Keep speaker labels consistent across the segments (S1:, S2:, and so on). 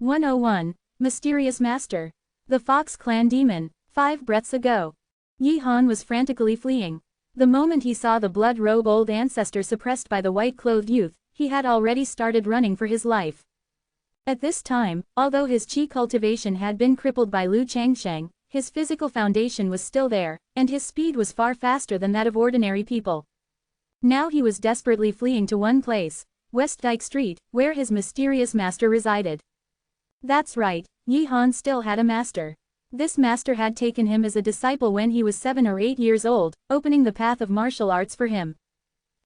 S1: 101. Mysterious Master. The Fox Clan Demon. 5 breaths ago. Yi Han was frantically fleeing. The moment he saw the blood-robe old ancestor suppressed by the white-clothed youth, he had already started running for his life. At this time, although his qi cultivation had been crippled by Lu Changsheng, his physical foundation was still there, and his speed was far faster than that of ordinary people. Now he was desperately fleeing to one place, West Dike Street, where his mysterious master resided. That's right, Yi Han still had a master. This master had taken him as a disciple when he was 7 or 8 years old, opening the path of martial arts for him.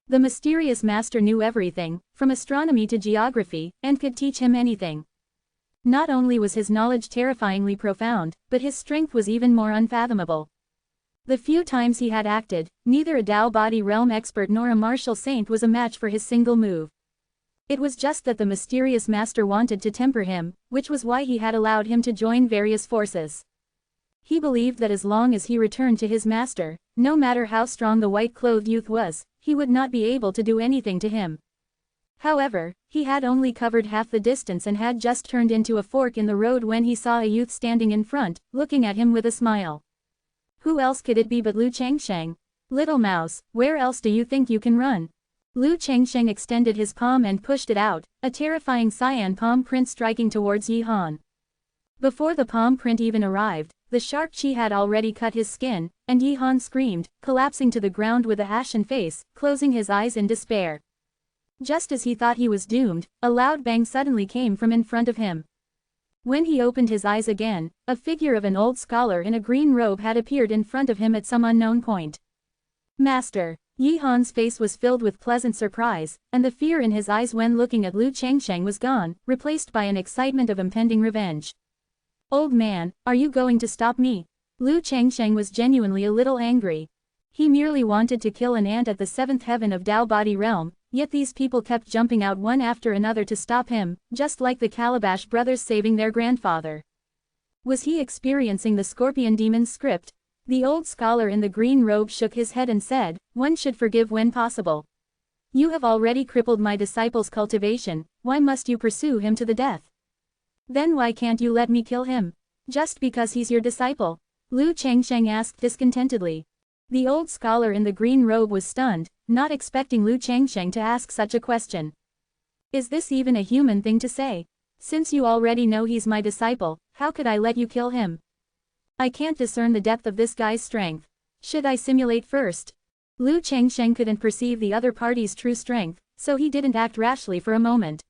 S1: The mysterious master knew everything, from astronomy to geography, and could teach him anything. Not only was his knowledge terrifyingly profound, but his strength was even more unfathomable. The few times he had acted, neither a Tao body realm expert nor a martial saint was a match for his single move. It was just that the mysterious master wanted to temper him, which was why he had allowed him to join various forces. He believed that as long as he returned to his master, no matter how strong the white-clothed youth was, he would not be able to do anything to him. However, he had only covered half the distance and had just turned into a fork in the road when he saw a youth standing in front, looking at him with a smile. Who else could it be but Lu Changsheng? Little mouse, where else do you think you can run? Lu Changsheng extended his palm and pushed it out, a terrifying cyan palm print striking towards Yi Han. Before the palm print even arrived, the sharp qi had already cut his skin, and Yi Han screamed, collapsing to the ground with a ashen face, closing his eyes in despair. Just as he thought he was doomed, a loud bang suddenly came from in front of him. When he opened his eyes again, a figure of an old scholar in a green robe had appeared in front of him at some unknown point. Master! Yi Han's face was filled with pleasant surprise, and the fear in his eyes when looking at Lu Changsheng was gone, replaced by an excitement of impending revenge. Old man, are you going to stop me? Lu Changsheng was genuinely a little angry. He merely wanted to kill an ant at the 7th heaven of Tao body realm, yet these people kept jumping out one after another to stop him, just like the Calabash brothers saving their grandfather. Was he experiencing the scorpion demon's script? The old scholar in the green robe shook his head and said, "One should forgive when possible. You have already crippled my disciple's cultivation, why must you pursue him to the death? Then why can't you let me kill him? Just because he's your disciple?" Lu Changsheng asked discontentedly. The old scholar in the green robe was stunned, not expecting Lu Changsheng to ask such a question. Is this even a human thing to say? Since you already know he's my disciple, how could I let you kill him? I can't discern the depth of this guy's strength. Should I simulate first? Lu Changsheng couldn't perceive the other party's true strength, so he didn't act rashly for a moment.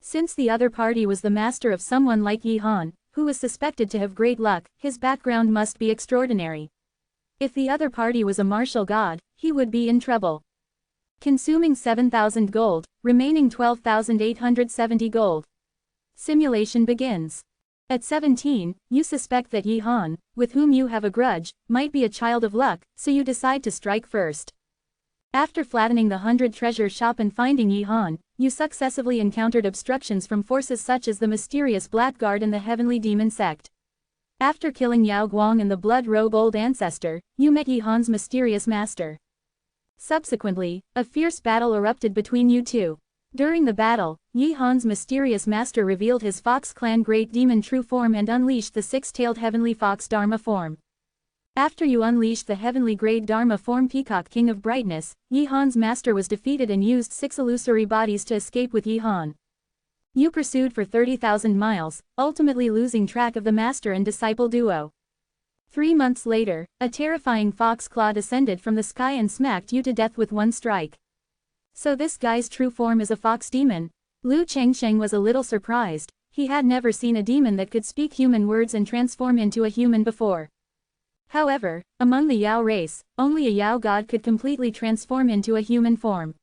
S1: Since the other party was the master of someone like Yi Han, who was suspected to have great luck, his background must be extraordinary. If the other party was a martial god, he would be in trouble. Consuming 7,000 gold, remaining 12,870 gold. Simulation begins. At 17, you suspect that Yi Han, with whom you have a grudge, might be a child of luck, so you decide to strike first. After flattening the 100 treasure shop and finding Yi Han, you successively encountered obstructions from forces such as the mysterious Blackguard and the Heavenly Demon Sect. After killing Yao Guang and the blood-robe old ancestor, you met Yi Han's mysterious master. Subsequently, a fierce battle erupted between you two. During the battle, Yi Han's mysterious master revealed his Fox Clan Great Demon true form and unleashed the 6-tailed Heavenly Fox Dharma form. After you unleashed the Heavenly Great Dharma form Peacock King of Brightness, Yi Han's master was defeated and used 6 illusory bodies to escape with Yi Han. You pursued for 30,000 miles, ultimately losing track of the master and disciple duo. 3 months later, a terrifying fox claw descended from the sky and smacked you to death with one strike. So this guy's true form is a fox demon? Lu Changsheng was a little surprised. He had never seen a demon that could speak human words and transform into a human before. However, among the Yao race, only a Yao god could completely transform into a human form.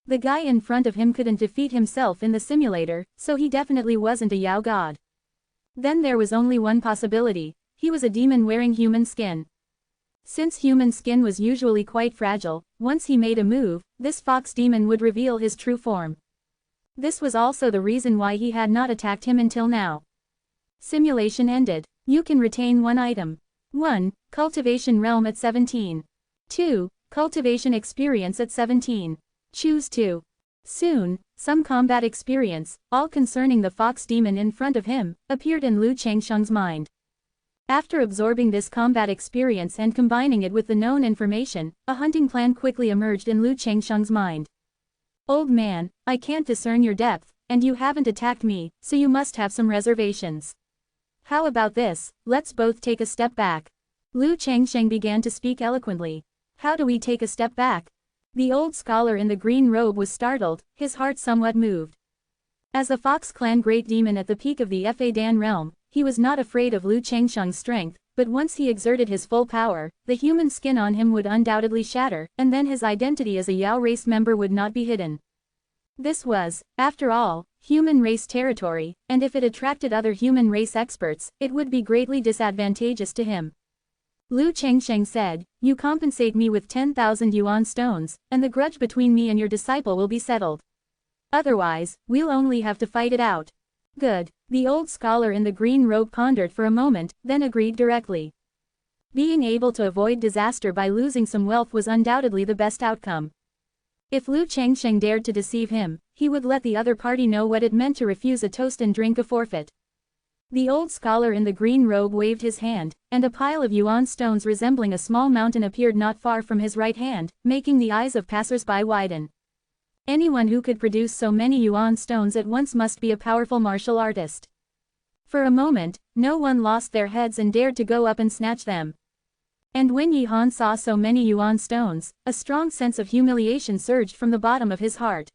S1: The guy in front of him couldn't defeat himself in the simulator, so he definitely wasn't a Yao god. Then there was only one possibility. He was a demon wearing human skin. Since human skin was usually quite fragile, once he made a move, this fox demon would reveal his true form. This was also the reason why he had not attacked him until now. Simulation ended. You can retain one item. 1. Cultivation realm at 17. 2. Cultivation experience at 17. Choose 2. Soon, some combat experience, all concerning the fox demon in front of him, appeared in Lu Changsheng's mind. After absorbing this combat experience and combining it with the known information, a hunting plan quickly emerged in Lu Changsheng's mind. Old man, I can't discern your depth, and you haven't attacked me, so you must have some reservations. How about this, let's both take a step back. Lu Changsheng began to speak eloquently. How do we take a step back? The old scholar in the green robe was startled, his heart somewhat moved. As a Fox clan great demon at the peak of the Fa Dan realm, he was not afraid of Lu Changsheng's strength, but once he exerted his full power, the human skin on him would undoubtedly shatter, and then his identity as a Yao race member would not be hidden. This was, after all, human race territory, and if it attracted other human race experts, it would be greatly disadvantageous to him. Lu Changsheng said, you compensate me with 10,000 yuan stones, and the grudge between me and your disciple will be settled. Otherwise, we'll only have to fight it out. Good. The old scholar in the green robe pondered for a moment, then agreed directly. Being able to avoid disaster by losing some wealth was undoubtedly the best outcome. If Lu Changsheng dared to deceive him, he would let the other party know what it meant to refuse a toast and drink a forfeit. The old scholar in the green robe waved his hand, and a pile of yuan stones resembling a small mountain appeared not far from his right hand, making the eyes of passers-by widen. Anyone who could produce so many yuan stones at once must be a powerful martial artist. For a moment, no one lost their heads and dared to go up and snatch them. And when Yi Han saw so many yuan stones, a strong sense of humiliation surged from the bottom of his heart.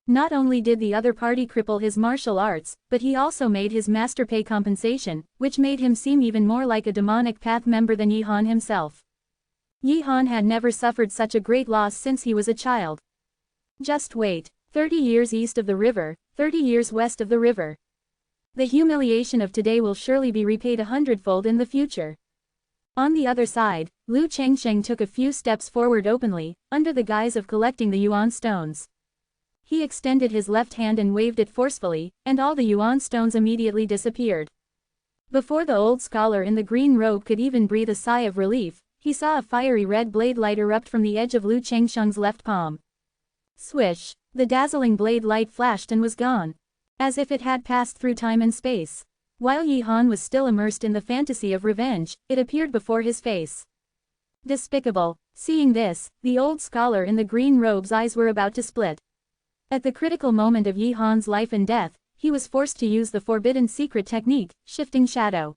S1: Not only did the other party cripple his martial arts, but he also made his master pay compensation, which made him seem even more like a demonic path member than Yi Han himself. Yi Han had never suffered such a great loss since he was a child. Just wait, 30 years east of the river, 30 years west of the river. The humiliation of today will surely be repaid 100-fold in the future. On the other side, Lu Changsheng took a few steps forward openly, under the guise of collecting the yuan stones. He extended his left hand and waved it forcefully, and all the yuan stones immediately disappeared. Before the old scholar in the green robe could even breathe a sigh of relief, he saw a fiery red blade light erupt from the edge of Lu Changsheng's left palm. Swish! The dazzling blade light flashed and was gone. As if it had passed through time and space. While Yi Han was still immersed in the fantasy of revenge, it appeared before his face. Despicable. Seeing this, the old scholar in the green robe's eyes were about to split. At the critical moment of Yi Han's life and death, he was forced to use the forbidden secret technique, shifting shadow.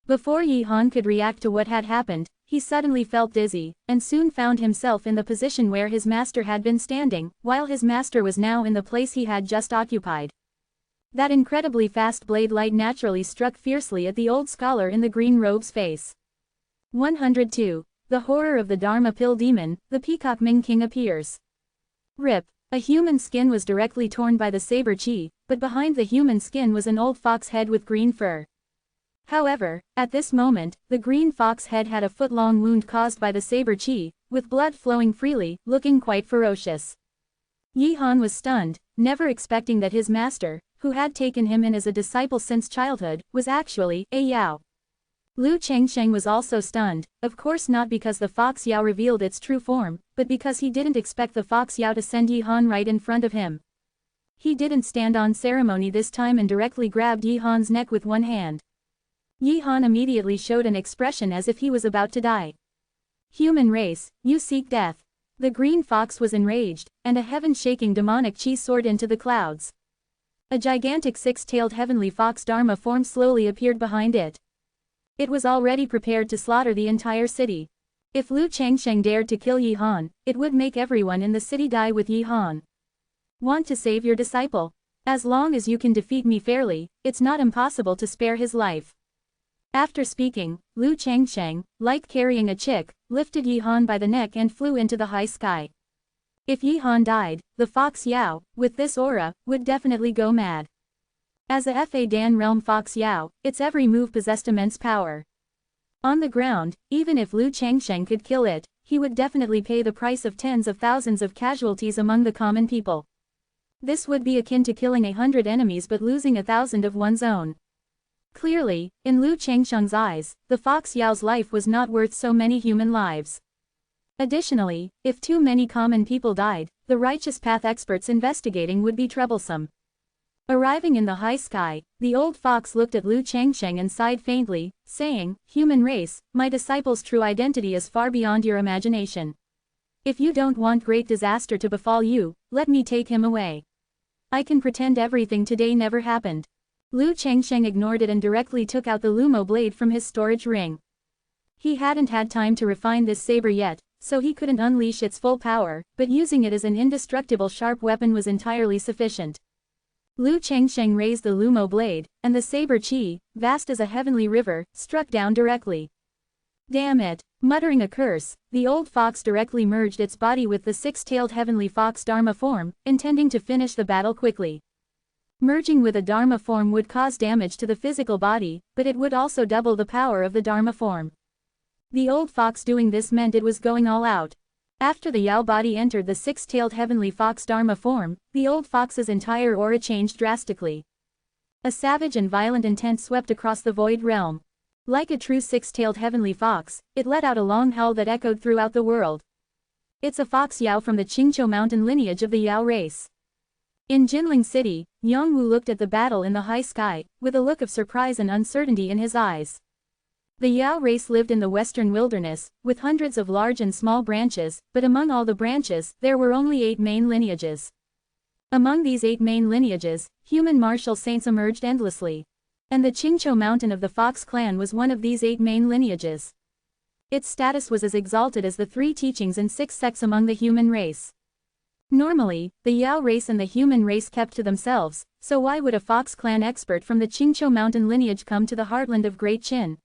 S1: Before Yi Han could react to what had happened, he suddenly felt dizzy, and soon found himself in the position where his master had been standing, while his master was now in the place he had just occupied. That incredibly fast blade light naturally struck fiercely at the old scholar in the green robe's face. 102. The horror of the Dharma pill demon, the Peacock Ming King appears. Rip. A human skin was directly torn by the saber chi, but behind the human skin was an old fox head with green fur. However, at this moment, the green fox head had a foot-long wound caused by the saber chi, with blood flowing freely, looking quite ferocious. Yi Han was stunned, never expecting that his master, who had taken him in as a disciple since childhood, was actually a Yao. Lu Changsheng was also stunned, of course not because the fox Yao revealed its true form, but because he didn't expect the fox Yao to send Yi Han right in front of him. He didn't stand on ceremony this time and directly grabbed Yi Han's neck with one hand. Yi Han immediately showed an expression as if he was about to die. Human race, you seek death. The green fox was enraged, and a heaven-shaking demonic chi soared into the clouds. A gigantic six-tailed heavenly fox Dharma form slowly appeared behind it. It was already prepared to slaughter the entire city. If Lu Changsheng dared to kill Yi Han, it would make everyone in the city die with Yi Han. Want to save your disciple? As long as you can defeat me fairly, it's not impossible to spare his life. After speaking, Lu Changsheng, like carrying a chick, lifted Yi Han by the neck and flew into the high sky. If Yi Han died, the fox Yao, with this aura, would definitely go mad. As a Fa Dan realm fox Yao, its every move possessed immense power. On the ground, even if Lu Changsheng could kill it, he would definitely pay the price of tens of thousands of casualties among the common people. This would be akin to killing 100 enemies but losing 1,000 of one's own. Clearly, in Lu Changsheng's eyes, the fox Yao's life was not worth so many human lives. Additionally, if too many common people died, the righteous path experts investigating would be troublesome. Arriving in the high sky, the old fox looked at Lu Changsheng and sighed faintly, saying, "Human race, my disciple's true identity is far beyond your imagination. If you don't want great disaster to befall you, let me take him away. I can pretend everything today never happened." Lu Changsheng ignored it and directly took out the Lumo blade from his storage ring. He hadn't had time to refine this saber yet, so he couldn't unleash its full power, but using it as an indestructible sharp weapon was entirely sufficient. Lu Changsheng raised the Lumo blade, and the saber chi, vast as a heavenly river, struck down directly. "Damn it!" Muttering a curse, the old fox directly merged its body with the six-tailed heavenly fox Dharma form, intending to finish the battle quickly. Merging with a Dharma form would cause damage to the physical body, but it would also double the power of the Dharma form. The old fox doing this meant it was going all out. After the Yao body entered the six-tailed heavenly fox Dharma form, the old fox's entire aura changed drastically. A savage and violent intent swept across the void realm. Like a true six-tailed heavenly fox, it let out a long howl that echoed throughout the world. It's a fox Yao from the Qingqiu mountain lineage of the Yao race. In Jinling City, Yongwu looked at the battle in the high sky, with a look of surprise and uncertainty in his eyes. The Yao race lived in the western wilderness, with hundreds of large and small branches, but among all the branches, there were only 8 main lineages. Among these 8 main lineages, human martial saints emerged endlessly. And the Qingqiu mountain of the Fox clan was one of these 8 main lineages. Its status was as exalted as the 3 teachings and 6 sects among the human race. Normally, the Yao race and the human race kept to themselves, so why would a Fox clan expert from the Qingqiu mountain lineage come to the heartland of Great Qin?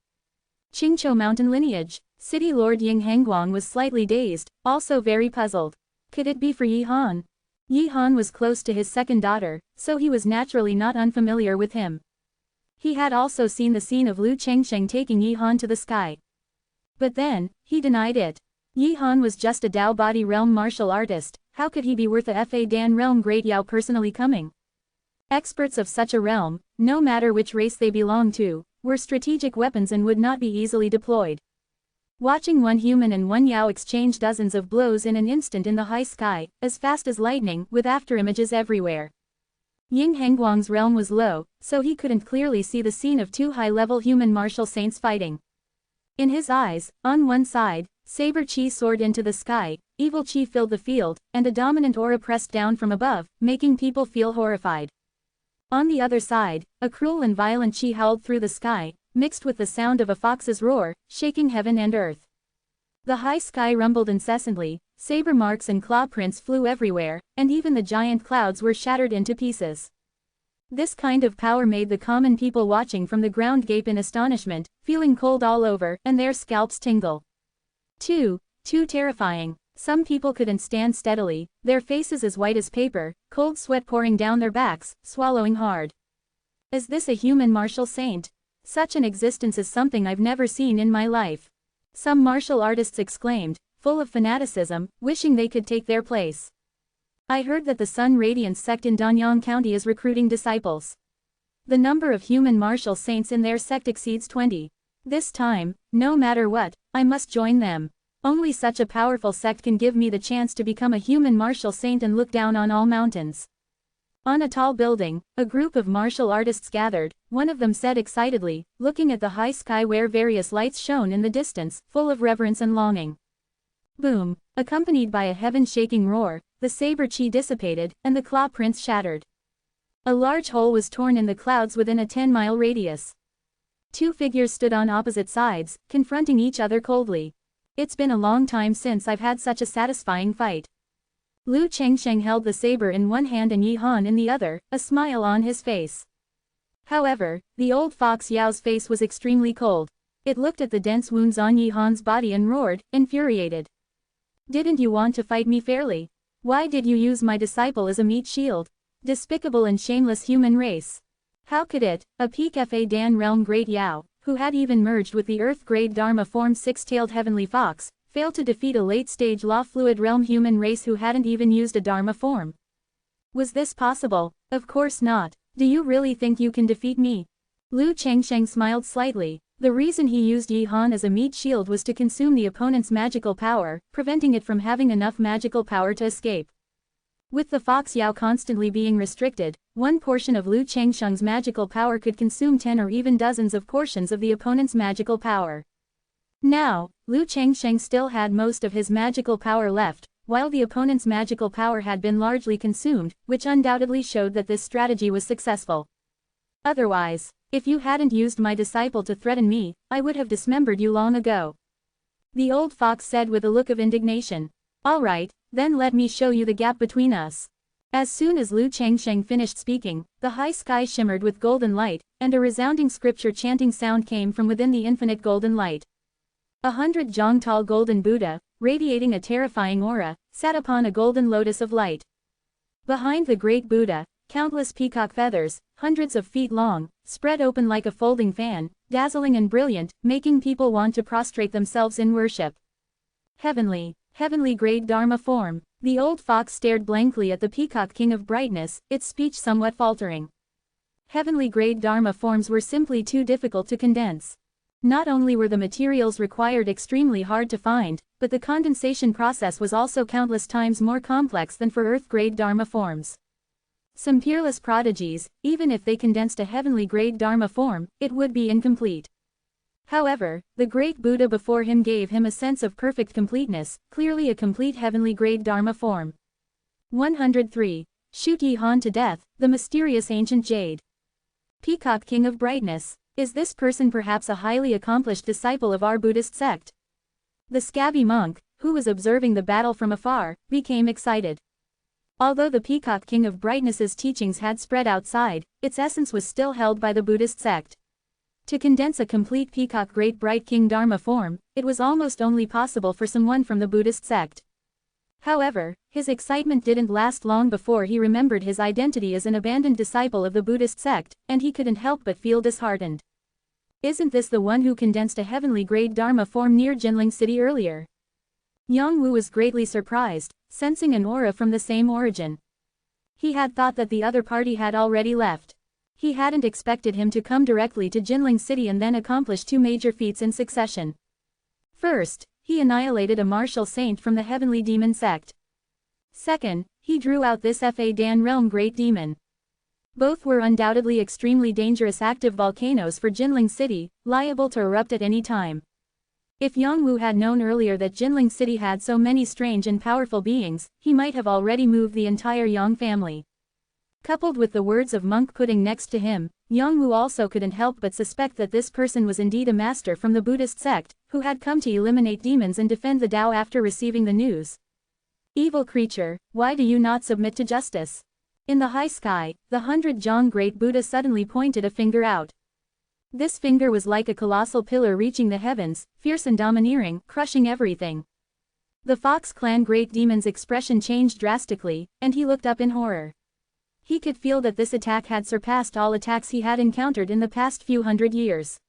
S1: Qingqiu mountain lineage. City Lord Ying Hengguang was slightly dazed, also very puzzled. Could it be for Yi Han? Yi Han was close to his second daughter, so he was naturally not unfamiliar with him. He had also seen the scene of Lu Changsheng taking Yi Han to the sky. But then, he denied it. Yi Han was just a Dao body realm martial artist, how could he be worth a Fa Dan realm great Yao personally coming? Experts of such a realm, no matter which race they belonged to, were strategic weapons and would not be easily deployed. Watching one human and one Yao exchange dozens of blows in an instant in the high sky, as fast as lightning, with afterimages everywhere. Ying Hengguang's realm was low, so he couldn't clearly see the scene of 2 high-level human martial saints fighting. In his eyes, on one side, saber chi soared into the sky, evil chi filled the field, and a dominant aura pressed down from above, making people feel horrified. On the other side, a cruel and violent chi howled through the sky, mixed with the sound of a fox's roar, shaking heaven and earth. The high sky rumbled incessantly, saber marks and claw prints flew everywhere, and even the giant clouds were shattered into pieces. This kind of power made the common people watching from the ground gape in astonishment, feeling cold all over, and their scalps tingle. Too terrifying. Some people couldn't stand steadily, their faces as white as paper, cold sweat pouring down their backs, swallowing hard. Is this a human martial saint? Such an existence is something I've never seen in my life. Some martial artists exclaimed, full of fanaticism, wishing they could take their place. I heard that the Sun Radiance sect in Danyang County is recruiting disciples. The number of human martial saints in their sect exceeds 20. This time, no matter what, I must join them. Only such a powerful sect can give me the chance to become a human martial saint and look down on all mountains. On a tall building, a group of martial artists gathered, one of them said excitedly, looking at the high sky where various lights shone in the distance, full of reverence and longing. Boom! Accompanied by a heaven-shaking roar, the saber chi dissipated, and the claw prints shattered. A large hole was torn in the clouds within a 10-mile radius. 2 figures stood on opposite sides, confronting each other coldly. It's been a long time since I've had such a satisfying fight. Lu Changsheng held the saber in one hand and Yi Han in the other, a smile on his face. However, the old fox Yao's face was extremely cold. It looked at the dense wounds on Yi Han's body and roared, infuriated. Didn't you want to fight me fairly? Why did you use my disciple as a meat shield? Despicable and shameless human race. How could it, a peak Fa Dan realm great Yao, who had even merged with the Earth-grade Dharma form 6-tailed heavenly fox, fail to defeat a late-stage law-fluid realm human race who hadn't even used a Dharma form? Was this possible? Of course not. Do you really think you can defeat me? Lu Changsheng smiled slightly. The reason he used Yi Han as a meat shield was to consume the opponent's magical power, preventing it from having enough magical power to escape. With the Fox Yao constantly being restricted, one portion of Lu Changsheng's magical power could consume 10 or even dozens of portions of the opponent's magical power. Now, Lu Changsheng still had most of his magical power left, while the opponent's magical power had been largely consumed, which undoubtedly showed that this strategy was successful. Otherwise, if you hadn't used my disciple to threaten me, I would have dismembered you long ago. The old fox said with a look of indignation. All right, then let me show you the gap between us. As soon as Lu Changsheng finished speaking, the high sky shimmered with golden light, and a resounding scripture chanting sound came from within the infinite golden light. 100 jong tall golden Buddha, radiating a terrifying aura, sat upon a golden lotus of light. Behind the great Buddha, countless peacock feathers, hundreds of feet long, spread open like a folding fan, dazzling and brilliant, making people want to prostrate themselves in worship. Heavenly great Dharma form. The old fox stared blankly at the peacock king of brightness, its speech somewhat faltering. Heavenly great Dharma forms were simply too difficult to condense. Not only were the materials required extremely hard to find, but the condensation process was also countless times more complex than for earth-grade Dharma forms. Some peerless prodigies, even if they condensed a heavenly grade Dharma form, it would be incomplete. However, the great Buddha before him gave him a sense of perfect completeness, clearly a complete heavenly grade Dharma form. 103. Shoot Yi Han to death, the mysterious ancient jade. Peacock King of Brightness. Is this person perhaps a highly accomplished disciple of our Buddhist sect? The scabby monk, who was observing the battle from afar, became excited. Although the Peacock King of Brightness's teachings had spread outside, its essence was still held by the Buddhist sect. To condense a complete Peacock Great Bright King Dharma form, it was almost only possible for someone from the Buddhist sect. However, his excitement didn't last long before he remembered his identity as an abandoned disciple of the Buddhist sect, and he couldn't help but feel disheartened. Isn't this the one who condensed a heavenly grade Dharma form near Jinling City earlier? Yang Wu was greatly surprised, sensing an aura from the same origin. He had thought that the other party had already left. He hadn't expected him to come directly to Jinling City and then accomplish two major feats in succession. First, he annihilated a martial saint from the heavenly demon sect. Second, he drew out this Fa Dan realm great demon. Both were undoubtedly extremely dangerous active volcanoes for Jinling City, liable to erupt at any time. If Yang Wu had known earlier that Jinling City had so many strange and powerful beings, he might have already moved the entire Yang family. Coupled with the words of monk pudding next to him, Yang Wu also couldn't help but suspect that this person was indeed a master from the Buddhist sect, who had come to eliminate demons and defend the Tao after receiving the news. Evil creature, why do you not submit to justice? In the high sky, the 100-jong great Buddha suddenly pointed a finger out. This finger was like a colossal pillar reaching the heavens, fierce and domineering, crushing everything. The Fox Clan great demon's expression changed drastically, and he looked up in horror. He could feel that this attack had surpassed all attacks he had encountered in the past few hundred years.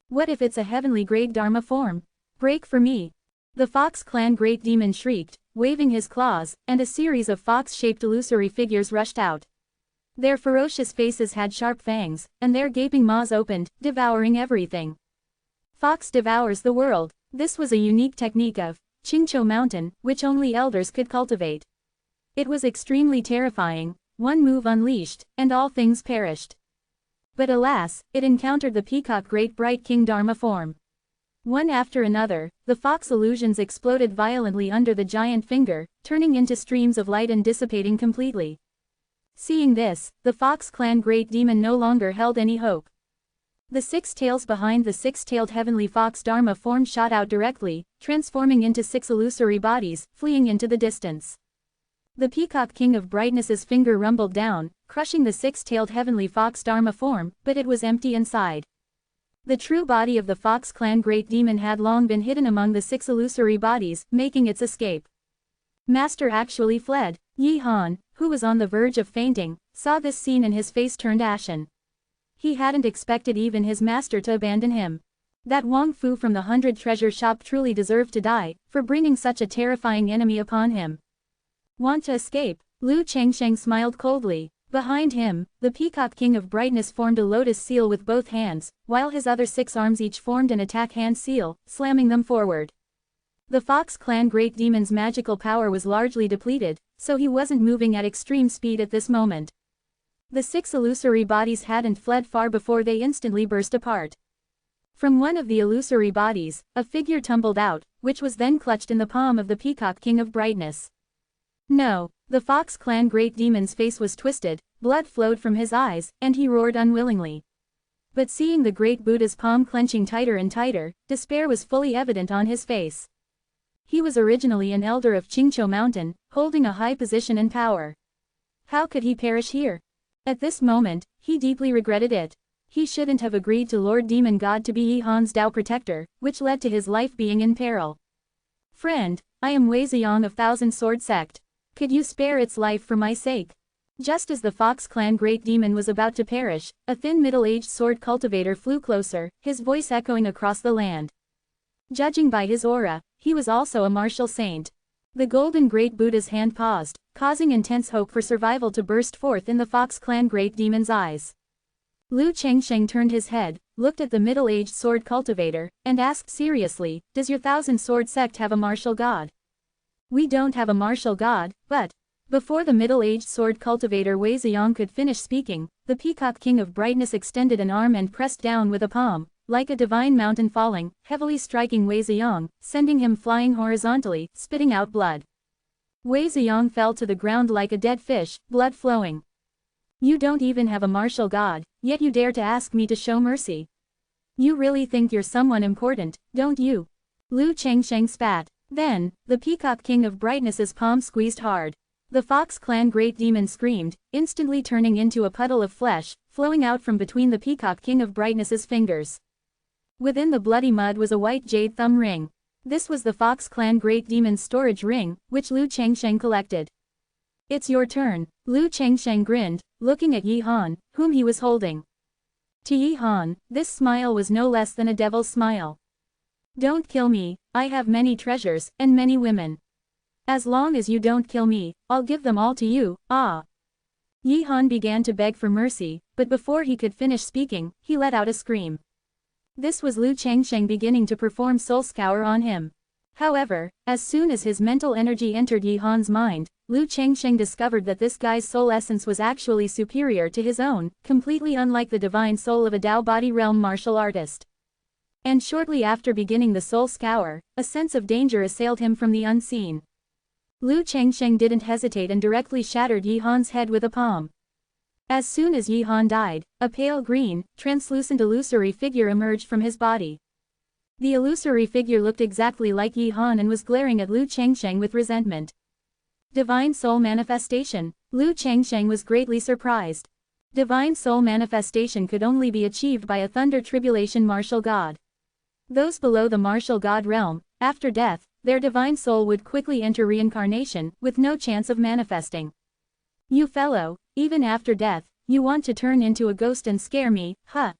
S1: What if it's a heavenly grade Dharma form? Break for me! The Fox Clan great demon shrieked, waving his claws, and a series of fox-shaped illusory figures rushed out. Their ferocious faces had sharp fangs, and their gaping maws opened, devouring everything. Fox devours the world. This was a unique technique of Qingqiu Mountain, which only elders could cultivate. It was extremely terrifying. One move unleashed, and all things perished. But alas, it encountered the Peacock Great Bright King Dharma form. One after another, the fox illusions exploded violently under the giant finger, turning into streams of light and dissipating completely. Seeing this, the Fox Clan Great Demon no longer held any hope. The six tails behind the six-tailed heavenly fox Dharma form shot out directly, transforming into six illusory bodies, fleeing into the distance. The Peacock King of Brightness's finger rumbled down, crushing the six-tailed heavenly fox Dharma form, but it was empty inside. The true body of the Fox Clan Great Demon had long been hidden among the six illusory bodies, making its escape. Master actually fled. Yi Han, who was on the verge of fainting, saw this scene and his face turned ashen. He hadn't expected even his master to abandon him. That Wang Fu from the 100 Treasure Shop truly deserved to die, for bringing such a terrifying enemy upon him. Want to escape? Lu Changsheng smiled coldly. Behind him, the Peacock King of Brightness formed a lotus seal with both hands, while his other six arms each formed an attack hand seal, slamming them forward. The Fox Clan Great Demon's magical power was largely depleted, so he wasn't moving at extreme speed at this moment. The 6 illusory bodies hadn't fled far before they instantly burst apart. From one of the illusory bodies, a figure tumbled out, which was then clutched in the palm of the Peacock King of Brightness. No, the Fox Clan Great Demon's face was twisted, blood flowed from his eyes, and he roared unwillingly. But seeing the Great Buddha's palm clenching tighter and tighter, despair was fully evident on his face. He was originally an elder of Qingqiu Mountain, holding a high position and power. How could he perish here? At this moment, he deeply regretted it. He shouldn't have agreed to Lord Demon God to be Yihan's Tao protector, which led to his life being in peril. Friend, I am Wei Ziyang of Thousand Sword Sect. Could you spare its life for my sake? Just as the Fox Clan Great Demon was about to perish, a thin middle-aged sword cultivator flew closer, his voice echoing across the land. Judging by his aura, he was also a martial saint. The Golden Great Buddha's hand paused, causing intense hope for survival to burst forth in the Fox Clan Great Demon's eyes. Lu Chengsheng turned his head, looked at the middle-aged sword cultivator, and asked seriously, "Does your Thousand Sword Sect have a martial god?" "We don't have a martial god, but..." Before the middle-aged sword cultivator Wei Ziyang could finish speaking, the Peacock King of Brightness extended an arm and pressed down with a palm, like a divine mountain falling, heavily striking Wei Ziyang, sending him flying horizontally, spitting out blood. Wei Ziyang fell to the ground like a dead fish, blood flowing. "You don't even have a martial god, yet you dare to ask me to show mercy. You really think you're someone important, don't you?" Lu Chengsheng spat. Then, the Peacock King of Brightness's palm squeezed hard. The Fox Clan Great Demon screamed, instantly turning into a puddle of flesh, flowing out from between the Peacock King of Brightness's fingers. Within the bloody mud was a white jade thumb ring. This was the Fox Clan Great Demon's storage ring, which Lu Chengsheng collected. "It's your turn," Lu Chengsheng grinned, looking at Yihan, whom he was holding. To Yihan, this smile was no less than a devil's smile. "Don't kill me, I have many treasures, and many women. As long as you don't kill me, I'll give them all to you, ah." Yihan began to beg for mercy, but before he could finish speaking, he let out a scream. This was Lu Chengsheng beginning to perform soul scour on him. However, as soon as his mental energy entered Yihan's mind, Lu Chengsheng discovered that this guy's soul essence was actually superior to his own, completely unlike the divine soul of a Tao body realm martial artist. And shortly after beginning the soul scour, a sense of danger assailed him from the unseen. Lu Chengsheng didn't hesitate and directly shattered Yihan's head with a palm. As soon as Yihan died, a pale green, translucent illusory figure emerged from his body. The illusory figure looked exactly like Yihan and was glaring at Lu Chengsheng with resentment. Divine Soul Manifestation. Lu Chengsheng was greatly surprised. Divine Soul Manifestation could only be achieved by a Thunder Tribulation martial god. Those below the martial god realm, after death, their divine soul would quickly enter reincarnation, with no chance of manifesting. "You fellow, even after death, you want to turn into a ghost and scare me, huh?"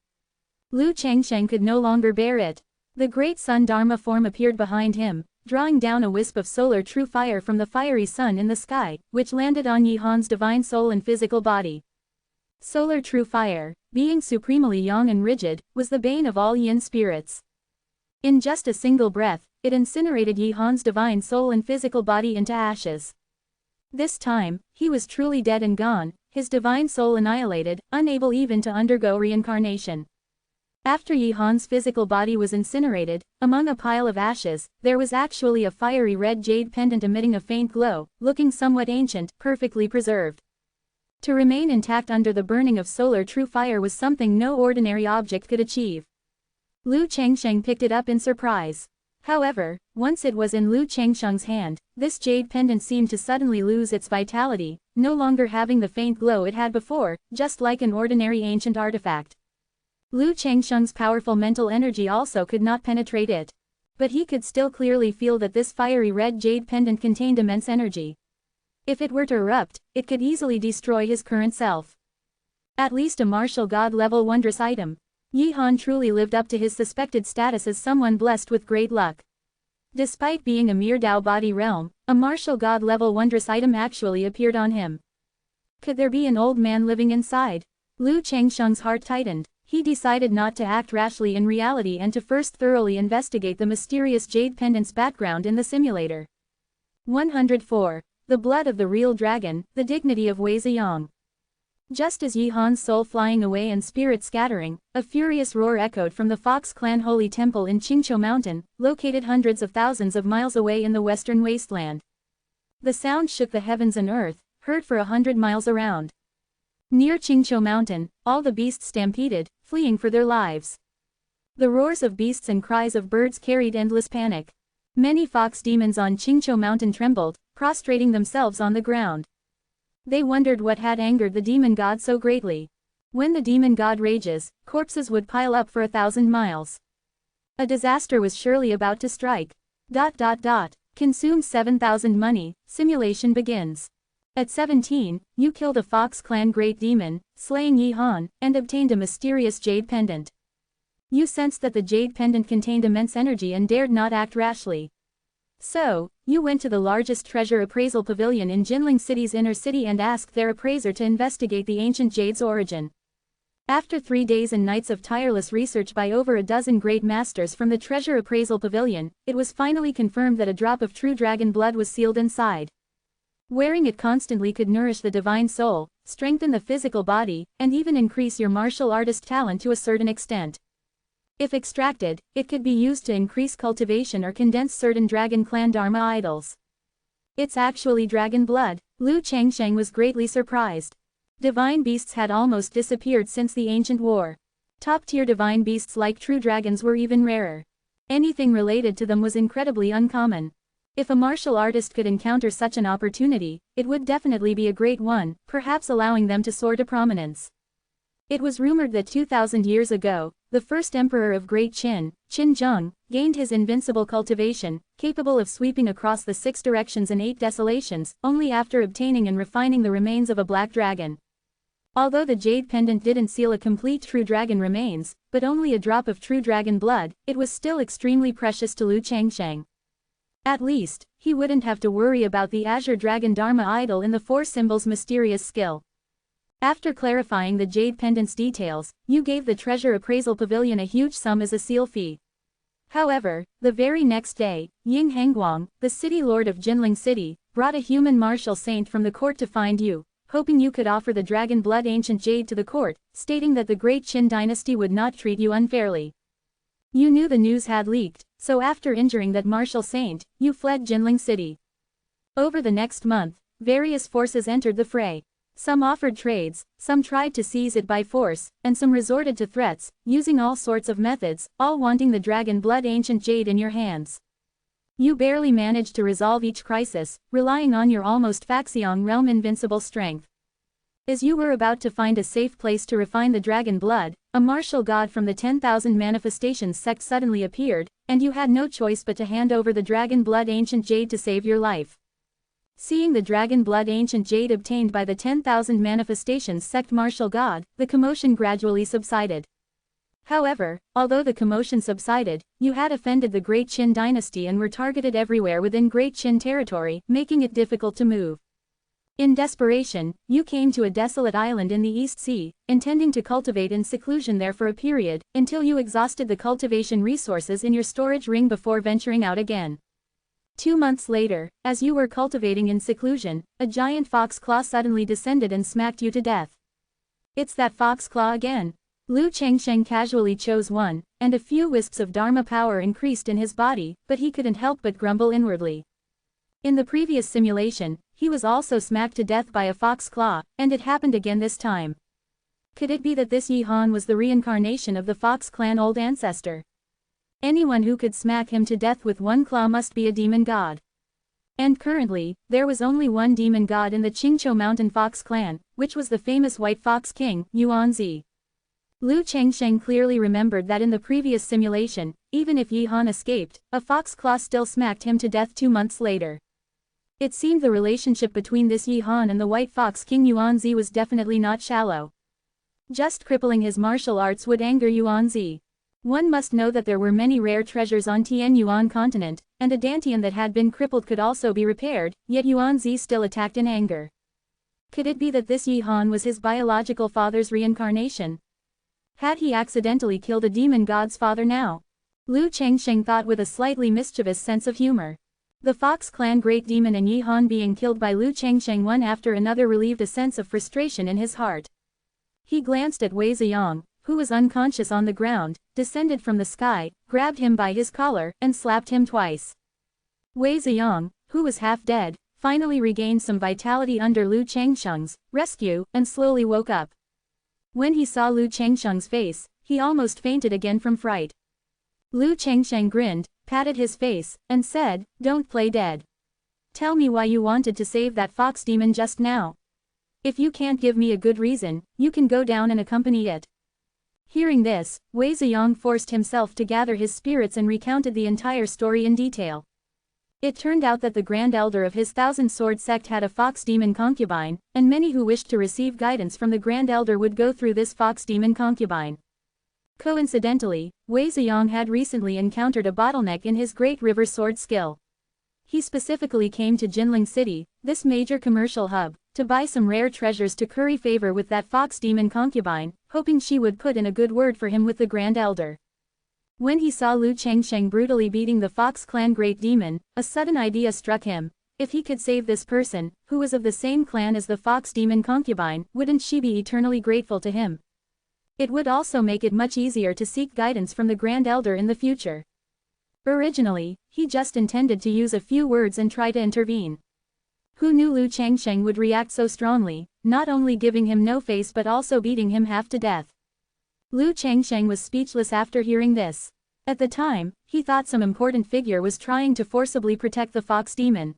S1: Lu Chengsheng could no longer bear it. The great sun Dharma form appeared behind him, drawing down a wisp of solar true fire from the fiery sun in the sky, which landed on Yihan's divine soul and physical body. Solar true fire, being supremely young and rigid, was the bane of all yin spirits. In just a single breath, it incinerated Yihan's divine soul and physical body into ashes. This time, he was truly dead and gone, his divine soul annihilated, unable even to undergo reincarnation. After Yihan's physical body was incinerated, among a pile of ashes, there was actually a fiery red jade pendant emitting a faint glow, looking somewhat ancient, perfectly preserved. To remain intact under the burning of solar true fire was something no ordinary object could achieve. Lu Chengsheng picked it up in surprise. However, once it was in Lu Chengsheng's hand, this jade pendant seemed to suddenly lose its vitality, no longer having the faint glow it had before, just like an ordinary ancient artifact. Lu Chengsheng's powerful mental energy also could not penetrate it. But he could still clearly feel that this fiery red jade pendant contained immense energy. If it were to erupt, it could easily destroy his current self. At least a martial god level wondrous item. Yihan truly lived up to his suspected status as someone blessed with great luck. Despite being a mere Tao body realm, a martial god level wondrous item actually appeared on him. Could there be an old man living inside? Lu Chengsheng's heart tightened. He decided not to act rashly in reality and to first thoroughly investigate the mysterious jade pendant's background in the simulator. 104. the blood of the real dragon, the dignity of Wei Ziyang. Just as Yi Han's soul flying away and spirit scattering, a furious roar echoed from the Fox Clan Holy Temple in Qingqiu Mountain, located hundreds of thousands of miles away in the western wasteland. The sound shook the heavens and earth, heard for 100 miles around. Near Qingqiu Mountain, all the beasts stampeded, fleeing for their lives. The roars of beasts and cries of birds carried endless panic. Many fox demons on Qingqiu Mountain trembled, prostrating themselves on the ground. They wondered what had angered the demon god so greatly. When the demon god rages, corpses would pile up for 1,000 miles. A disaster was surely about to strike. Consume 7,000 money, simulation begins. At 17, you killed a Fox Clan great demon, slaying Yi Han, and obtained a mysterious jade pendant. You sensed that the jade pendant contained immense energy and dared not act rashly. So, you went to the largest treasure appraisal pavilion in Jinling City's inner city and asked their appraiser to investigate the ancient jade's origin. After 3 days and nights of tireless research by over a dozen great masters from the treasure appraisal pavilion, it was finally confirmed that a drop of true dragon blood was sealed inside. Wearing it constantly could nourish the divine soul, strengthen the physical body, and even increase your martial artist talent to a certain extent. If extracted, it could be used to increase cultivation or condense certain dragon clan dharma idols. It's actually dragon blood. Lu Changsheng was greatly surprised. Divine beasts had almost disappeared since the ancient war. Top-tier divine beasts like true dragons were even rarer. Anything related to them was incredibly uncommon. If a martial artist could encounter such an opportunity, it would definitely be a great one, perhaps allowing them to soar to prominence. It was rumored that 2,000 years ago, the first emperor of Great Qin, Qin Zheng, gained his invincible cultivation, capable of sweeping across the 6 directions and 8 desolations, only after obtaining and refining the remains of a black dragon. Although the jade pendant didn't seal a complete true dragon remains, but only a drop of true dragon blood, it was still extremely precious to Lu Changsheng. At least, he wouldn't have to worry about the Azure Dragon Dharma idol in the 4 symbols' mysterious skill. After clarifying the jade pendant's details, you gave the treasure appraisal pavilion a huge sum as a seal fee. However, the very next day, Ying Hengguang, the city lord of Jinling City, brought a human martial saint from the court to find you, hoping you could offer the dragon blood ancient jade to the court, stating that the great Qin dynasty would not treat you unfairly. You knew the news had leaked, so after injuring that martial saint, you fled Jinling City. Over the next month, various forces entered the fray. Some offered trades, some tried to seize it by force, and some resorted to threats, using all sorts of methods, all wanting the dragon blood ancient jade in your hands. You barely managed to resolve each crisis, relying on your almost Faxiong realm invincible strength. As you were about to find a safe place to refine the dragon blood, a martial god from the 10,000 manifestations sect suddenly appeared, and you had no choice but to hand over the dragon blood ancient jade to save your life. Seeing the dragon blood ancient jade obtained by the 10,000 manifestations sect martial god, the commotion gradually subsided. However, although the commotion subsided, you had offended the Great Qin dynasty and were targeted everywhere within Great Qin territory, making it difficult to move. In desperation, you came to a desolate island in the East Sea, intending to cultivate in seclusion there for a period, until you exhausted the cultivation resources in your storage ring before venturing out again. 2 months later, as you were cultivating in seclusion, a giant fox claw suddenly descended and smacked you to death. It's that fox claw again. Lu Changsheng casually chose one, and a few wisps of Dharma power increased in his body, but he couldn't help but grumble inwardly. In the previous simulation, he was also smacked to death by a fox claw, and it happened again this time. Could it be that this Yi Han was the reincarnation of the Fox Clan old ancestor? Anyone who could smack him to death with one claw must be a demon god. And currently, there was only one demon god in the Qingqiu Mountain Fox Clan, which was the famous White Fox King, Yuanzi. Lu Changsheng clearly remembered that in the previous simulation, even if Yi Han escaped, a fox claw still smacked him to death 2 months later. It seemed the relationship between this Yi Han and the White Fox King Yuanzi was definitely not shallow. Just crippling his martial arts would anger Yuanzi. One must know that there were many rare treasures on Tian Yuan continent, and a dantian that had been crippled could also be repaired, yet Yuanzi still attacked in anger. Could it be that this Yi Han was his biological father's reincarnation? Had he accidentally killed a demon god's father now? Lu Changsheng thought with a slightly mischievous sense of humor. The Fox clan Great Demon and Yi Han being killed by Lu Changsheng one after another relieved a sense of frustration in his heart. He glanced at Wei Ziyang, who was unconscious on the ground, descended from the sky, grabbed him by his collar, and slapped him twice. Wei Ziyang, who was half dead, finally regained some vitality under Lu Changsheng's rescue, and slowly woke up. When he saw Lu Changsheng's face, he almost fainted again from fright. Lu Changsheng grinned, patted his face, and said, "Don't play dead. Tell me why you wanted to save that fox demon just now. If you can't give me a good reason, you can go down and accompany it." Hearing this, Wei Ziyang forced himself to gather his spirits and recounted the entire story in detail. It turned out that the Grand Elder of his Thousand Sword sect had a fox demon concubine, and many who wished to receive guidance from the Grand Elder would go through this fox demon concubine. Coincidentally, Wei Ziyang had recently encountered a bottleneck in his Great River sword skill. He specifically came to Jinling City, this major commercial hub, to buy some rare treasures to curry favor with that fox demon concubine, hoping she would put in a good word for him with the Grand Elder. When he saw Lu Changsheng brutally beating the Fox clan Great Demon, a sudden idea struck him. If he could save this person, who was of the same clan as the Fox demon concubine, wouldn't she be eternally grateful to him? It would also make it much easier to seek guidance from the Grand Elder in the future. Originally, he just intended to use a few words and try to intervene. Who knew Lu Changsheng would react so strongly, not only giving him no face but also beating him half to death? Lu Changsheng was speechless after hearing this. At the time, he thought some important figure was trying to forcibly protect the fox demon.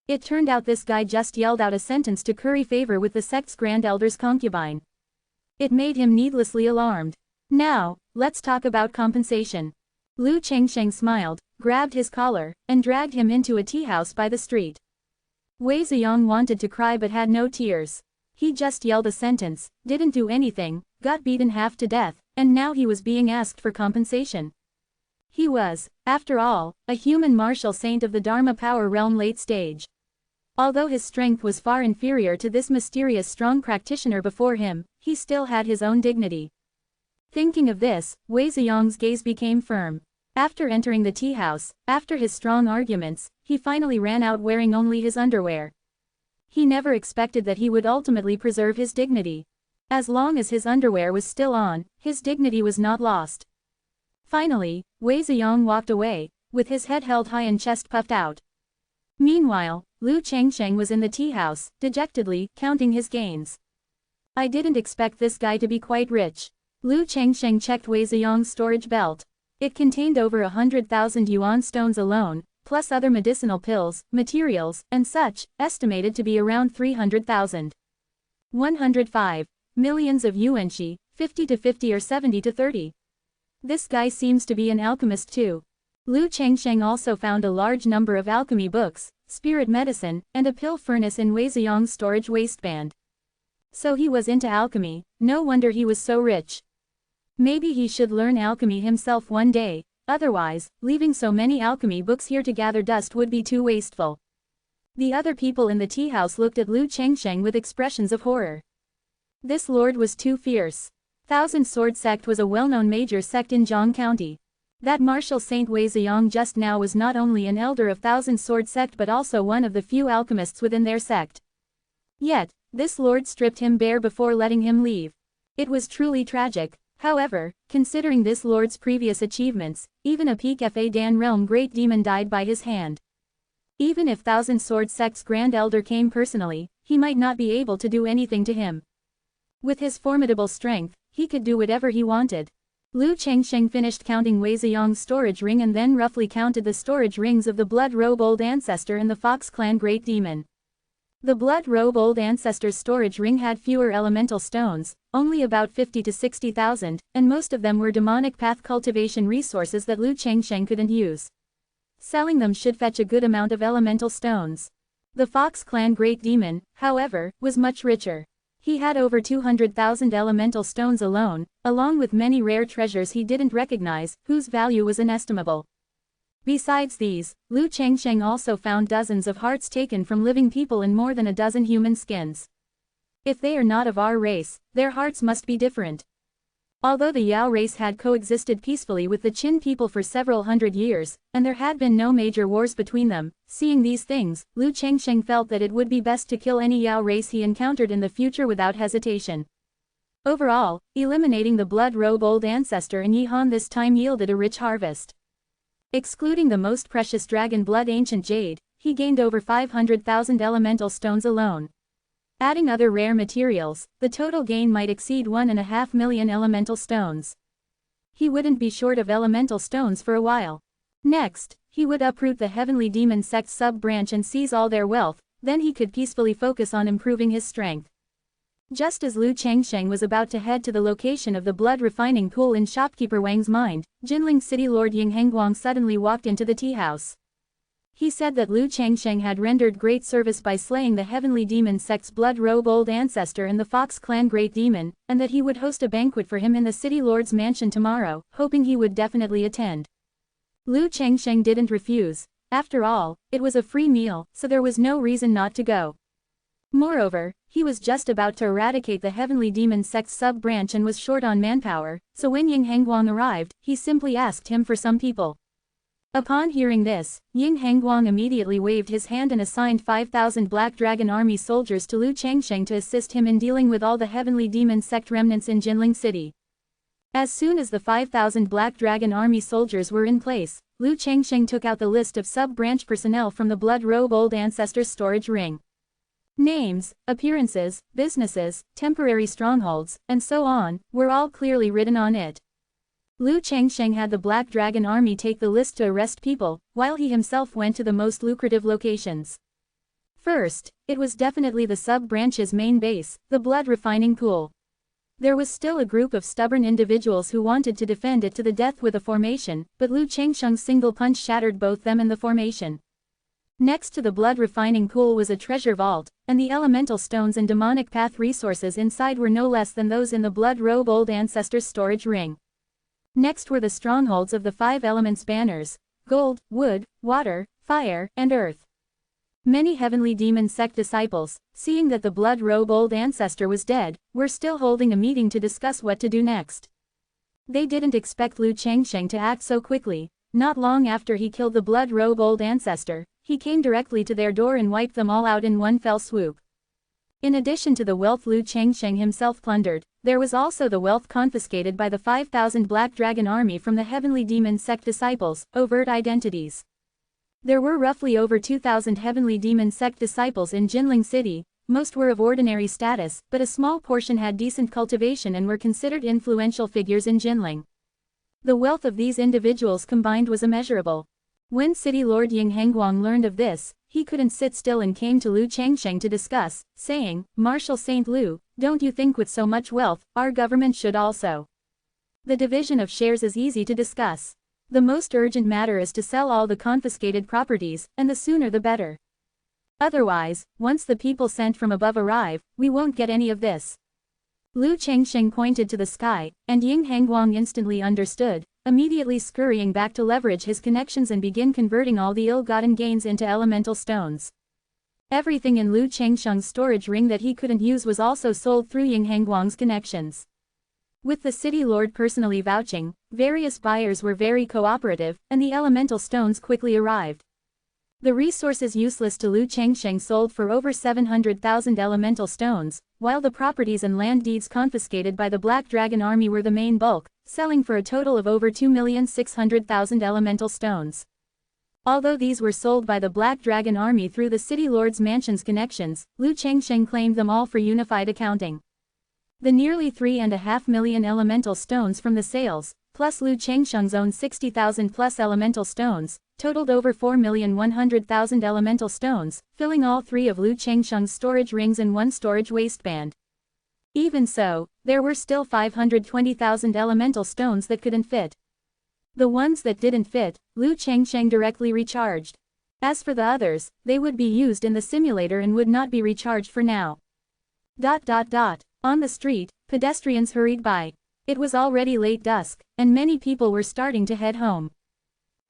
S1: It turned out this guy just yelled out a sentence to curry favor with the sect's Grand Elder's concubine. It made him needlessly alarmed. Now, let's talk about compensation. Lu Changsheng smiled, grabbed his collar, and dragged him into a tea house by the street. Wei Ziyang wanted to cry but had no tears. He just yelled a sentence, didn't do anything, got beaten half to death, and now he was being asked for compensation. He was, after all, a human martial saint of the Dharma Power Realm late stage. Although his strength was far inferior to this mysterious strong practitioner before him, he still had his own dignity. Thinking of this, Wei Ziyang's gaze became firm. After entering the tea house, after his strong arguments, he finally ran out wearing only his underwear. He never expected that he would ultimately preserve his dignity. As long as his underwear was still on, his dignity was not lost. Finally, Wei Ziyang walked away, with his head held high and chest puffed out. Meanwhile, Lu Changsheng was in the tea house, dejectedly, counting his gains. I didn't expect this guy to be quite rich. Lu Changsheng checked Wei Ziyang's storage belt. It contained over 100,000 yuan stones alone, plus other medicinal pills, materials, and such, estimated to be around 300,000. 105 millions of yuanxi, 50 to 50 or 70 to 30. This guy seems to be an alchemist too. Lu Changsheng also found a large number of alchemy books, spirit medicine, and a pill furnace in Wei Ziyang's storage waistband. So he was into alchemy, no wonder he was so rich. Maybe he should learn alchemy himself one day, otherwise, leaving so many alchemy books here to gather dust would be too wasteful. The other people in the tea house looked at Lu Changsheng with expressions of horror. This lord was too fierce. Thousand Sword sect was a well-known major sect in Zhang County. That martial saint Wei Ziyang just now was not only an elder of Thousand Sword sect but also one of the few alchemists within their sect. Yet, this lord stripped him bare before letting him leave. It was truly tragic. However, considering this lord's previous achievements, even a peak Fa Dan realm great demon died by his hand. Even if Thousand Sword sect's Grand Elder came personally, he might not be able to do anything to him. With his formidable strength, he could do whatever he wanted. Lu Changsheng finished counting Wei Ziyang's storage ring and then roughly counted the storage rings of the Blood Robe Old Ancestor and the Fox Clan Great Demon. The Blood Robe Old Ancestor's storage ring had fewer elemental stones, only about 50 to 60,000, and most of them were demonic path cultivation resources that Lu Changsheng couldn't use. Selling them should fetch a good amount of elemental stones. The Fox Clan Great Demon, however, was much richer. He had over 200,000 elemental stones alone, along with many rare treasures he didn't recognize, whose value was inestimable. Besides these, Lu Changsheng also found dozens of hearts taken from living people in more than a dozen human skins. If they are not of our race, their hearts must be different. Although the Yao race had coexisted peacefully with the Qin people for several hundred years, and there had been no major wars between them, seeing these things, Lu Chengsheng felt that it would be best to kill any Yao race he encountered in the future without hesitation. Overall, eliminating the blood-robe old ancestor in Yihan this time yielded a rich harvest. Excluding the most precious dragon blood ancient jade, he gained over 500,000 elemental stones alone. Adding other rare materials, the total gain might exceed 1.5 million elemental stones. He wouldn't be short of elemental stones for a while. Next, he would uproot the heavenly demon sect sub-branch and seize all their wealth, then he could peacefully focus on improving his strength. Just as Lu Chengsheng was about to head to the location of the blood refining pool in shopkeeper Wang's mind, Jinling City Lord Ying Hengguang suddenly walked into the tea house. He said that Lu Chengsheng had rendered great service by slaying the heavenly demon sect's blood-robe old ancestor and the Fox clan great demon, and that he would host a banquet for him in the city lord's mansion tomorrow, hoping he would definitely attend. Lu Chengsheng didn't refuse. After all, it was a free meal, so there was no reason not to go. Moreover, he was just about to eradicate the heavenly demon sect's sub-branch and was short on manpower, so when Ying Hengguang arrived, he simply asked him for some people. Upon hearing this, Ying Hengguang immediately waved his hand and assigned 5,000 Black Dragon Army soldiers to Lu Chengsheng to assist him in dealing with all the heavenly demon sect remnants in Jinling City. As soon as the 5,000 Black Dragon Army soldiers were in place, Lu Chengsheng took out the list of sub-branch personnel from the blood-robe old ancestor's storage ring. Names, appearances, businesses, temporary strongholds, and so on, were all clearly written on it. Lu Chengsheng had the Black Dragon Army take the list to arrest people, while he himself went to the most lucrative locations. First, it was definitely the sub-branch's main base, the blood refining pool. There was still a group of stubborn individuals who wanted to defend it to the death with a formation, but Lu Chengsheng's single punch shattered both them and the formation. Next to the blood refining pool was a treasure vault, and the elemental stones and demonic path resources inside were no less than those in the blood-robe old ancestor's storage ring. Next were the strongholds of the 5 elements banners: gold, wood, water, fire, and earth. Many heavenly demon sect disciples, seeing that the blood-robe old ancestor was dead, were still holding a meeting to discuss what to do next. They didn't expect Lu Chengsheng to act so quickly. Not long after he killed the blood-robe old ancestor, he came directly to their door and wiped them all out in one fell swoop. In addition to the wealth Lu Chengsheng himself plundered, there was also the wealth confiscated by the 5,000 Black Dragon Army from the heavenly demon sect disciples, overt identities. There were roughly over 2,000 heavenly demon sect disciples in Jinling City. Most were of ordinary status, but a small portion had decent cultivation and were considered influential figures in Jinling. The wealth of these individuals combined was immeasurable. When City Lord Ying Hengguang learned of this, he couldn't sit still and came to Lu Chengsheng to discuss, saying, "Marshal Saint Lu, don't you think with so much wealth, our government should also? The division of shares is easy to discuss. The most urgent matter is to sell all the confiscated properties, and the sooner the better. Otherwise, once the people sent from above arrive, we won't get any of this." Lu Chengsheng pointed to the sky, and Ying Hengguang instantly understood, immediately scurrying back to leverage his connections and begin converting all the ill-gotten gains into elemental stones. Everything in Lu Chengsheng's storage ring that he couldn't use was also sold through Ying Hengguang's connections. With the city lord personally vouching, various buyers were very cooperative, and the elemental stones quickly arrived. The resources useless to Lu Chengsheng sold for over 700,000 elemental stones, while the properties and land deeds confiscated by the Black Dragon Army were the main bulk, selling for a total of over 2,600,000 elemental stones. Although these were sold by the Black Dragon Army through the City Lord's Mansion's connections, Lu Chengsheng claimed them all for unified accounting. The nearly 3.5 million elemental stones from the sales, plus Lu Chengsheng's own 60,000 plus elemental stones, totaled over 4,100,000 elemental stones, filling all 3 of Lu Chengsheng's storage rings and one storage waistband. Even so, there were still 520,000 elemental stones that couldn't fit. The ones that didn't fit, Lu Chengsheng directly recharged. As for the others, they would be used in the simulator and would not be recharged for now. On the street, pedestrians hurried by. It was already late dusk, and many people were starting to head home.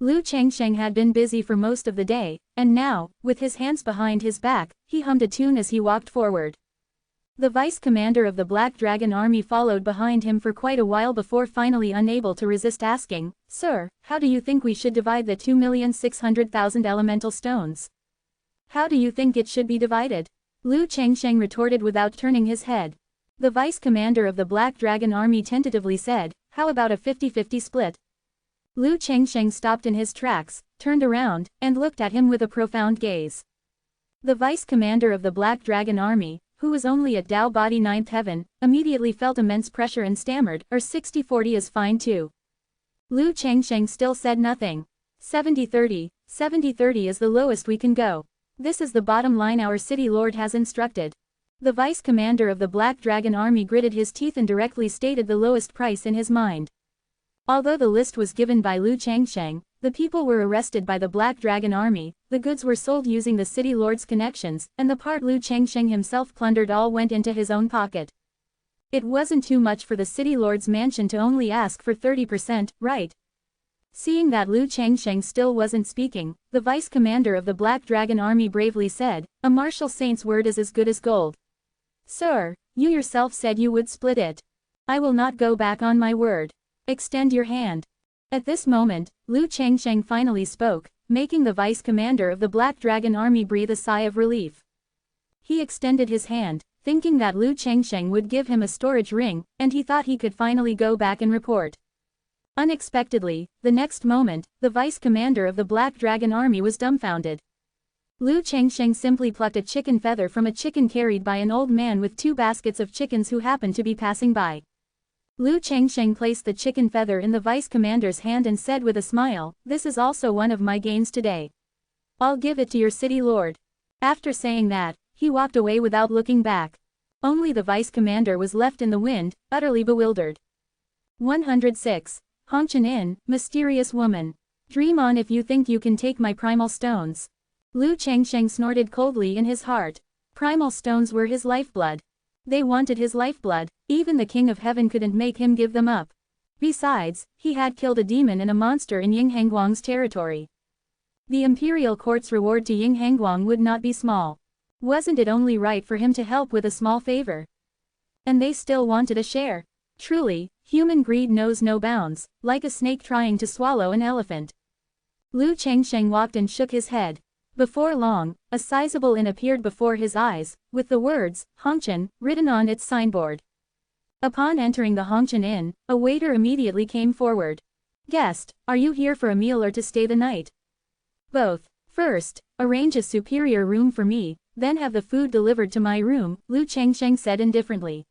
S1: Lu Chengsheng had been busy for most of the day, and now, with his hands behind his back, he hummed a tune as he walked forward. The vice commander of the Black Dragon army followed behind him for quite a while before finally unable to resist asking, "Sir, how do you think we should divide the 2,600,000 elemental stones? How do you think it should be divided?" Lu Changsheng retorted without turning his head. The vice commander of the Black Dragon army tentatively said, "How about a 50-50 split?" Lu Changsheng stopped in his tracks, turned around, and looked at him with a profound gaze. The vice commander of the Black Dragon army, who was only at Tao Body 9th heaven, immediately felt immense pressure and stammered, "Or 60-40 is fine too." Lu Changsheng still said nothing. 70-30, 70-30 is the lowest we can go. This is the bottom line our city lord has instructed. The vice commander of the Black Dragon army gritted his teeth and directly stated the lowest price in his mind. Although the list was given by Lu Changsheng, the people were arrested by the Black Dragon army, the goods were sold using the city lord's connections, and the part Lu Changsheng himself plundered all went into his own pocket. It wasn't too much for the city lord's mansion to only ask for 30%, right? Seeing that Lu Changsheng still wasn't speaking, the vice commander of the Black Dragon army bravely said, "A martial saint's word is as good as gold. Sir, you yourself said you would split it. I will not go back on my word. Extend your hand." At this moment, Lu Changsheng finally spoke, making the vice commander of the Black Dragon army breathe a sigh of relief. He extended his hand, thinking that Lu Changsheng would give him a storage ring, and he thought he could finally go back and report. Unexpectedly, the next moment, the vice commander of the Black Dragon army was dumbfounded. Lu Changsheng simply plucked a chicken feather from a chicken carried by an old man with 2 baskets of chickens who happened to be passing by. Lu Changsheng placed the chicken feather in the vice commander's hand and said with a smile, "This is also one of my gains today. I'll give it to your city lord." After saying that, he walked away without looking back. Only the vice commander was left in the wind, utterly bewildered. 106. Hongchen In, Mysterious Woman. Dream on if you think you can take my primal stones. Lu Changsheng snorted coldly in his heart. Primal stones were his lifeblood. They wanted his lifeblood, even the King of Heaven couldn't make him give them up. Besides, he had killed a demon and a monster in Yinghangguang's territory. The imperial court's reward to Yinghangguang would not be small. Wasn't it only right for him to help with a small favor? And they still wanted a share. Truly, human greed knows no bounds, like a snake trying to swallow an elephant. Lu Changsheng walked and shook his head. Before long, a sizable inn appeared before his eyes, with the words, "Hongchen," written on its signboard. Upon entering the Hongchen Inn, a waiter immediately came forward. "Guest, are you here for a meal or to stay the night?" "Both. First, arrange a superior room for me, then have the food delivered to my room," Lu Changsheng said indifferently.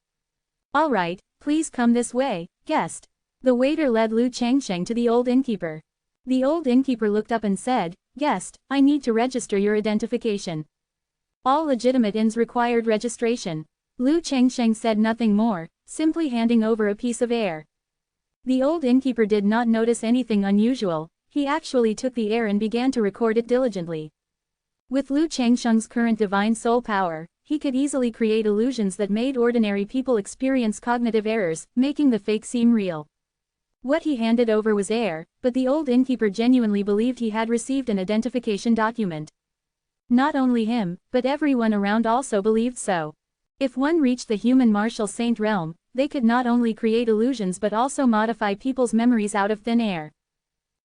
S1: "All right, please come this way, guest." The waiter led Lu Changsheng to the old innkeeper. The old innkeeper looked up and said, "Guest, I need to register your identification." All legitimate inns required registration. Lu Changsheng said nothing more, simply handing over a piece of air. The old innkeeper did not notice anything unusual, he actually took the air and began to record it diligently. With Lu Changsheng's current divine soul power, he could easily create illusions that made ordinary people experience cognitive errors, making the fake seem real. What he handed over was air, but the old innkeeper genuinely believed he had received an identification document. Not only him, but everyone around also believed so. If one reached the human martial saint realm, they could not only create illusions but also modify people's memories out of thin air.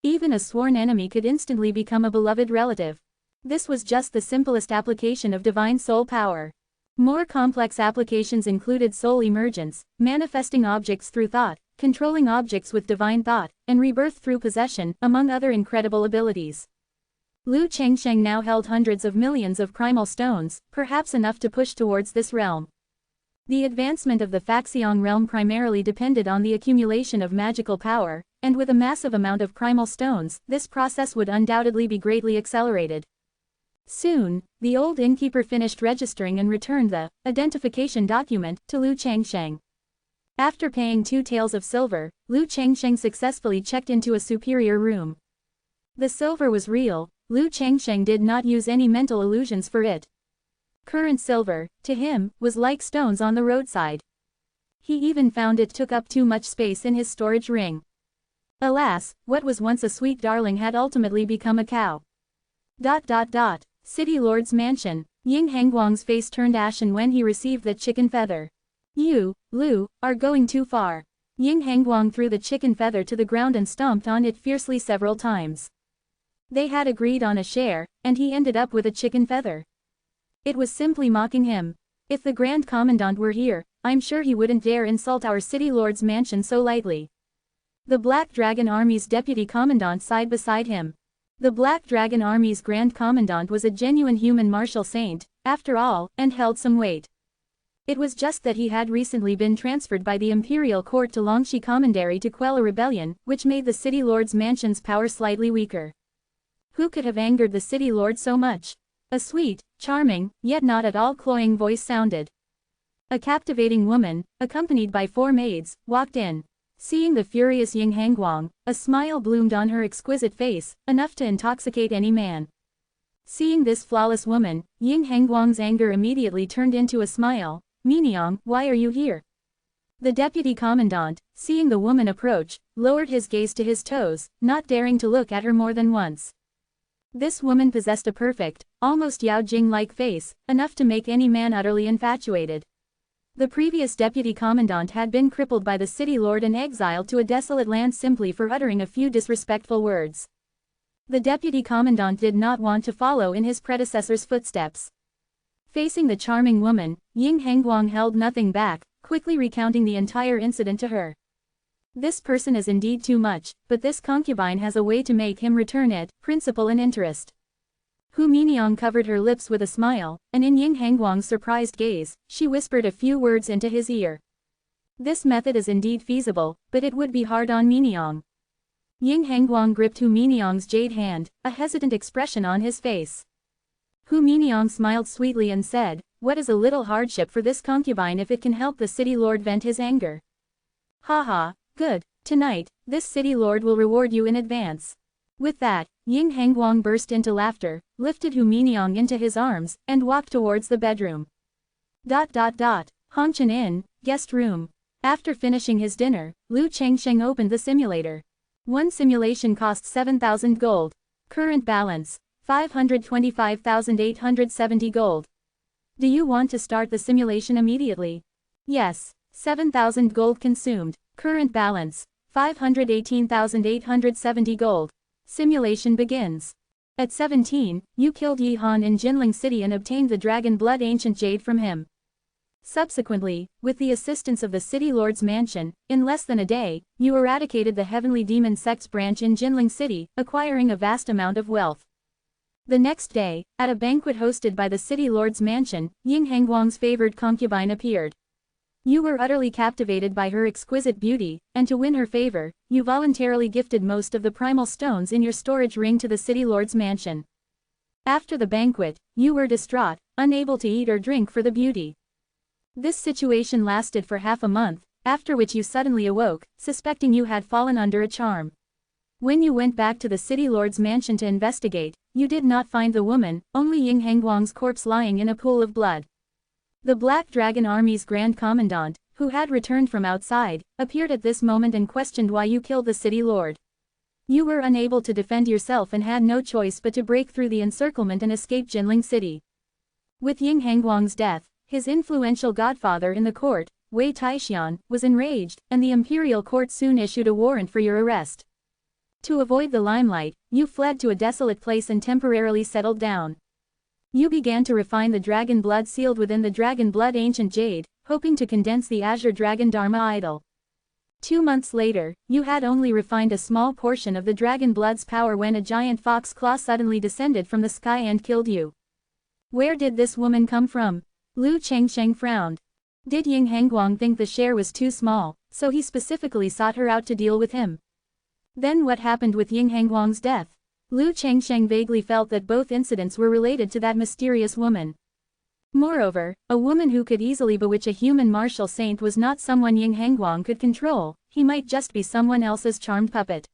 S1: Even a sworn enemy could instantly become a beloved relative. This was just the simplest application of divine soul power. More complex applications included soul emergence, manifesting objects through thought, controlling objects with divine thought, and rebirth through possession, among other incredible abilities. Lu Changsheng now held hundreds of millions of primal stones, perhaps enough to push towards this realm. The advancement of the Faxiong realm primarily depended on the accumulation of magical power, and with a massive amount of primal stones, this process would undoubtedly be greatly accelerated. Soon, the old innkeeper finished registering and returned the identification document to Lu Changsheng. After paying 2 taels of silver, Lu Changsheng successfully checked into a superior room. The silver was real, Lu Changsheng did not use any mental illusions for it. Current silver, to him, was like stones on the roadside. He even found it took up too much space in his storage ring. Alas, what was once a sweet darling had ultimately become a cow. City Lord's Mansion. Ying Hangguang's face turned ashen when he received that chicken feather. You, Lu, are going too far. Ying Hangguang threw the chicken feather to the ground and stomped on it fiercely several times. They had agreed on a share, and he ended up with a chicken feather. It was simply mocking him. If the Grand Commandant were here, I'm sure he wouldn't dare insult our city lord's mansion so lightly. The Black Dragon Army's deputy commandant sighed beside him. The Black Dragon Army's Grand Commandant was a genuine human martial saint, after all, and held some weight. It was just that he had recently been transferred by the imperial court to Longxi Commandery to quell a rebellion, which made the city lord's mansion's power slightly weaker. Who could have angered the city lord so much? A sweet, charming, yet not at all cloying voice sounded. A captivating woman, accompanied by 4 maids, walked in. Seeing the furious Ying Hangguang, a smile bloomed on her exquisite face, enough to intoxicate any man. Seeing this flawless woman, Ying Hangguang's anger immediately turned into a smile. Miniang, why are you here? The deputy commandant, seeing the woman approach, lowered his gaze to his toes, not daring to look at her more than once. This woman possessed a perfect, almost Yao Jing-like face, enough to make any man utterly infatuated. The previous deputy commandant had been crippled by the city lord and exiled to a desolate land simply for uttering a few disrespectful words. The deputy commandant did not want to follow in his predecessor's footsteps. Facing the charming woman, Ying Hangguang held nothing back, quickly recounting the entire incident to her. This person is indeed too much, but this concubine has a way to make him return it, principle and interest. Hu Miniang covered her lips with a smile, and in Ying Hangguang's surprised gaze, she whispered a few words into his ear. This method is indeed feasible, but it would be hard on Miniang. Ying Hangguang gripped Hu Miniang's jade hand, a hesitant expression on his face. Hu Miniang smiled sweetly and said, "What is a little hardship for this concubine if it can help the city lord vent his anger?" "Ha, good, tonight, this city lord will reward you in advance." With that, Ying Hangguang burst into laughter, lifted Hu Miniang into his arms, and walked towards the bedroom. Hongchen Inn, guest room. After finishing his dinner, Lu Chengsheng opened the simulator. One simulation cost 7,000 gold. Current balance, 525,870 gold. Do you want to start the simulation immediately? Yes. 7,000 gold consumed. Current balance, 518,870 gold. Simulation begins. At 17, you killed Yi Han in Jinling City and obtained the Dragon Blood Ancient Jade from him. Subsequently, with the assistance of the City Lord's mansion, in less than a day, you eradicated the Heavenly Demon Sect's branch in Jinling City, acquiring a vast amount of wealth. The next day, at a banquet hosted by the City Lord's mansion, Ying Hangguang's favored concubine appeared. You were utterly captivated by her exquisite beauty, and to win her favor, you voluntarily gifted most of the primal stones in your storage ring to the City Lord's mansion. After the banquet, you were distraught, unable to eat or drink for the beauty. This situation lasted for half a month, after which you suddenly awoke, suspecting you had fallen under a charm. When you went back to the City Lord's mansion to investigate, you did not find the woman, only Ying Hangguang's corpse lying in a pool of blood. The Black Dragon Army's Grand Commandant, who had returned from outside, appeared at this moment and questioned why you killed the City Lord. You were unable to defend yourself and had no choice but to break through the encirclement and escape Jinling City. With Ying Hangguang's death, his influential godfather in the court, Wei Taixian, was enraged, and the imperial court soon issued a warrant for your arrest. To avoid the limelight, you fled to a desolate place and temporarily settled down. You began to refine the dragon blood sealed within the Dragon Blood Ancient Jade, hoping to condense the Azure Dragon Dharma idol. 2 months later, you had only refined a small portion of the dragon blood's power when a giant fox claw suddenly descended from the sky and killed you. Where did this woman come from? Lu Chengsheng frowned. Did Ying Hangguang think the share was too small, so he specifically sought her out to deal with him? Then what happened with Ying Hangguang's death? Lu Chengsheng vaguely felt that both incidents were related to that mysterious woman. Moreover, a woman who could easily bewitch a human martial saint was not someone Ying Hangguang could control, he might just be someone else's charmed puppet.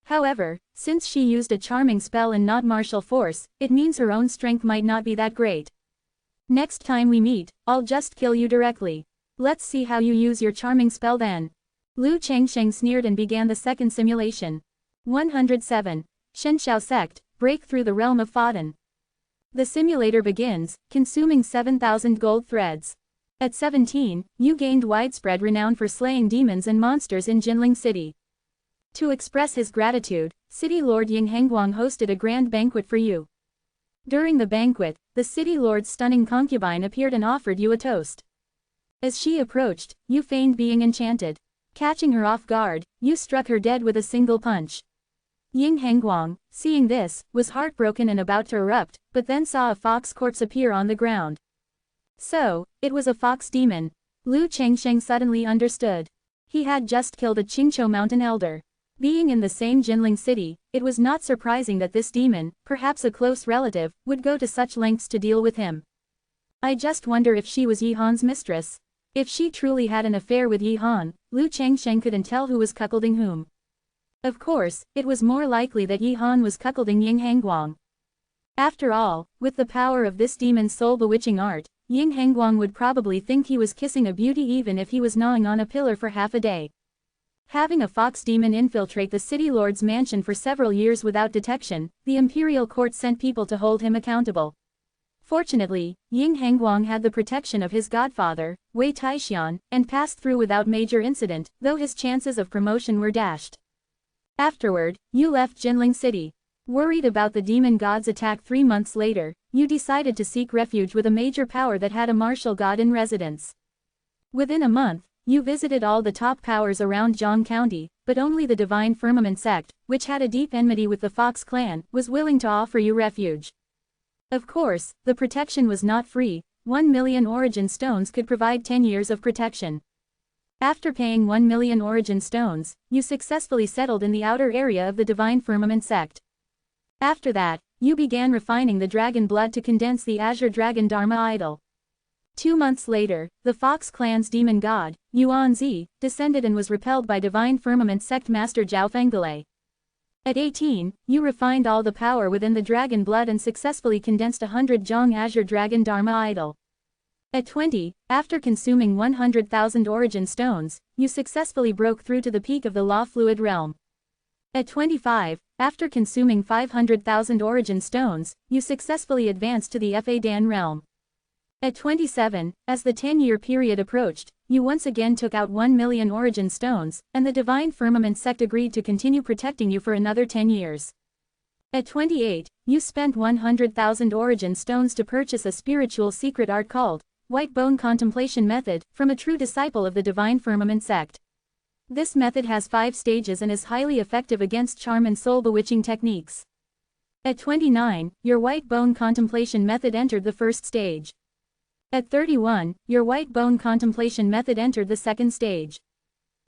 S1: However, since she used a charming spell and not martial force, it means her own strength might not be that great. Next time we meet, I'll just kill you directly. Let's see how you use your charming spell then. Lu Chengsheng sneered and began the second simulation. 107. Shenshao Sect, break through the realm of Faden. The simulator begins, consuming 7,000 gold threads. At 17, you gained widespread renown for slaying demons and monsters in Jinling City. To express his gratitude, City Lord Ying Hengguang hosted a grand banquet for you. During the banquet, the City Lord's stunning concubine appeared and offered you a toast. As she approached, you feigned being enchanted. Catching her off guard, you struck her dead with a single punch. Ying Hengguang, seeing this, was heartbroken and about to erupt, but then saw a fox corpse appear on the ground. So, it was a fox demon. Lu Chengsheng suddenly understood. He had just killed a Qingqiu mountain elder. Being in the same Jinling city, it was not surprising that this demon, perhaps a close relative, would go to such lengths to deal with him. I just wonder if she was Yi Han's mistress. If she truly had an affair with Yi Han, Lu Chengsheng couldn't tell who was cuckolding whom. Of course, it was more likely that Yi Han was cuckolding Ying Hengguang. After all, with the power of this demon's soul-bewitching art, Ying Hengguang would probably think he was kissing a beauty even if he was gnawing on a pillar for half a day. Having a fox demon infiltrate the city lord's mansion for several years without detection, the imperial court sent people to hold him accountable. Fortunately, Ying Hengguang had the protection of his godfather, Wei Taixian, and passed through without major incident, though his chances of promotion were dashed. Afterward, you left Jinling City. Worried about the demon god's attack 3 months later, you decided to seek refuge with a major power that had a martial god in residence. Within a month, you visited all the top powers around Zhang County, but only the Divine Firmament sect, which had a deep enmity with the Fox clan, was willing to offer you refuge. Of course, the protection was not free. 1 million origin stones could provide 10 years of protection. After paying 1 million origin stones, you successfully settled in the outer area of the Divine Firmament sect. After that, you began refining the dragon blood to condense the Azure Dragon Dharma idol. 2 months later, the Fox clan's demon god, Yuan Zi, descended and was repelled by Divine Firmament sect master Zhao Fenglei. At 18, you refined all the power within the dragon blood and successfully condensed 100 Zhong Azure Dragon Dharma idol. At 20, after consuming 100,000 origin stones, you successfully broke through to the peak of the law fluid realm. At 25, after consuming 500,000 origin stones, you successfully advanced to the Fa Dan realm. At 27, as the 10-year period approached, you once again took out 1 million origin stones, and the Divine Firmament sect agreed to continue protecting you for another 10 years. At 28, you spent 100,000 origin stones to purchase a spiritual secret art called White Bone Contemplation Method from a true disciple of the Divine Firmament sect. This method has 5 stages and is highly effective against charm and soul-bewitching techniques. At 29, your White Bone Contemplation Method entered the first stage. At 31, your White Bone Contemplation Method entered the second stage.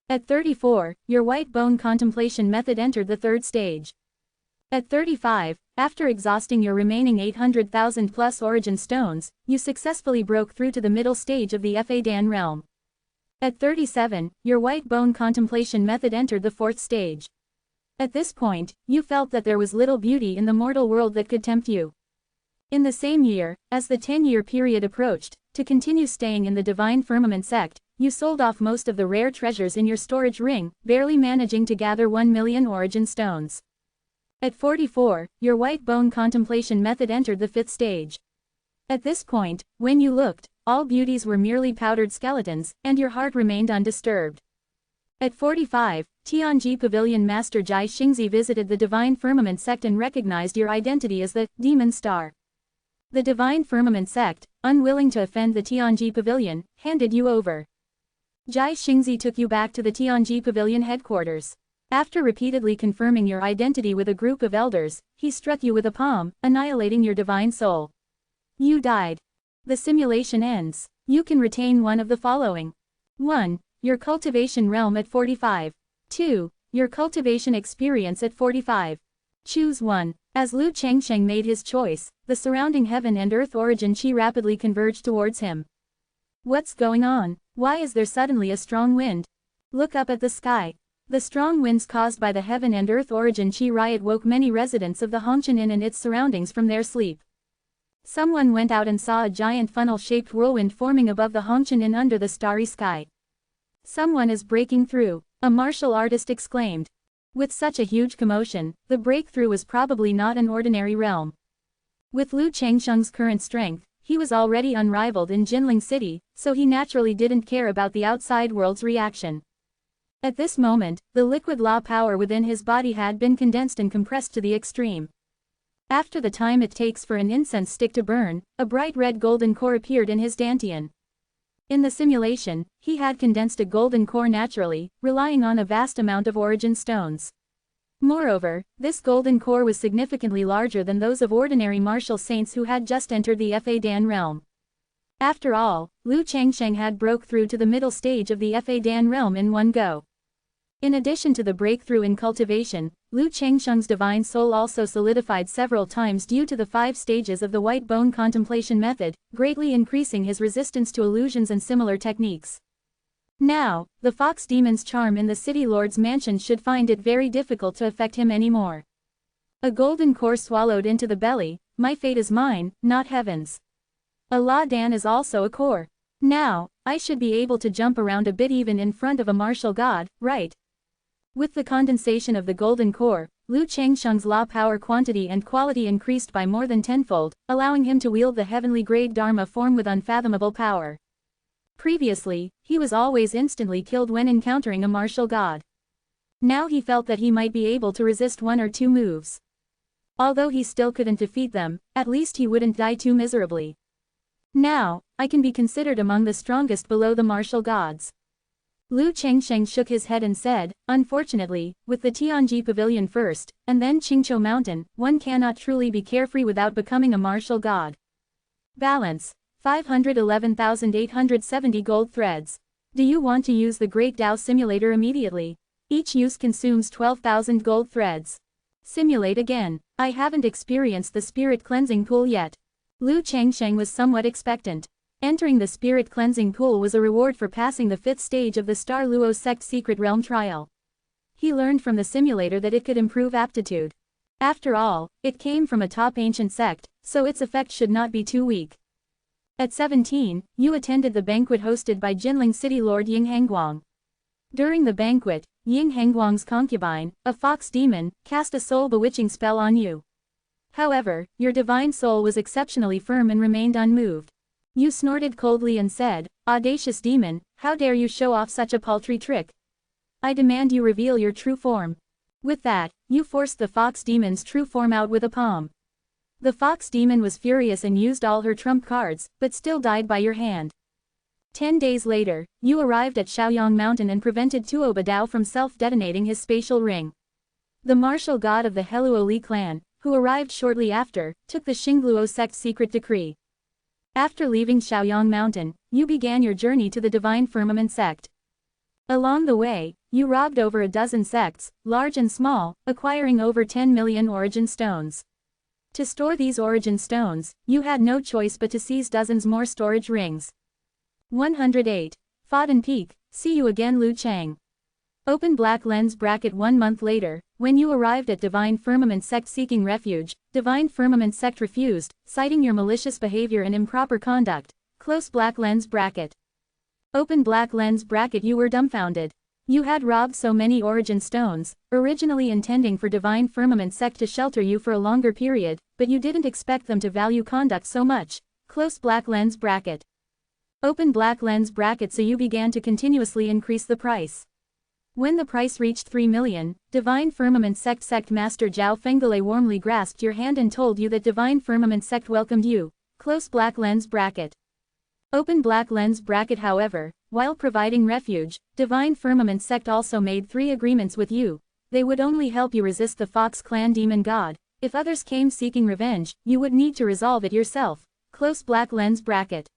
S1: At 34, your White Bone Contemplation Method entered the third stage. At 35, after exhausting your remaining 800,000 plus origin stones, you successfully broke through to the middle stage of the Fa Dan realm. At 37, your White Bone Contemplation Method entered the fourth stage. At this point, you felt that there was little beauty in the mortal world that could tempt you. In the same year, as the 10-year period approached, to continue staying in the Divine Firmament sect, you sold off most of the rare treasures in your storage ring, barely managing to gather 1 million origin stones. At 44, your White Bone Contemplation Method entered the fifth stage. At this point, when you looked, all beauties were merely powdered skeletons, and your heart remained undisturbed. At 45, Tianji Pavilion Master Jai Xingzi visited the Divine Firmament sect and recognized your identity as the Demon Star. The Divine Firmament sect, unwilling to offend the Tianji Pavilion, handed you over. Jai Xingzi took you back to the Tianji Pavilion headquarters. After repeatedly confirming your identity with a group of elders, he struck you with a palm, annihilating your divine soul. You died. The simulation ends. You can retain one of the following. 1. Your cultivation realm at 45. 2. Your cultivation experience at 45. Choose one. As Lu Chengsheng made his choice, the surrounding heaven and earth origin chi rapidly converged towards him. What's going on? Why is there suddenly a strong wind? Look up at the sky. The strong winds caused by the heaven and earth origin chi riot woke many residents of the Hongqian Inn and its surroundings from their sleep. Someone went out and saw a giant funnel-shaped whirlwind forming above the Hongqian Inn under the starry sky. Someone is breaking through, a martial artist exclaimed. With such a huge commotion, the breakthrough was probably not an ordinary realm. With Lu Changsheng's current strength, he was already unrivaled in Jinling City, so he naturally didn't care about the outside world's reaction. At this moment, the liquid law power within his body had been condensed and compressed to the extreme. After the time it takes for an incense stick to burn, a bright red golden core appeared in his dantian. In the simulation, he had condensed a golden core naturally, relying on a vast amount of origin stones. Moreover, this golden core was significantly larger than those of ordinary martial saints who had just entered the Fa Dan realm. After all, Lu Changsheng had broke through to the middle stage of the Fa Dan realm in one go. In addition to the breakthrough in cultivation, Lu Changsheng's divine soul also solidified several times due to the 5 stages of the white bone contemplation method, greatly increasing his resistance to illusions and similar techniques. Now, the fox demon's charm in the city lord's mansion should find it very difficult to affect him anymore. A golden core swallowed into the belly, my fate is mine, not heaven's. A La Dan is also a core. Now, I should be able to jump around a bit even in front of a martial god, right? With the condensation of the golden core, Lu Changsheng's law power quantity and quality increased by more than tenfold, allowing him to wield the heavenly grade Dharma form with unfathomable power. Previously, he was always instantly killed when encountering a martial god. Now he felt that he might be able to resist 1 or 2 moves. Although he still couldn't defeat them, at least he wouldn't die too miserably. Now, I can be considered among the strongest below the martial gods. Lu Changsheng shook his head and said, unfortunately, with the Tianji Pavilion first, and then Qingqiu Mountain, one cannot truly be carefree without becoming a martial god. Balance. 511,870 gold threads. Do you want to use the Great Tao Simulator immediately? Each use consumes 12,000 gold threads. Simulate again. I haven't experienced the spirit cleansing pool yet. Lu Changsheng was somewhat expectant. Entering the spirit cleansing pool was a reward for passing the 5th stage of the Star Luo Sect Secret Realm trial. He learned from the simulator that it could improve aptitude. After all, it came from a top ancient sect, so its effect should not be too weak. At 17, you attended the banquet hosted by Jinling City Lord Ying Hengguang. During the banquet, Ying Hengguang's concubine, a fox demon, cast a soul-bewitching spell on you. However, your divine soul was exceptionally firm and remained unmoved. You snorted coldly and said, audacious demon, how dare you show off such a paltry trick? I demand you reveal your true form. With that, you forced the fox demon's true form out with a palm. The fox demon was furious and used all her trump cards, but still died by your hand. 10 days later, you arrived at Shaoyang Mountain and prevented Tuo Badao from self-detonating his spatial ring. The martial god of the Heluo Li clan, who arrived shortly after, took the Xingluo sect secret decree. After leaving Shaoyang Mountain, you began your journey to the Divine Firmament sect. Along the way, you robbed over a dozen sects, large and small, acquiring over 10 million origin stones. To store these origin stones, you had no choice but to seize dozens more storage rings. 108. Faden Peak, see you again Lu Chang. Open black lens bracket 1 month later, when you arrived at Divine Firmament sect seeking refuge, Divine Firmament sect refused, citing your malicious behavior and improper conduct. Close black lens bracket. Open black lens bracket you were dumbfounded. You had robbed so many origin stones, originally intending for Divine Firmament sect to shelter you for a longer period, but you didn't expect them to value conduct so much. Close black lens bracket. Open black lens bracket so you began to continuously increase the price. When the price reached 3 million, Divine Firmament sect Master Zhao Fengele warmly grasped your hand and told you that Divine Firmament sect welcomed you. Close black lens bracket. Open black lens bracket however, while providing refuge, Divine Firmament sect also made 3 agreements with you. They would only help you resist the Fox Clan Demon God. If others came seeking revenge, you would need to resolve it yourself. Close black lens bracket.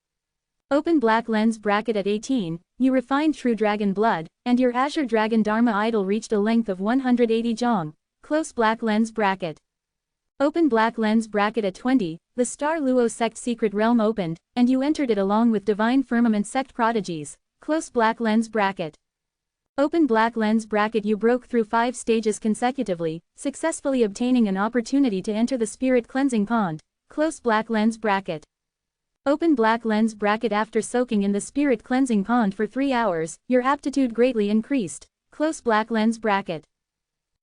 S1: Open black lens bracket at 18, you refined true dragon blood, and your Azure Dragon Dharma idol reached a length of 180 zhong. Close black lens bracket. Open black lens bracket at 20, the Star Luo sect secret realm opened, and you entered it along with Divine Firmament sect prodigies. Close black lens bracket. Open black lens bracket you broke through 5 stages consecutively, successfully obtaining an opportunity to enter the spirit cleansing pond. Close black lens bracket. Open black lens bracket after soaking in the spirit cleansing pond for 3 hours, your aptitude greatly increased. Close black lens bracket.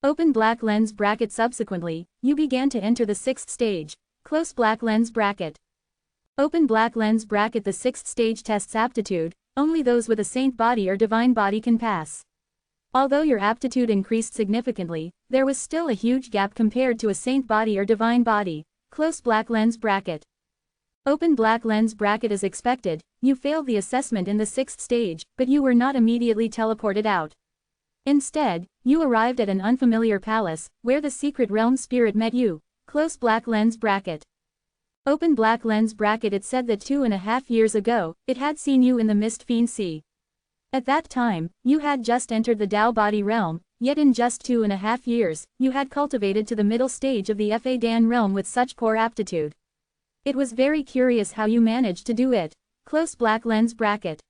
S1: Open black lens bracket subsequently, you began to enter the 6th stage. Close black lens bracket. Open black lens bracket. The 6th stage tests aptitude, only those with a saint body or divine body can pass. Although your aptitude increased significantly, there was still a huge gap compared to a saint body or divine body. Close black lens bracket. Open black lens bracket. As expected, you failed the assessment in the 6th stage, but you were not immediately teleported out. Instead, you arrived at an unfamiliar palace, where the secret realm spirit met you. Close black lens bracket. Open black lens bracket. It said that 2.5 years ago, it had seen you in the Mist Fiend Sea. At that time, you had just entered the Tao body realm, yet in just 2.5 years, you had cultivated to the middle stage of the Fa Dan realm with such poor aptitude. It was very curious how you managed to do it. Close black lens bracket.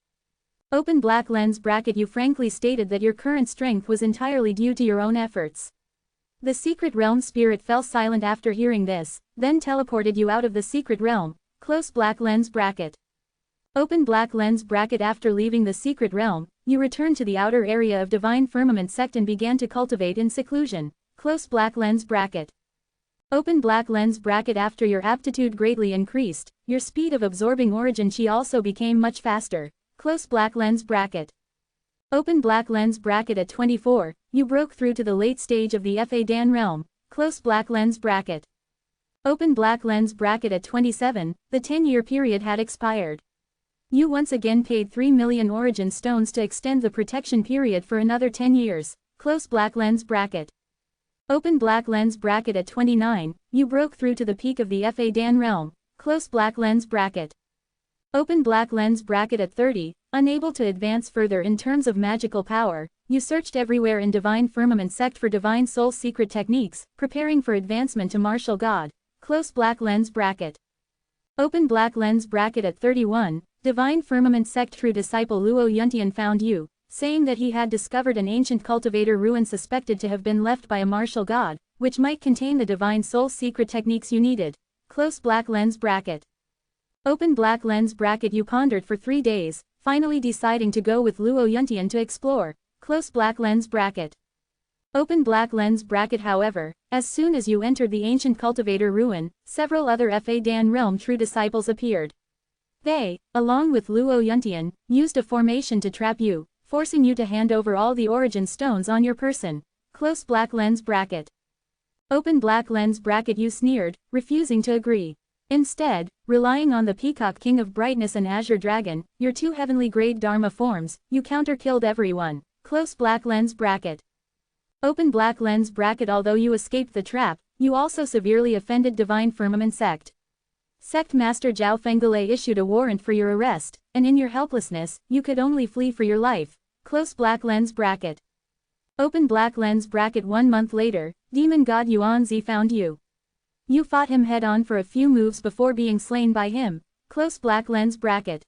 S1: Open black lens bracket. You frankly stated that your current strength was entirely due to your own efforts. The secret realm spirit fell silent after hearing this, then teleported you out of the secret realm. Close black lens bracket. Open black lens bracket. After leaving the secret realm, you returned to the outer area of Divine Firmament sect and began to cultivate in seclusion. Close black lens bracket. Open black lens bracket. After your aptitude greatly increased, your speed of absorbing origin chi also became much faster. Close black lens bracket. Open black lens bracket. At 24, you broke through to the late stage of the Fa Dan realm. Close black lens bracket. Open black lens bracket. At 27, the 10-year period had expired. You once again paid 3 million origin stones to extend the protection period for another 10 years. Close black lens bracket. Open black lens bracket. At 29, you broke through to the peak of the Fa Dan realm. Close black lens bracket. Open black lens bracket. At 30, unable to advance further in terms of magical power, you searched everywhere in Divine Firmament sect for Divine Soul secret techniques, preparing for advancement to Martial God. Close black lens bracket. Open black lens bracket. At 31, Divine Firmament sect true disciple Luo Yuntian found you, saying that he had discovered an ancient cultivator ruin suspected to have been left by a martial god, which might contain the Divine Soul secret techniques you needed. Close black lens bracket. Open black lens bracket. You pondered for 3 days, finally deciding to go with Luo Yuntian to explore. Close black lens bracket. Open black lens bracket. However, as soon as you entered the ancient cultivator ruin, several other Fa Dan realm true disciples appeared. They, along with Luo Yuntian, used a formation to trap you, forcing you to hand over all the origin stones on your person. Close black lens bracket. Open black lens bracket. You sneered, refusing to agree. Instead, relying on the Peacock King of Brightness and Azure Dragon, your 2 heavenly grade Dharma forms, you counter-killed everyone. Close black lens bracket. Open black lens bracket. Although you escaped the trap, you also severely offended Divine Firmament sect. Sect Master Zhao Fengele issued a warrant for your arrest, and in your helplessness, you could only flee for your life. Close black lens bracket. Open black lens bracket. 1 month later, Demon God Yuanzi found you. You fought him head-on for a few moves before being slain by him. Close black lens bracket.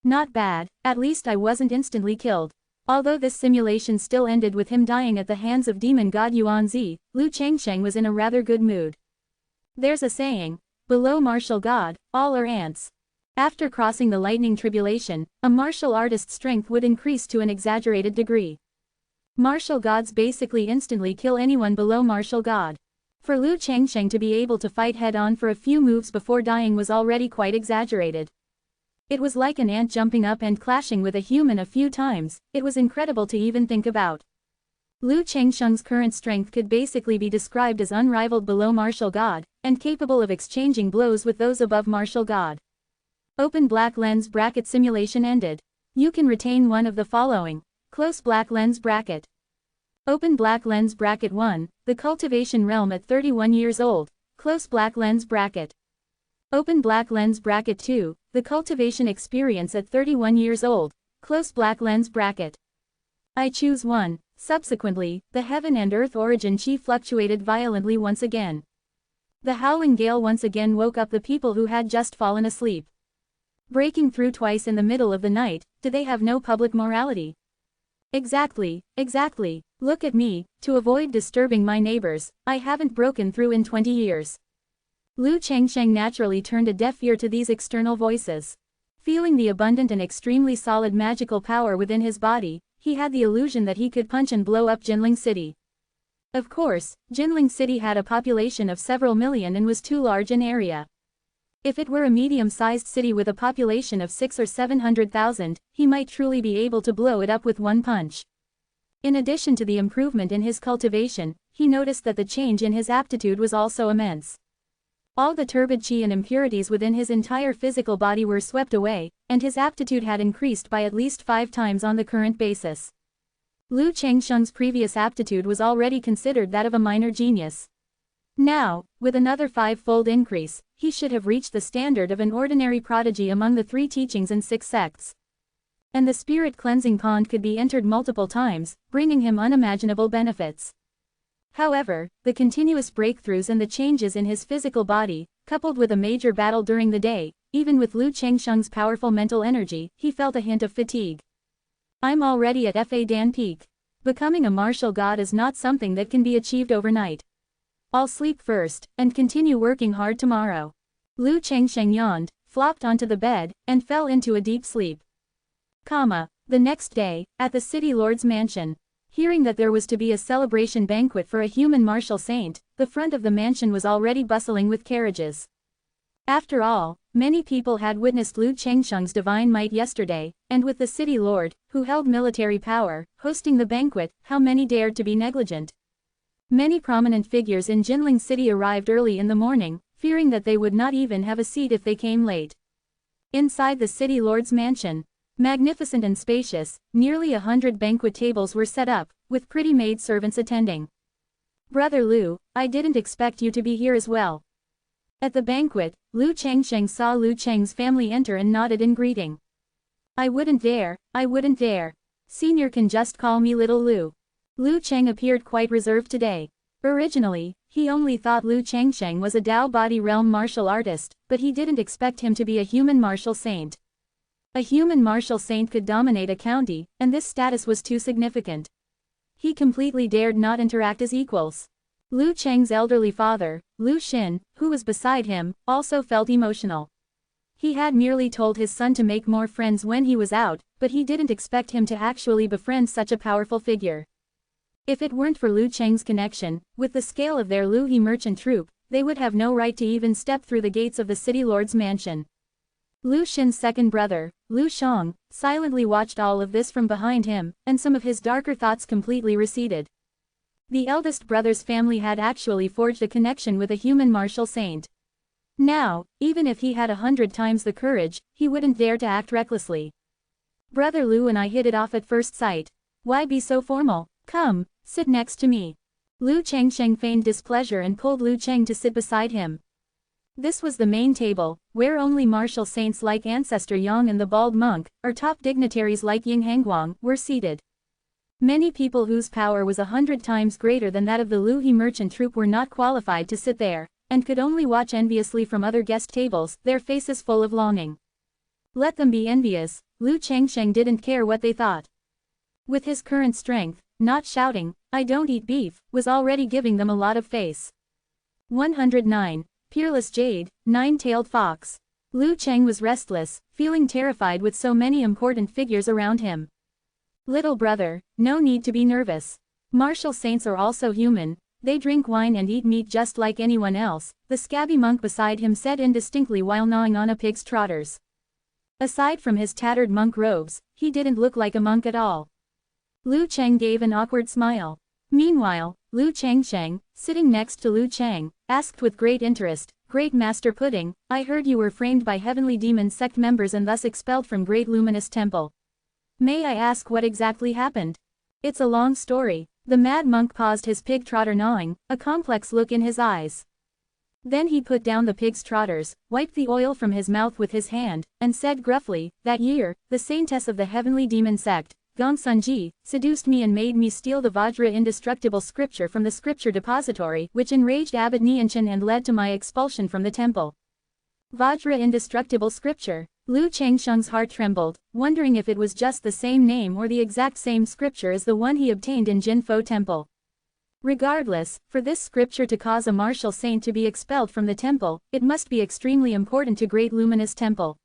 S1: Not bad, at least I wasn't instantly killed. Although this simulation still ended with him dying at the hands of Demon God Yuanzi, Lu Chengsheng was in a rather good mood. There's a saying, below martial god, all are ants. After crossing the lightning tribulation, a martial artist's strength would increase to an exaggerated degree. Martial gods basically instantly kill anyone below martial god. For Lu Chengsheng to be able to fight head-on for a few moves before dying was already quite exaggerated. It was like an ant jumping up and clashing with a human a few times. It was incredible to even think about. Lu Chengsheng's current strength could basically be described as unrivaled below martial god, and capable of exchanging blows with those above martial god. Open black lens bracket. Simulation ended. You can retain one of the following. Close black lens bracket. Open black lens bracket. 1, the cultivation realm at 31 years old. Close black lens bracket. Open black lens bracket. 2, the cultivation experience at 31 years old. Close black lens bracket. I choose 1. Subsequently, the heaven and earth origin chi fluctuated violently once again. The howling gale once again woke up the people who had just fallen asleep. Breaking through twice in the middle of the night, do they have no public morality? Exactly. Look at me, to avoid disturbing my neighbors, I haven't broken through in 20 years. Lu Chengsheng naturally turned a deaf ear to these external voices. Feeling the abundant and extremely solid magical power within his body, he had the illusion that he could punch and blow up Jinling City. Of course, Jinling City had a population of several million and was too large in area. If it were a medium-sized city with a population of 600,000 or 700,000, he might truly be able to blow it up with one punch. In addition to the improvement in his cultivation, he noticed that the change in his aptitude was also immense. All the turbid qi and impurities within his entire physical body were swept away, and his aptitude had increased by at least 5 times on the current basis. Lu Chengsheng's previous aptitude was already considered that of a minor genius. Now, with another 5-fold increase, he should have reached the standard of an ordinary prodigy among the 3 teachings and 6 sects. And the spirit cleansing pond could be entered multiple times, bringing him unimaginable benefits. However, the continuous breakthroughs and the changes in his physical body, coupled with a major battle during the day, even with Lu Chengsheng's powerful mental energy, he felt a hint of fatigue. I'm already at Fa Dan peak. Becoming a martial god is not something that can be achieved overnight. I'll sleep first, and continue working hard tomorrow. Lu Chengsheng yawned, flopped onto the bed, and fell into a deep sleep. The next day, at the city lord's mansion. Hearing that there was to be a celebration banquet for a human martial saint, the front of the mansion was already bustling with carriages. After all, many people had witnessed Lu Chengsheng's divine might yesterday, and with the city lord, who held military power, hosting the banquet, how many dared to be negligent? Many prominent figures in Jinling City arrived early in the morning, fearing that they would not even have a seat if they came late. Inside the city lord's mansion, magnificent and spacious, nearly 100 banquet tables were set up, with pretty maid servants attending. Brother Lu, I didn't expect you to be here as well. At the banquet, Lu Chengsheng saw Lu Cheng's family enter and nodded in greeting. I wouldn't dare. Senior can just call me Little Lu. Lu Cheng appeared quite reserved today. Originally, he only thought Lu Chengsheng was a Dao body realm martial artist, but he didn't expect him to be a human martial saint. A human martial saint could dominate a county, and this status was too significant. He completely dared not interact as equals. Lu Cheng's elderly father, Lu Xin, who was beside him, also felt emotional. He had merely told his son to make more friends when he was out, but he didn't expect him to actually befriend such a powerful figure. If it weren't for Lu Cheng's connection, with the scale of their Lu He merchant troupe, they would have no right to even step through the gates of the city lord's mansion. Lu Xin's second brother, Lu Shang, silently watched all of this from behind him, and some of his darker thoughts completely receded. The eldest brother's family had actually forged a connection with a human martial saint. Now, even if he had 100 times the courage, he wouldn't dare to act recklessly. Brother Lu and I hit it off at first sight. Why be so formal? Come, sit next to me. Lu Chengsheng feigned displeasure and pulled Lu Cheng to sit beside him. This was the main table, where only martial saints like Ancestor Yang and the bald monk, or top dignitaries like Ying Hangguang, were seated. Many people whose power was 100 times greater than that of the Lu He merchant troupe were not qualified to sit there, and could only watch enviously from other guest tables, their faces full of longing. Let them be envious, Lu Chengsheng didn't care what they thought. With his current strength, not shouting, "I don't eat beef," was already giving them a lot of face. 109. Peerless Jade, Nine-Tailed Fox. Lu Cheng was restless, feeling terrified with so many important figures around him. Little brother, no need to be nervous. Martial saints are also human, they drink wine and eat meat just like anyone else, the scabby monk beside him said indistinctly while gnawing on a pig's trotters. Aside from his tattered monk robes, he didn't look like a monk at all. Lu Cheng gave an awkward smile. Meanwhile, Lu Chengsheng, sitting next to Lu Cheng, asked with great interest, "Great Master Pudding, I heard you were framed by heavenly demon sect members and thus expelled from Great Luminous Temple. May I ask what exactly happened?" "It's a long story." The mad monk paused his pig trotter gnawing, a complex look in his eyes. Then he put down the pig's trotters, wiped the oil from his mouth with his hand, and said gruffly, "That year, the saintess of the heavenly demon sect, Gong Sunji, seduced me and made me steal the Vajra indestructible scripture from the scripture depository, which enraged Abbot Nianchen and led to my expulsion from the temple." Vajra indestructible scripture. Lu Chengsheng's heart trembled, wondering if it was just the same name or the exact same scripture as the one he obtained in Jinfo Temple. Regardless, for this scripture to cause a martial saint to be expelled from the temple, it must be extremely important to Great Luminous Temple.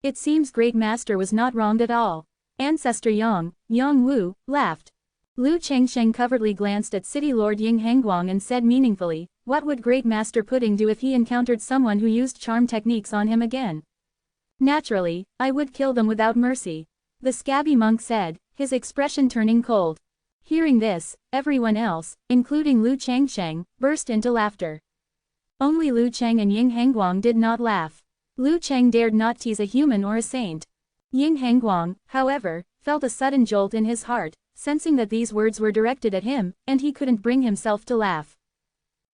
S1: It seems Great Master was not wronged at all. Ancestor Yang, Yang Wu, laughed. Lu Chengsheng covertly glanced at City Lord Ying Hengguang and said meaningfully, "What would Great Master Pudding do if he encountered someone who used charm techniques on him again?" "Naturally, I would kill them without mercy," the scabby monk said, his expression turning cold. Hearing this, everyone else, including Lu Chengsheng, burst into laughter. Only Lu Cheng and Ying Hengguang did not laugh. Lu Cheng dared not tease a human or a saint. Ying Hengguang, however, felt a sudden jolt in his heart, sensing that these words were directed at him, and he couldn't bring himself to laugh.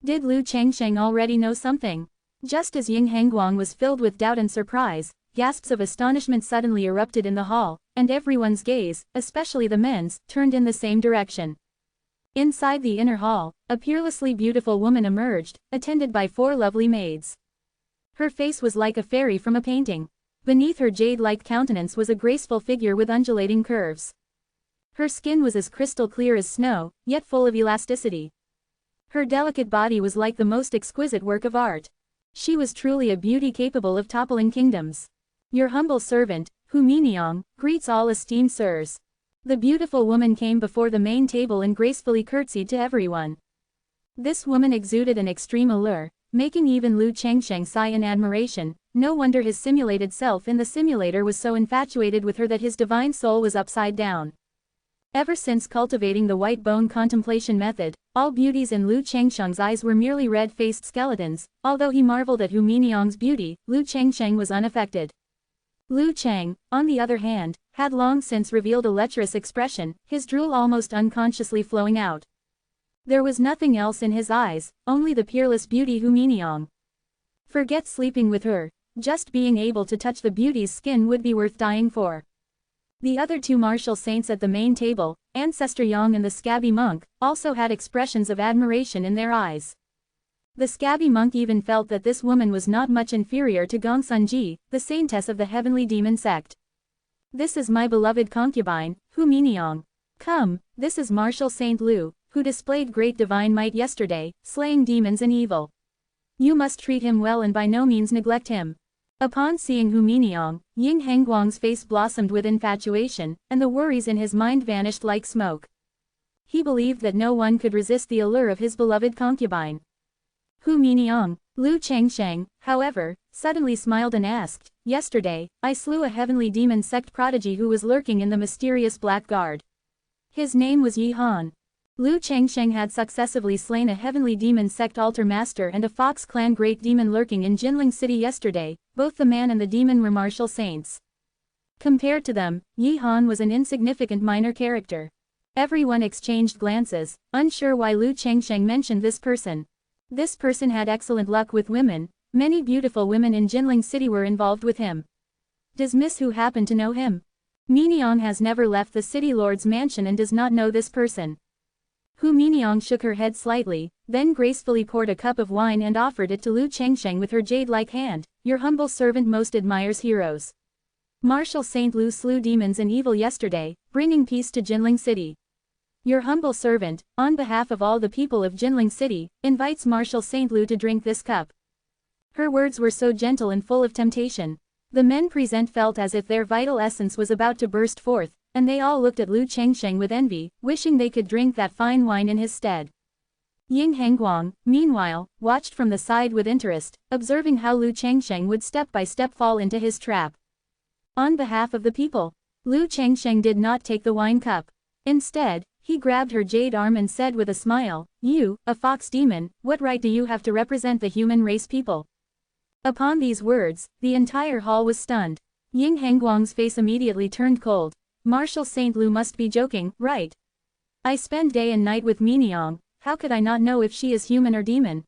S1: Did Lu Chengsheng already know something? Just as Ying Hengguang was filled with doubt and surprise, gasps of astonishment suddenly erupted in the hall, and everyone's gaze, especially the men's, turned in the same direction. Inside the inner hall, a peerlessly beautiful woman emerged, attended by 4 lovely maids. Her face was like a fairy from a painting. Beneath her jade-like countenance was a graceful figure with undulating curves. Her skin was as crystal clear as snow, yet full of elasticity. Her delicate body was like the most exquisite work of art. She was truly a beauty capable of toppling kingdoms. "Your humble servant, Hu Miniong, greets all esteemed sirs." The beautiful woman came before the main table and gracefully curtsied to everyone. This woman exuded an extreme allure, making even Lu Chengsheng sigh in admiration. No wonder his simulated self in the simulator was so infatuated with her that his divine soul was upside down. Ever since cultivating the white bone contemplation method, all beauties in Lu Chengsheng's eyes were merely red-faced skeletons. Although he marveled at Hu Miniong's beauty, Lu Chengsheng was unaffected. Lu Cheng, on the other hand, had long since revealed a lecherous expression, his drool almost unconsciously flowing out. There was nothing else in his eyes, only the peerless beauty Hu Miniong. Forget sleeping with her, just being able to touch the beauty's skin would be worth dying for. The other 2 martial saints at the main table, Ancestor Yang and the scabby monk, also had expressions of admiration in their eyes. The scabby monk even felt that this woman was not much inferior to Gongsun Ji, the saintess of the heavenly demon sect. "This is my beloved concubine, Hu Miniong. Come, this is Martial Saint Lu, who displayed great divine might yesterday, slaying demons and evil. You must treat him well and by no means neglect him." Upon seeing Hu Miniong, Ying Hengguang's face blossomed with infatuation, and the worries in his mind vanished like smoke. He believed that no one could resist the allure of his beloved concubine. Hu Miniong. Lu Chengsheng, however, suddenly smiled and asked, "Yesterday, I slew a heavenly demon sect prodigy who was lurking in the mysterious Black Guard. His name was Yi Han." Lu Chengsheng had successively slain a heavenly demon sect altar master and a Fox clan great demon lurking in Jinling City yesterday. Both the man and the demon were martial saints. Compared to them, Yi Han was an insignificant minor character. Everyone exchanged glances, unsure why Lu Chengsheng mentioned this person. This person had excellent luck with women. Many beautiful women in Jinling City were involved with him. Does Miss Hu happen to know him? Miniong has never left the city lord's mansion and does not know this person. Hu Miniong shook her head slightly, then gracefully poured a cup of wine and offered it to Lu Chengsheng with her jade-like hand. "Your humble servant most admires heroes. Martial Saint Lu slew demons and evil yesterday, bringing peace to Jinling City. Your humble servant, on behalf of all the people of Jinling City, invites Martial Saint Lu to drink this cup." Her words were so gentle and full of temptation. The men present felt as if their vital essence was about to burst forth, and they all looked at Lu Chengsheng with envy, wishing they could drink that fine wine in his stead. Ying Hengguang, meanwhile, watched from the side with interest, observing how Lu Chengsheng would step by step fall into his trap. On behalf of the people, Lu Chengsheng did not take the wine cup. Instead, he grabbed her jade arm and said with a smile, "You, a fox demon, what right do you have to represent the human race people?" Upon these words, the entire hall was stunned. Ying Hengguang's face immediately turned cold. Martial Saint Lu must be joking, right? I spend day and night with Miniong, how could I not know if she is human or demon?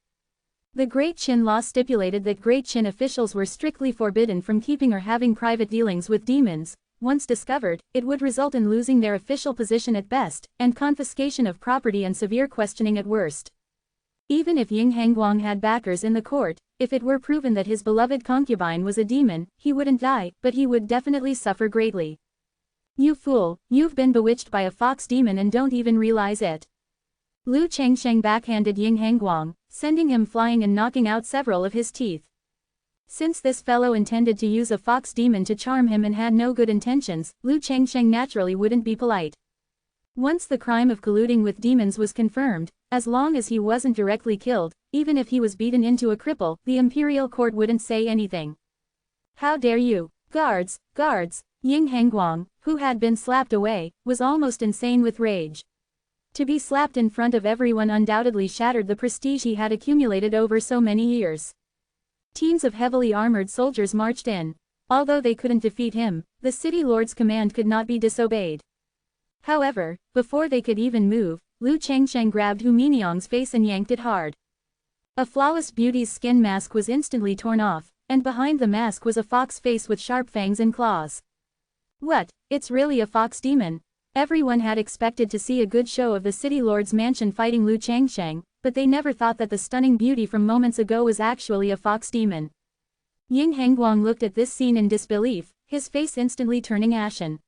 S1: The Great Qin law stipulated that Great Qin officials were strictly forbidden from keeping or having private dealings with demons. Once discovered, it would result in losing their official position at best, and confiscation of property and severe questioning at worst. Even if Ying Hengguang had backers in the court, if it were proven that his beloved concubine was a demon, he wouldn't die, but he would definitely suffer greatly. You fool, you've been bewitched by a fox demon and don't even realize it. Lu Chengsheng backhanded Ying Hengguang, sending him flying and knocking out several of his teeth. Since this fellow intended to use a fox demon to charm him and had no good intentions, Lu Chengsheng naturally wouldn't be polite. Once the crime of colluding with demons was confirmed, as long as he wasn't directly killed, even if he was beaten into a cripple, the imperial court wouldn't say anything. How dare you? Guards, guards! Ying Hengguang, who had been slapped away, was almost insane with rage. To be slapped in front of everyone undoubtedly shattered the prestige he had accumulated over so many years. Teams of heavily armored soldiers marched in. Although they couldn't defeat him, the city lord's command could not be disobeyed. However, before they could even move, Lu Chengsheng grabbed Hu Miniong's face and yanked it hard. A flawless beauty's skin mask was instantly torn off, and behind the mask was a fox face with sharp fangs and claws. What? It's really a fox demon. Everyone had expected to see a good show of the city lord's mansion fighting Lu Chengsheng, but they never thought that the stunning beauty from moments ago was actually a fox demon. Ying Hengguang looked at this scene in disbelief, his face instantly turning ashen.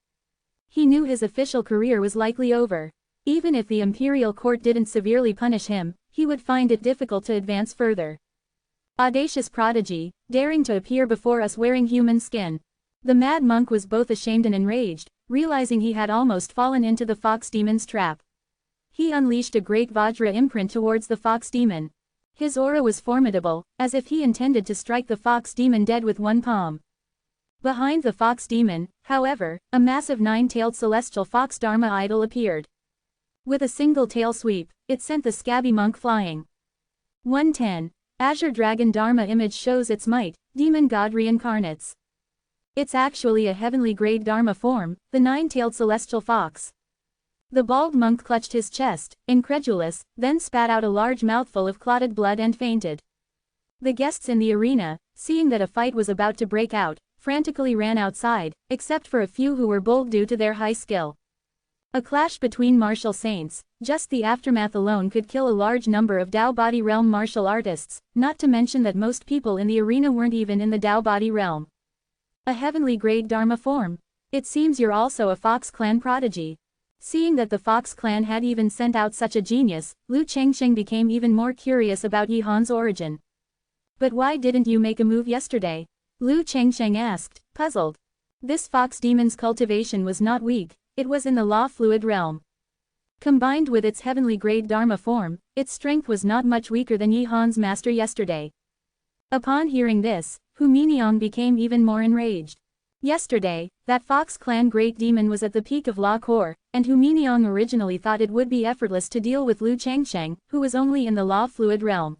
S1: He knew his official career was likely over. Even if the imperial court didn't severely punish him, he would find it difficult to advance further. Audacious prodigy, daring to appear before us wearing human skin. The mad monk was both ashamed and enraged, realizing he had almost fallen into the fox demon's trap. He unleashed a great Vajra imprint towards the fox demon. His aura was formidable, as if he intended to strike the fox demon dead with one palm. Behind the fox demon, however, a massive nine-tailed celestial fox Dharma idol appeared. With a single tail sweep, it sent the scabby monk flying. 110. Azure Dragon Dharma image shows its might, demon god reincarnates. It's actually a heavenly grade Dharma form, the nine-tailed celestial fox. The bald monk clutched his chest, incredulous, then spat out a large mouthful of clotted blood and fainted. The guests in the arena, seeing that a fight was about to break out, frantically ran outside, except for a few who were bold due to their high skill. A clash between martial saints, just the aftermath alone could kill a large number of Dao Body Realm martial artists, not to mention that most people in the arena weren't even in the Dao Body Realm. A heavenly grade Dharma form. It seems you're also a Fox Clan prodigy. Seeing that the Fox Clan had even sent out such a genius, Lu Chengsheng became even more curious about Yi Han's origin. But why didn't you make a move yesterday? Lu Chengsheng asked, puzzled. This fox demon's cultivation was not weak, it was in the law fluid realm. Combined with its heavenly grade Dharma form, its strength was not much weaker than Yi Han's master yesterday. Upon hearing this, Hu Miniong became even more enraged. Yesterday, that Fox Clan great demon was at the peak of law core, and Hu Miniong originally thought it would be effortless to deal with Lu Chengsheng, who was only in the law fluid realm.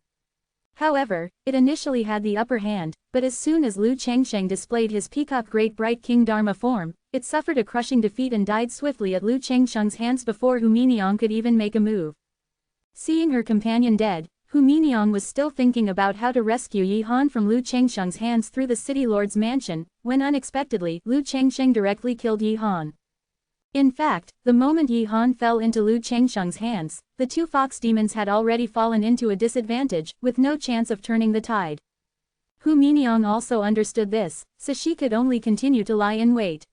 S1: However, it initially had the upper hand, but as soon as Lu Chengsheng displayed his peacock great bright king Dharma form, it suffered a crushing defeat and died swiftly at Lu Chengsheng's hands before Hu Miniong could even make a move. Seeing her companion dead, Hu Miniong was still thinking about how to rescue Yi Han from Lu Chengsheng's hands through the city lord's mansion, when unexpectedly, Lu Chengsheng directly killed Yi Han. In fact, the moment Yi Han fell into Lu Chengsheng's hands, the two fox demons had already fallen into a disadvantage, with no chance of turning the tide. Hu Miniong also understood this, so she could only continue to lie in wait.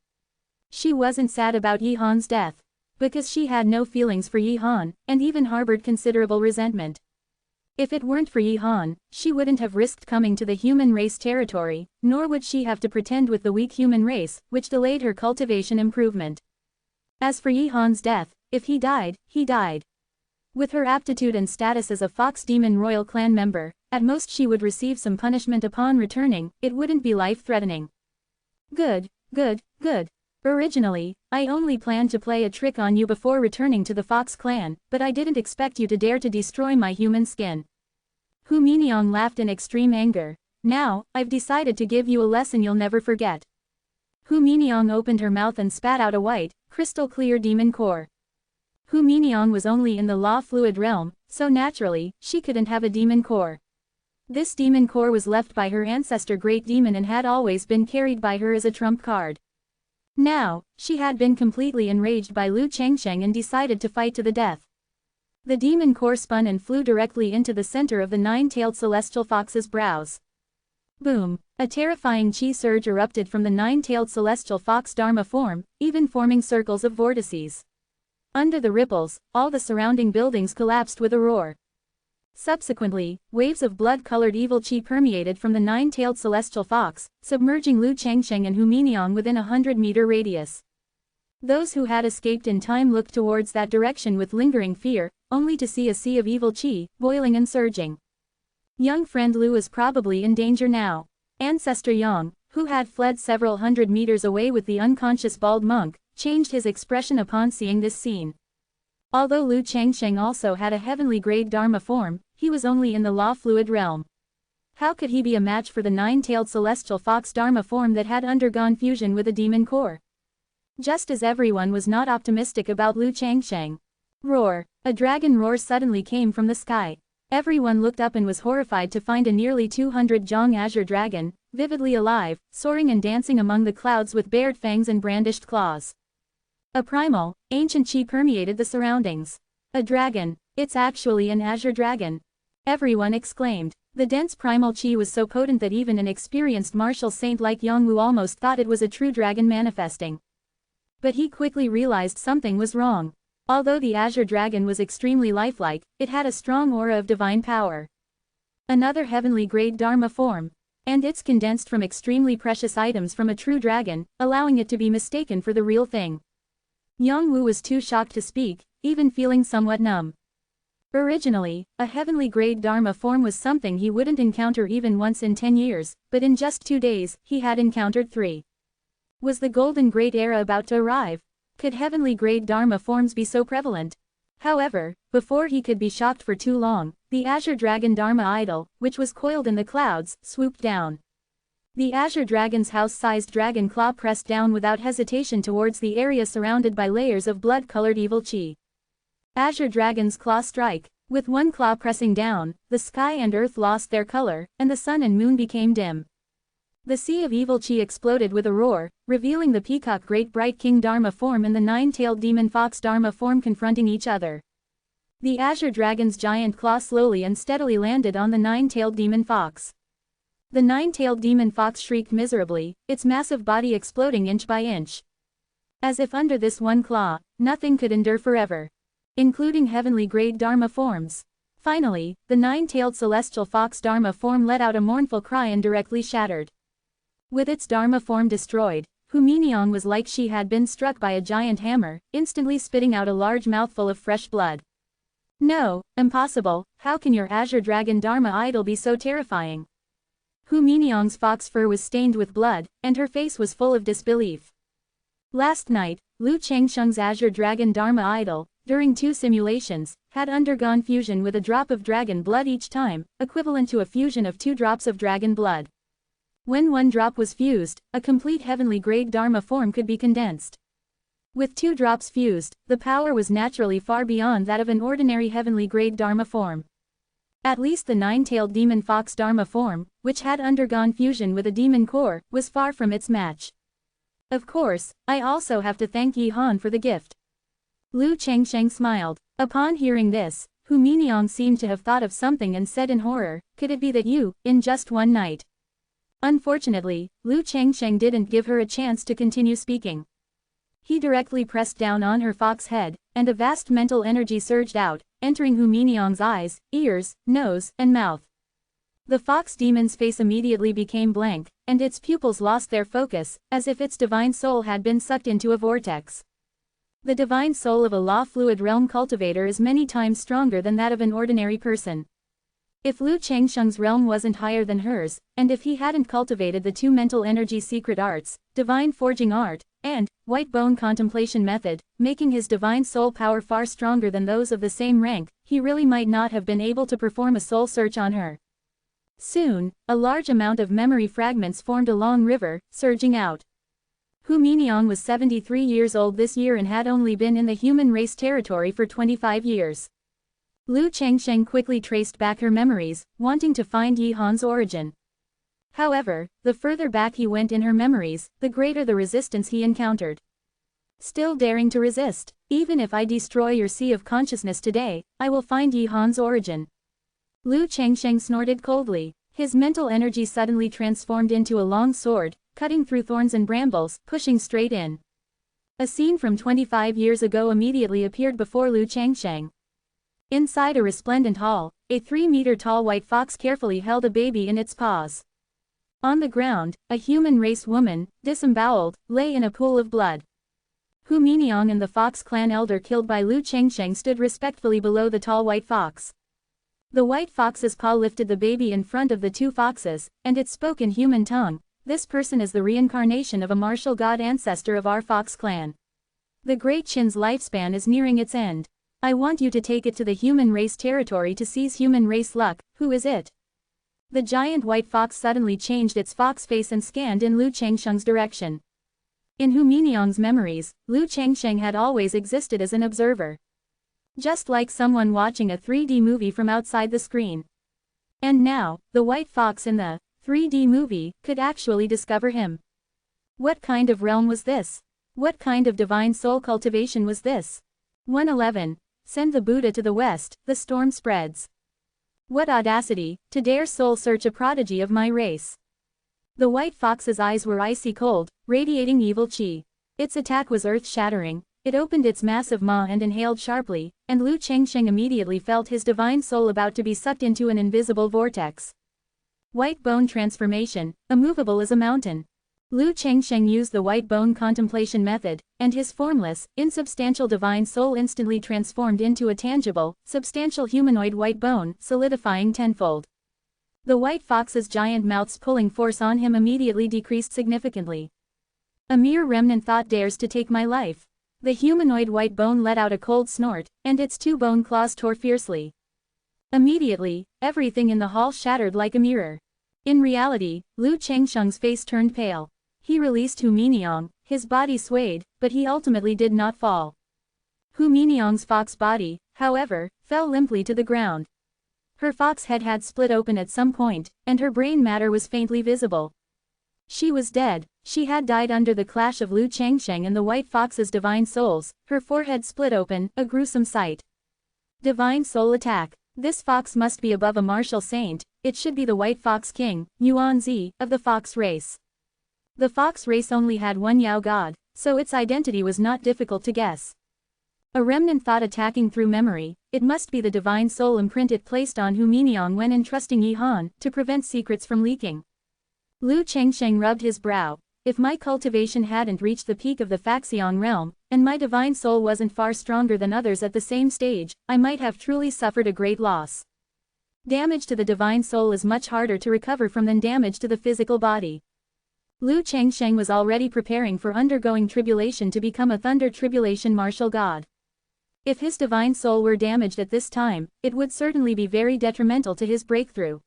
S1: She wasn't sad about Yi Han's death, because she had no feelings for Yi Han, and even harbored considerable resentment. If it weren't for Yi Han, she wouldn't have risked coming to the human race territory, nor would she have to pretend with the weak human race, which delayed her cultivation improvement. As for Yi Han's death, if he died, he died. With her aptitude and status as a Fox Demon Royal Clan member, at most she would receive some punishment upon returning, it wouldn't be life-threatening. Good, good, good. Originally, I only planned to play a trick on you before returning to the Fox Clan, but I didn't expect you to dare to destroy my human skin. Hu Miniong laughed in extreme anger. Now, I've decided to give you a lesson you'll never forget. Hu Miniong opened her mouth and spat out a white, crystal-clear demon core. Hu Miniong was only in the law fluid realm, so naturally, she couldn't have a demon core. This demon core was left by her ancestor Great Demon and had always been carried by her as a trump card. Now, she had been completely enraged by Lu Chengsheng and decided to fight to the death. The demon core spun and flew directly into the center of the nine-tailed celestial fox's brows. Boom! A terrifying chi surge erupted from the nine-tailed celestial fox Dharma form, even forming circles of vortices. Under the ripples, all the surrounding buildings collapsed with a roar. Subsequently, waves of blood-colored evil chi permeated from the nine-tailed celestial fox, submerging Lu Chengsheng and Hu Miniong within a 100-meter radius. Those who had escaped in time looked towards that direction with lingering fear, only to see a sea of evil chi, boiling and surging. Young friend Lu is probably in danger now. Ancestor Yang, who had fled several hundred meters away with the unconscious bald monk, changed his expression upon seeing this scene. Although Lu Changsheng also had a heavenly grade Dharma form, he was only in the law fluid realm. How could he be a match for the nine-tailed celestial fox Dharma form that had undergone fusion with a demon core? Just as everyone was not optimistic about Lu Changsheng. Roar! A dragon roar suddenly came from the sky. Everyone looked up and was horrified to find a nearly 200 Zhong azure dragon, vividly alive, soaring and dancing among the clouds with bared fangs and brandished claws. A primal, ancient chi permeated the surroundings. A dragon, it's actually an azure dragon. Everyone exclaimed. The dense primal chi was so potent that even an experienced martial saint like Yang Wu almost thought it was a true dragon manifesting. But he quickly realized something was wrong. Although the azure dragon was extremely lifelike, it had a strong aura of divine power. Another heavenly grade Dharma form. And it's condensed from extremely precious items from a true dragon, allowing it to be mistaken for the real thing. Yang Wu was too shocked to speak, even feeling somewhat numb. Originally, a heavenly grade Dharma form was something he wouldn't encounter even once in 10 years, but in just 2 days, he had encountered 3. Was the golden great era about to arrive? Could heavenly grade Dharma forms be so prevalent? However, before he could be shocked for too long, the azure dragon Dharma idol, which was coiled in the clouds, swooped down. The azure dragon's house-sized dragon claw pressed down without hesitation towards the area surrounded by layers of blood-colored evil chi. Azure dragon's claw strike. With one claw pressing down, the sky and earth lost their color, and the sun and moon became dim. The sea of evil chi exploded with a roar, revealing the peacock great bright king Dharma form and the nine-tailed demon fox Dharma form confronting each other. The azure dragon's giant claw slowly and steadily landed on the nine-tailed demon fox. The nine-tailed demon fox shrieked miserably, its massive body exploding inch by inch. As if under this one claw, nothing could endure forever. Including heavenly grade Dharma forms. Finally, the nine-tailed celestial fox Dharma form let out a mournful cry and directly shattered. With its Dharma form destroyed, Hu Miniang was like she had been struck by a giant hammer, instantly spitting out a large mouthful of fresh blood. No, impossible, how can your azure dragon Dharma idol be so terrifying? Hu Miniang's fox fur was stained with blood, and her face was full of disbelief. Last night, Lu Changsheng's azure dragon Dharma idol, during 2 simulations, had undergone fusion with a drop of dragon blood each time, equivalent to a fusion of 2 drops of dragon blood. When 1 drop was fused, a complete heavenly grade Dharma form could be condensed. With 2 drops fused, the power was naturally far beyond that of an ordinary heavenly grade Dharma form. At least the nine-tailed demon fox Dharma form, which had undergone fusion with a demon core, was far from its match. Of course, I also have to thank Yi Han for the gift. Lu Changsheng smiled. Upon hearing this, Hu Miniang seemed to have thought of something and said in horror, could it be that you, in just one night? Unfortunately, Lu Changsheng didn't give her a chance to continue speaking. He directly pressed down on her fox head, and a vast mental energy surged out, entering Hu Miniang's eyes, ears, nose, and mouth. The fox demon's face immediately became blank, and its pupils lost their focus, as if its divine soul had been sucked into a vortex. The divine soul of a law fluid realm cultivator is many times stronger than that of an ordinary person. If Lu Changsheng's realm wasn't higher than hers, and if he hadn't cultivated the 2 mental energy secret arts, divine forging art, and white bone contemplation method, making his divine soul power far stronger than those of the same rank, he really might not have been able to perform a soul search on her. Soon, a large amount of memory fragments formed a long river, surging out. Hu Miniang was 73 years old this year and had only been in the human race territory for 25 years. Lu Changsheng quickly traced back her memories, wanting to find Yi Han's origin. However, the further back he went in her memories, the greater the resistance he encountered. Still daring to resist, even if I destroy your sea of consciousness today, I will find Yi Han's origin. Lu Changsheng snorted coldly. His mental energy suddenly transformed into a long sword, cutting through thorns and brambles, pushing straight in. A scene from 25 years ago immediately appeared before Lu Changsheng. Inside a resplendent hall, a 3-meter-tall white fox carefully held a baby in its paws. On the ground, a human race woman, disemboweled, lay in a pool of blood. Hu Miniong and the Fox clan elder killed by Lu Chengsheng stood respectfully below the tall white fox. The white fox's paw lifted the baby in front of the two foxes, and it spoke in human tongue. This person is the reincarnation of a martial god ancestor of our fox clan. The Great Chin's lifespan is nearing its end. I want you to take it to the human race territory to seize human race luck. Who is it? The giant white fox suddenly changed its fox face and scanned in Lu Chengsheng's direction. In Hu Miniong's memories, Lu Chengsheng had always existed as an observer. Just like someone watching a 3D movie from outside the screen. And now, the white fox in the 3D movie could actually discover him. What kind of realm was this? What kind of divine soul cultivation was this? 111. Send the Buddha to the west, the storm spreads. What audacity, to dare soul search a prodigy of my race. The white fox's eyes were icy cold, radiating evil chi. Its attack was earth-shattering. It opened its massive maw and inhaled sharply, and Lu Chengsheng immediately felt his divine soul about to be sucked into an invisible vortex. White bone transformation, immovable as a mountain. Lu Chengsheng used the white bone contemplation method, and his formless, insubstantial divine soul instantly transformed into a tangible, substantial humanoid white bone, solidifying tenfold. The white fox's giant mouth's pulling force on him immediately decreased significantly. A mere remnant thought dares to take my life. The humanoid white bone let out a cold snort, and its two bone claws tore fiercely. Immediately, everything in the hall shattered like a mirror. In reality, Lu Chengsheng's face turned pale. He released Hu Miniong, his body swayed, but he ultimately did not fall. Hu Miniong's fox body, however, fell limply to the ground. Her fox head had split open at some point, and her brain matter was faintly visible. She was dead. She had died under the clash of Lu Chengsheng and the white fox's divine souls, her forehead split open, a gruesome sight. Divine soul attack. This fox must be above a martial saint. It should be the white fox king, Yuanzi, of the fox race. The fox race only had one Yao god, so its identity was not difficult to guess. A remnant thought attacking through memory, it must be the divine soul imprint it placed on Hu Miniong when entrusting Yi Han to prevent secrets from leaking. Lu Chengsheng rubbed his brow. If my cultivation hadn't reached the peak of the Faxiong realm, and my divine soul wasn't far stronger than others at the same stage, I might have truly suffered a great loss. Damage to the divine soul is much harder to recover from than damage to the physical body. Lu Chengsheng was already preparing for undergoing tribulation to become a thunder tribulation martial god. If his divine soul were damaged at this time, it would certainly be very detrimental to his breakthrough.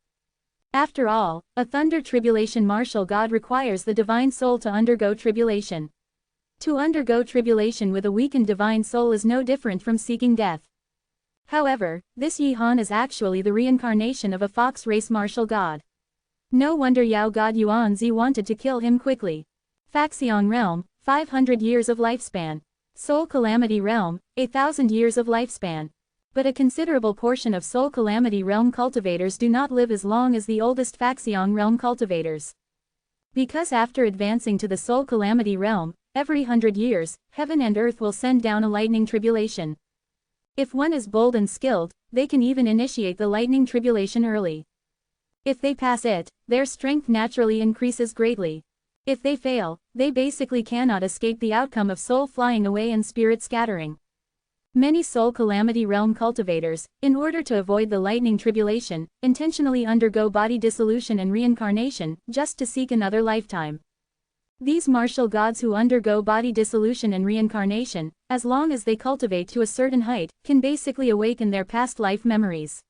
S1: After all, a thunder tribulation martial god requires the divine soul to undergo tribulation. To undergo tribulation with a weakened divine soul is no different from seeking death. However, this Yi Han is actually the reincarnation of a fox race martial god. No wonder Yao god Yuanzi wanted to kill him quickly. Faxiong realm, 500 years of lifespan. Soul Calamity realm, 1,000 years of lifespan. But a considerable portion of Soul Calamity realm cultivators do not live as long as the oldest Faxiong realm cultivators. Because after advancing to the Soul Calamity realm, every 100 years, heaven and earth will send down a lightning tribulation. If one is bold and skilled, they can even initiate the lightning tribulation early. If they pass it, their strength naturally increases greatly. If they fail, they basically cannot escape the outcome of soul flying away and spirit scattering. Many Soul Calamity realm cultivators, in order to avoid the lightning tribulation, intentionally undergo body dissolution and reincarnation, just to seek another lifetime. These martial gods who undergo body dissolution and reincarnation, as long as they cultivate to a certain height, can basically awaken their past life memories.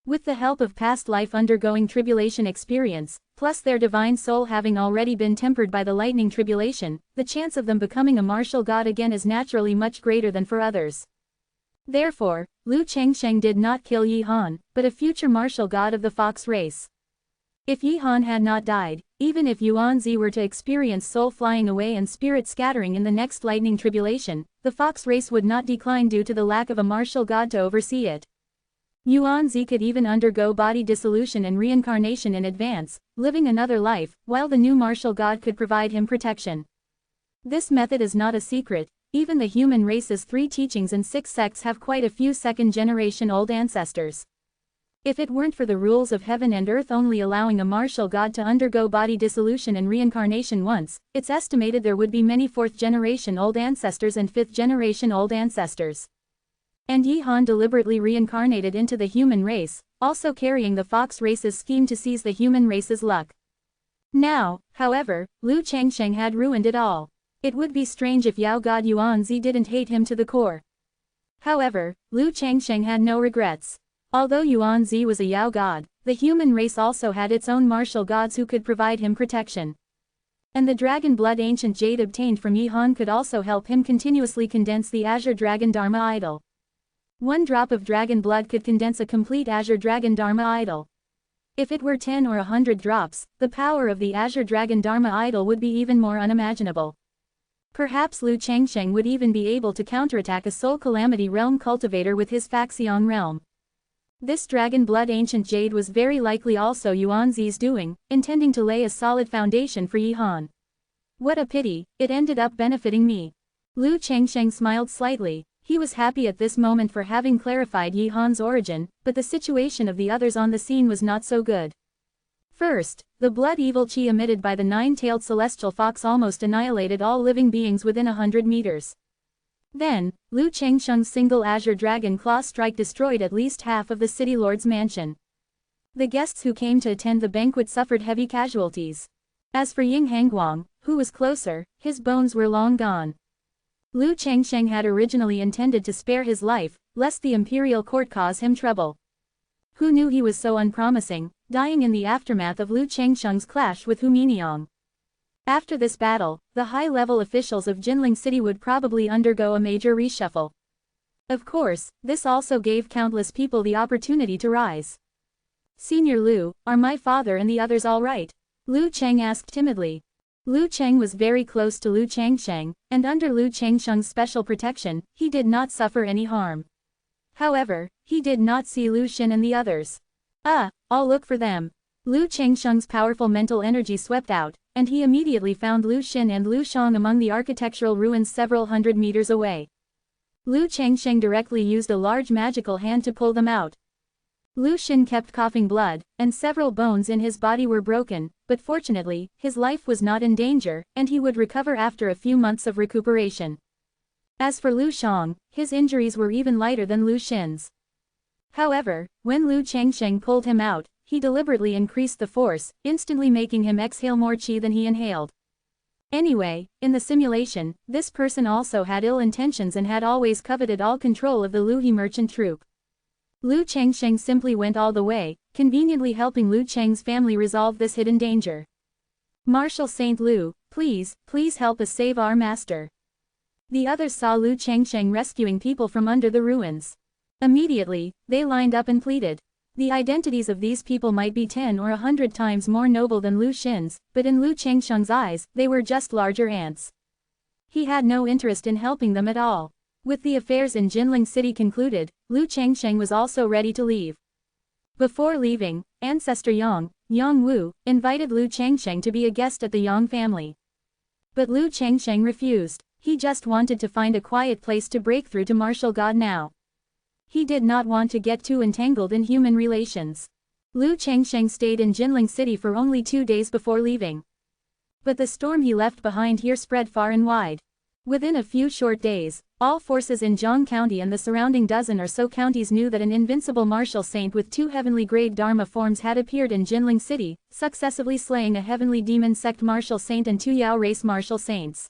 S1: With the help of past life undergoing tribulation experience, plus their divine soul having already been tempered by the lightning tribulation, the chance of them becoming a martial god again is naturally much greater than for others. Therefore, Lu Chengsheng did not kill Yi Han, but a future martial god of the fox race. If Yi Han had not died, even if Yuanzi were to experience soul flying away and spirit scattering in the next lightning tribulation, the fox race would not decline due to the lack of a martial god to oversee it. Yuanzi could even undergo body dissolution and reincarnation in advance, living another life, while the new martial god could provide him protection. This method is not a secret. Even the human race's 3 teachings and 6 sects have quite a few second-generation old ancestors. If it weren't for the rules of heaven and earth only allowing a martial god to undergo body dissolution and reincarnation once, it's estimated there would be many 4th-generation-old ancestors and 5th-generation-old ancestors. And Yi Han deliberately reincarnated into the human race, also carrying the fox race's scheme to seize the human race's luck. Now, however, Lu Changsheng had ruined it all. It would be strange if Yao God Yuanzi didn't hate him to the core. However, Lu Changsheng had no regrets. Although Yuanzi was a Yao god, the human race also had its own martial gods who could provide him protection. And the dragon blood ancient jade obtained from Yi Han could also help him continuously condense the azure dragon Dharma idol. 1 drop of dragon blood could condense a complete azure dragon Dharma idol. If it were 10 or 100 drops, the power of the azure dragon Dharma idol would be even more unimaginable. Perhaps Lu Changsheng would even be able to counterattack a soul calamity realm cultivator with his Faxiong realm. This dragon blood ancient jade was very likely also Yuanzi's doing, intending to lay a solid foundation for Yi Han. What a pity, it ended up benefiting me. Lu Changsheng smiled slightly. He was happy at this moment for having clarified Yi Han's origin, but the situation of the others on the scene was not so good. First, the blood evil chi emitted by the 9-tailed celestial fox almost annihilated all living beings within 100 meters. Then, Lu Changsheng's single azure dragon claw strike destroyed at least half of the city lord's mansion. The guests who came to attend the banquet suffered heavy casualties. As for Ying Hangguang, who was closer, his bones were long gone. Lu Changsheng had originally intended to spare his life, lest the imperial court cause him trouble. Who knew he was so unpromising, dying in the aftermath of Lu Changsheng's clash with Hu Miniang. After this battle, the high-level officials of Jinling City would probably undergo a major reshuffle. Of course, this also gave countless people the opportunity to rise. Senior Lu, are my father and the others all right? Lu Cheng asked timidly. Lu Cheng was very close to Lu Changsheng, and under Lu Changsheng's special protection, he did not suffer any harm. However, he did not see Lu Xin and the others. I'll look for them. Lu Changsheng's powerful mental energy swept out, and he immediately found Lu Xin and Lu Shang among the architectural ruins several hundred meters away. Lu Changsheng directly used a large magical hand to pull them out. Lu Xin kept coughing blood, and several bones in his body were broken, but fortunately, his life was not in danger, and he would recover after a few months of recuperation. As for Lu Shang, his injuries were even lighter than Lu Xin's. However, when Lu Changsheng pulled him out, he deliberately increased the force, instantly making him exhale more qi than he inhaled. Anyway, in the simulation, this person also had ill intentions and had always coveted all control of the Lu He merchant troupe. Lu Changsheng simply went all the way, conveniently helping Lu Cheng's family resolve this hidden danger. Marshal Saint Lu, please help us save our master. The others saw Lu Changsheng rescuing people from under the ruins. Immediately, they lined up and pleaded. The identities of these people might be 10 or 100 times more noble than Lu Xin's, but in Lu Changsheng's eyes, they were just larger ants. He had no interest in helping them at all. With the affairs in Jinling City concluded, Lu Changsheng was also ready to leave. Before leaving, Ancestor Yang Wu, invited Lu Changsheng to be a guest at the Yang family. But Lu Changsheng refused. He just wanted to find a quiet place to break through to martial god now. He did not want to get too entangled in human relations. Lu Changsheng stayed in Jinling City for only 2 days before leaving. But the storm he left behind here spread far and wide. Within a few short days, all forces in Zhang County and the surrounding dozen or so counties knew that an invincible martial saint with 2 heavenly grade Dharma forms had appeared in Jinling City, successively slaying a heavenly demon sect martial saint and 2 Yao race martial saints.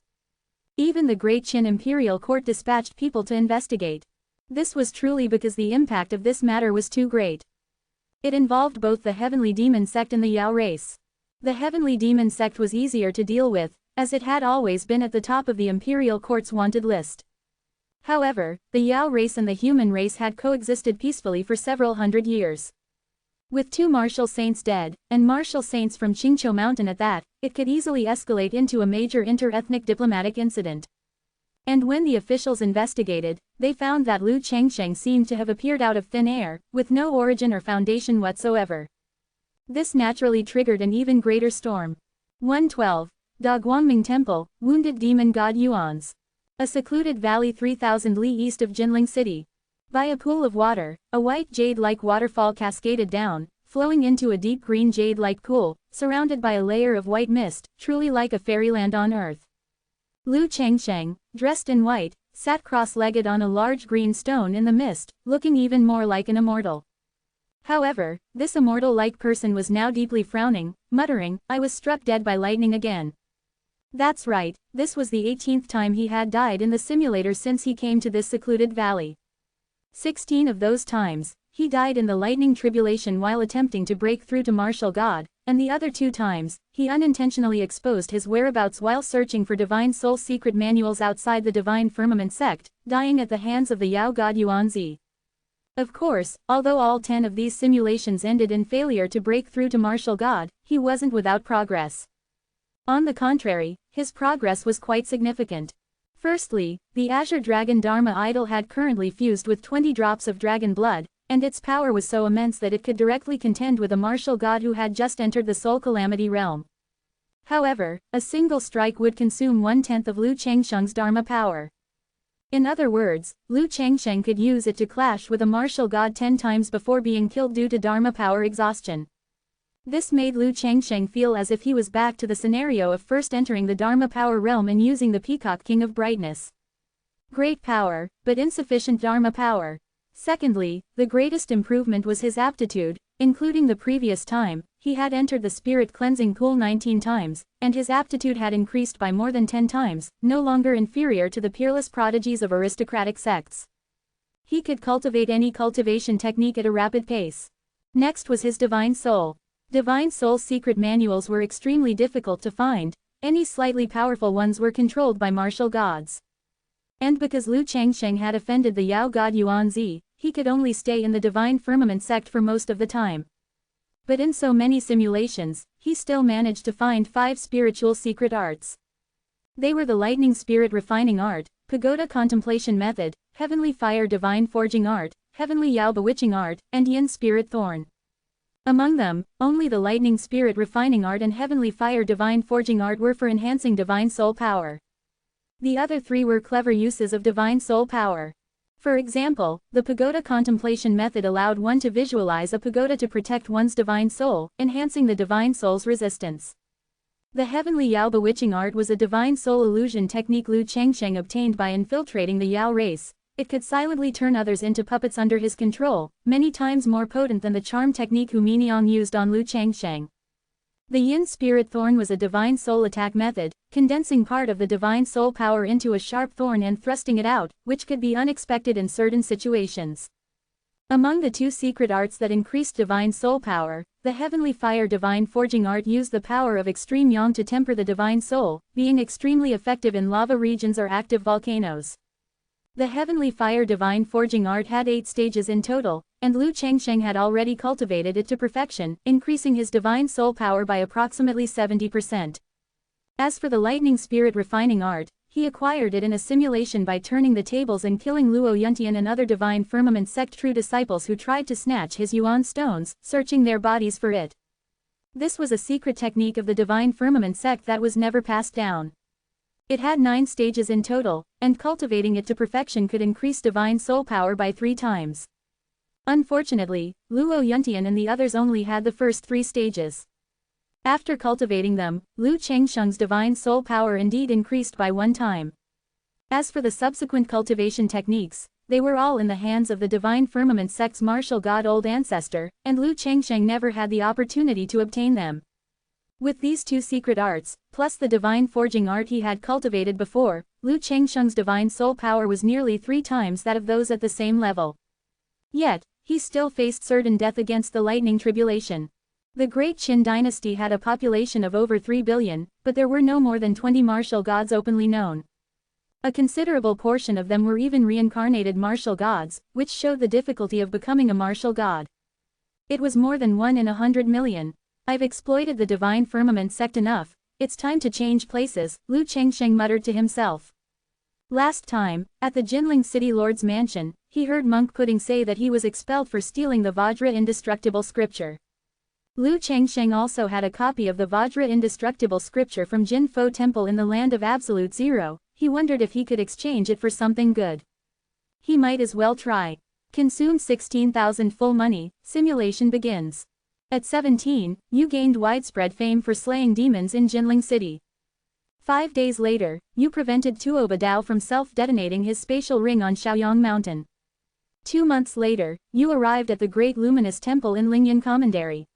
S1: Even the Great Qin Imperial Court dispatched people to investigate. This was truly because the impact of this matter was too great. It involved both the heavenly demon sect and the Yao race. The heavenly demon sect was easier to deal with, as it had always been at the top of the Imperial Court's wanted list. However, the Yao race and the human race had coexisted peacefully for several hundred years. With 2 martial saints dead, and martial saints from Qingqiu Mountain at that, it could easily escalate into a major inter-ethnic diplomatic incident. And when the officials investigated, they found that Lu Changsheng seemed to have appeared out of thin air, with no origin or foundation whatsoever. This naturally triggered an even greater storm. 112. Da Guangming Temple, Wounded Demon God Yuan's. A secluded valley 3,000 li east of Jinling City. By a pool of water, a white jade-like waterfall cascaded down, flowing into a deep green jade-like pool, surrounded by a layer of white mist, truly like a fairyland on earth. Lu Changsheng, dressed in white, sat cross-legged on a large green stone in the mist, looking even more like an immortal. However, this immortal-like person was now deeply frowning, muttering, "I was struck dead by lightning again." That's right, this was the 18th time he had died in the simulator since he came to this secluded valley. 16 of those times, he died in the lightning tribulation while attempting to break through to martial God, and the other 2 times, he unintentionally exposed his whereabouts while searching for divine soul secret manuals outside the divine firmament sect, dying at the hands of the Yao god Yuanzi. Of course, although all 10 of these simulations ended in failure to break through to martial God, he wasn't without progress. On the contrary, his progress was quite significant. Firstly, the Azure Dragon Dharma idol had currently fused with 20 drops of dragon blood, and its power was so immense that it could directly contend with a martial god who had just entered the Soul Calamity realm. However, a single strike would consume 1/10 of Lu Changsheng's Dharma power. In other words, Lu Changsheng could use it to clash with a martial god 10 times before being killed due to Dharma power exhaustion. This made Lu Changsheng feel as if he was back to the scenario of first entering the Dharma power realm and using the Peacock King of Brightness. Great power, but insufficient Dharma power. Secondly, the greatest improvement was his aptitude, including the previous time, he had entered the spirit cleansing pool 19 times, and his aptitude had increased by more than 10 times, no longer inferior to the peerless prodigies of aristocratic sects. He could cultivate any cultivation technique at a rapid pace. Next was his divine soul. Divine soul secret manuals were extremely difficult to find, any slightly powerful ones were controlled by martial gods. And because Lu Changsheng had offended the Yao god Yuanzi, he could only stay in the divine firmament sect for most of the time. But in so many simulations, he still managed to find 5 spiritual secret arts. They were the lightning spirit refining art, pagoda contemplation method, heavenly fire divine forging art, heavenly Yao bewitching art, and yin spirit thorn. Among them, only the lightning spirit refining art and heavenly fire divine forging art were for enhancing divine soul power. The other 3 were clever uses of divine soul power. For example, the pagoda contemplation method allowed one to visualize a pagoda to protect one's divine soul, enhancing the divine soul's resistance. The heavenly Yao bewitching art was a divine soul illusion technique Lu Changsheng obtained by infiltrating the Yao race. It could silently turn others into puppets under his control, many times more potent than the charm technique Hu Miniang used on Lu Changsheng. The yin spirit thorn was a divine soul attack method, condensing part of the divine soul power into a sharp thorn and thrusting it out, which could be unexpected in certain situations. Among the 2 secret arts that increased divine soul power, the heavenly fire divine forging art used the power of extreme yang to temper the divine soul, being extremely effective in lava regions or active volcanoes. The heavenly fire divine forging art had 8 stages in total, and Lu Changsheng had already cultivated it to perfection, increasing his divine soul power by approximately 70%. As for the lightning spirit refining art, he acquired it in a simulation by turning the tables and killing Luo Yuntian and other divine firmament sect true disciples who tried to snatch his yuan stones, searching their bodies for it. This was a secret technique of the divine firmament sect that was never passed down. It had 9 stages in total, and cultivating it to perfection could increase divine soul power by 3 times. Unfortunately, Luo Yuntian and the others only had the first 3 stages. After cultivating them, Lu Changsheng's divine soul power indeed increased by 1 time. As for the subsequent cultivation techniques, they were all in the hands of the divine firmament sect's martial god old ancestor, and Lu Changsheng never had the opportunity to obtain them. With these 2 secret arts, plus the divine forging art he had cultivated before, Lu Changsheng's divine soul power was nearly 3 times that of those at the same level. Yet, he still faced certain death against the lightning tribulation. The Great Qin dynasty had a population of over 3 billion, but there were no more than 20 martial gods openly known. A considerable portion of them were even reincarnated martial gods, which showed the difficulty of becoming a martial god. It was more than 1 in 100 million. I've exploited the divine firmament sect enough, it's time to change places, Lu Changsheng muttered to himself. Last time, at the Jinling City Lord's mansion, he heard Monk Pudding say that he was expelled for stealing the Vajra indestructible scripture. Lu Changsheng also had a copy of the Vajra indestructible scripture from Jin Fo Temple in the land of Absolute Zero. He wondered if he could exchange it for something good. He might as well try. Consume 16,000 full money, simulation begins. At 17, you gained widespread fame for slaying demons in Jinling City. 5 days later, you prevented Tuo Badao from self-detonating his spatial ring on Shaoyang Mountain. 2 months later, you arrived at the Great Luminous Temple in Lingyan Commandery.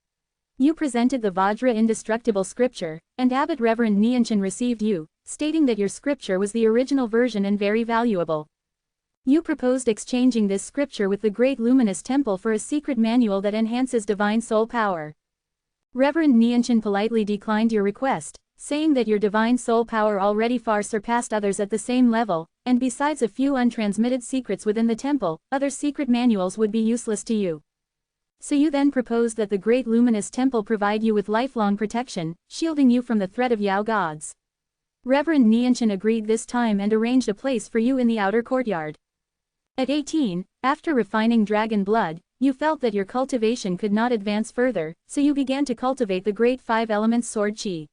S1: You presented the Vajra indestructible scripture, and Abbot Reverend Nianchen received you, stating that your scripture was the original version and very valuable. You proposed exchanging this scripture with the Great Luminous Temple for a secret manual that enhances divine soul power. Reverend Nianchen politely declined your request, saying that your divine soul power already far surpassed others at the same level, and besides a few untransmitted secrets within the temple, other secret manuals would be useless to you. So you then proposed that the Great Luminous Temple provide you with lifelong protection, shielding you from the threat of Yao gods. Reverend Nianchen agreed this time and arranged a place for you in the outer courtyard. At 18, after refining dragon blood, you felt that your cultivation could not advance further, so you began to cultivate the Great Five Elements Sword Qi.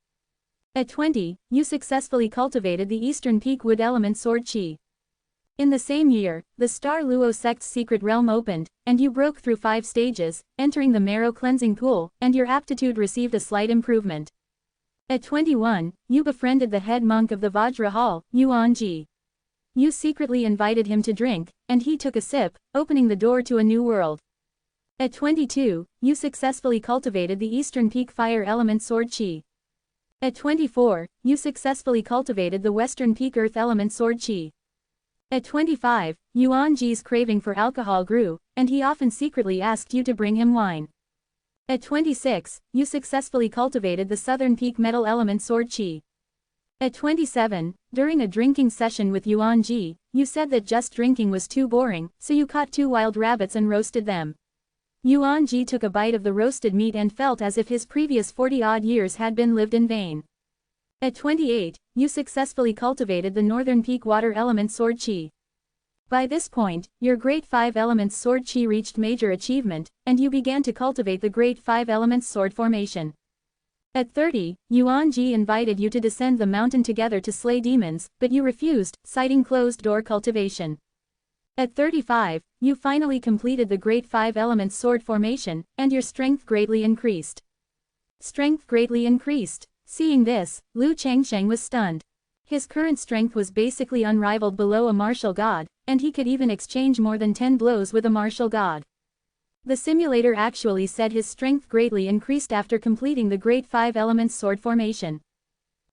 S1: At 20, you successfully cultivated the Eastern Peak Wood Element Sword Qi. In the same year, the Star Luo sect's secret realm opened, and you broke through 5 stages, entering the Marrow Cleansing Pool, and your aptitude received a slight improvement. At 21, you befriended the head monk of the Vajra Hall, Yuan Ji. You secretly invited him to drink, and he took a sip, opening the door to a new world. At 22, you successfully cultivated the Eastern Peak Fire Element Sword Qi. At 24, you successfully cultivated the Western Peak Earth Element Sword Qi. At 25, Yuan Ji's craving for alcohol grew, and he often secretly asked you to bring him wine. At 26, you successfully cultivated the Southern Peak Metal Element Sword Qi. At 27, during a drinking session with Yuan Ji, you said that just drinking was too boring, so you caught 2 wild rabbits and roasted them. Yuan Ji took a bite of the roasted meat and felt as if his previous 40-odd years had been lived in vain. At 28, you successfully cultivated the Northern Peak Water Element Sword Qi. By this point, your Great Five Elements Sword Qi reached major achievement, and you began to cultivate the Great Five Elements Sword Formation. At 30, Yuan Ji invited you to descend the mountain together to slay demons, but you refused, citing closed-door cultivation. At 35, you finally completed the Great Five Elements Sword Formation, and your strength greatly increased. Strength greatly increased. Seeing this, Lu Changsheng was stunned. His current strength was basically unrivaled below a martial god, and he could even exchange more than 10 blows with a martial god. The simulator actually said his strength greatly increased after completing the Great Five Elements Sword Formation.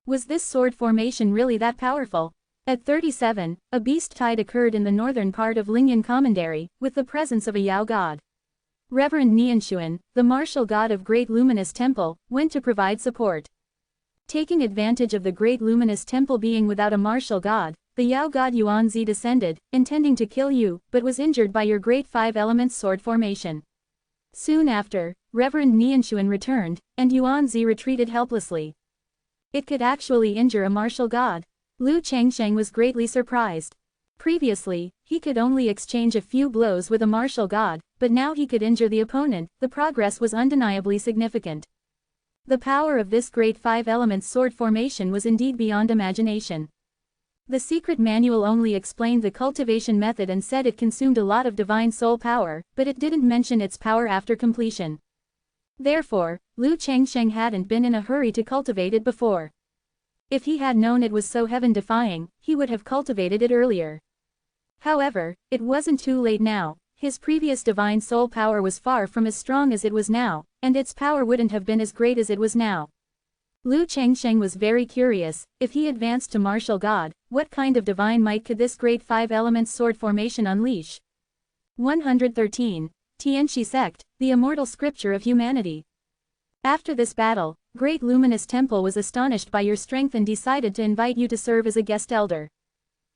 S1: Was this sword formation really that powerful? At 37, a beast tide occurred in the northern part of Lingyan Commandery, with the presence of a Yao god. Reverend Nianshuan, the martial god of Great Luminous Temple, went to provide support. Taking advantage of the Great Luminous Temple being without a martial god, the Yao god Yuanzi descended, intending to kill you, but was injured by your Great Five Elements Sword Formation. Soon after, Reverend Nianshuan returned, and Yuanzi retreated helplessly. It could actually injure a martial god. Lu Changsheng was greatly surprised. Previously, he could only exchange a few blows with a martial god, but now he could injure the opponent. The progress was undeniably significant. The power of this Great Five Elements Sword Formation was indeed beyond imagination. The secret manual only explained the cultivation method and said it consumed a lot of divine soul power, but it didn't mention its power after completion. Therefore, Lu Changsheng hadn't been in a hurry to cultivate it before. If he had known it was so heaven-defying, he would have cultivated it earlier. However, it wasn't too late now. His previous divine soul power was far from as strong as it was now, and its power wouldn't have been as great as it was now. Lu Changsheng was very curious. If he advanced to martial god, what kind of divine might could this Great Five Elements Sword Formation unleash? 113. Tianxi Sect, the Immortal Scripture of Humanity. After this battle, Great Luminous Temple was astonished by your strength and decided to invite you to serve as a guest elder.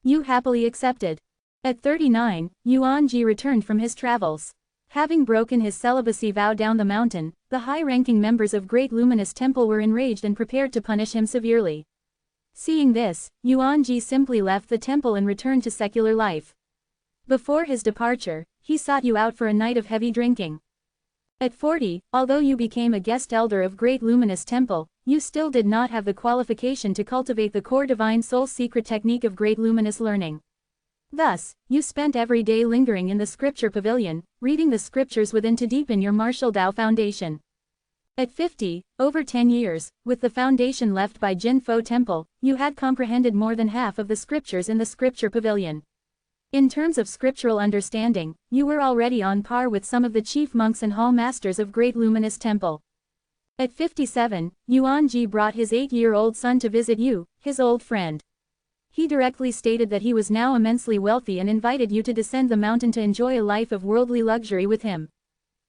S1: You happily accepted. At 39, Yuan Ji returned from his travels. Having broken his celibacy vow down the mountain, the high-ranking members of Great Luminous Temple were enraged and prepared to punish him severely. Seeing this, Yuan Ji simply left the temple and returned to secular life. Before his departure, he sought you out for a night of heavy drinking. At 40, although you became a guest elder of Great Luminous Temple, you still did not have the qualification to cultivate the core divine soul secret technique of Great Luminous Learning. Thus, you spent every day lingering in the scripture pavilion, reading the scriptures within to deepen your martial Tao foundation. At 50, over 10 years, with the foundation left by Jin Fo Temple, you had comprehended more than half of the scriptures in the scripture pavilion. In terms of scriptural understanding, you were already on par with some of the chief monks and hall masters of Great Luminous Temple. At 57, Yuan Ji brought his 8-year-old son to visit you, his old friend. He directly stated that he was now immensely wealthy and invited you to descend the mountain to enjoy a life of worldly luxury with him.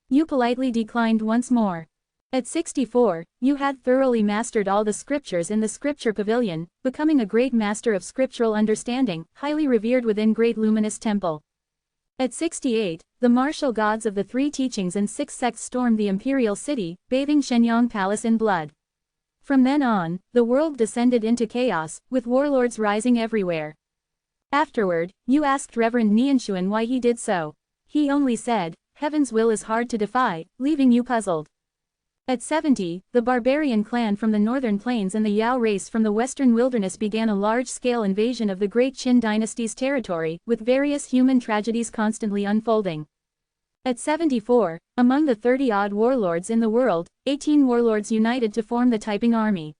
S1: You politely declined once more. At 64, you had thoroughly mastered all the scriptures in the scripture pavilion, becoming a great master of scriptural understanding, highly revered within Great Luminous Temple. At 68, the martial gods of the 3 teachings and 6 sects stormed the imperial city, bathing Shenyang Palace in blood. From then on, the world descended into chaos, with warlords rising everywhere. Afterward, you asked Reverend Nianshuan why he did so. He only said, "Heaven's will is hard to defy," leaving you puzzled. At 70, the barbarian clan from the northern plains and the Yao race from the western wilderness began a large-scale invasion of the Great Qin dynasty's territory, with various human tragedies constantly unfolding. At 74, among the 30-odd warlords in the world, 18 warlords united to form the Taiping Army.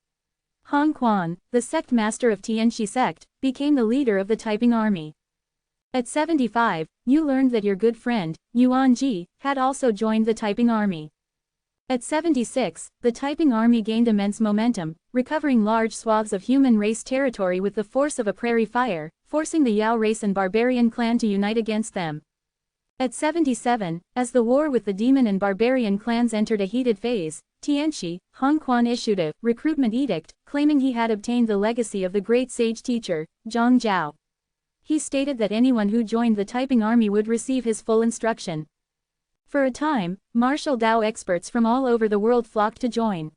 S1: Hong Quan, the sect master of Tianxi sect, became the leader of the Taiping Army. At 75, you learned that your good friend, Yuan Ji, had also joined the Taiping Army. At 76, the Taiping Army gained immense momentum, recovering large swaths of human race territory with the force of a prairie fire, forcing the Yao race and barbarian clan to unite against them. At 77, as the war with the demon and barbarian clans entered a heated phase, Tianxi, Hong Quan issued a recruitment edict, claiming he had obtained the legacy of the great sage teacher, Zhang Zhao. He stated that anyone who joined the Taiping Army would receive his full instruction. For a time, martial Dao experts from all over the world flocked to join.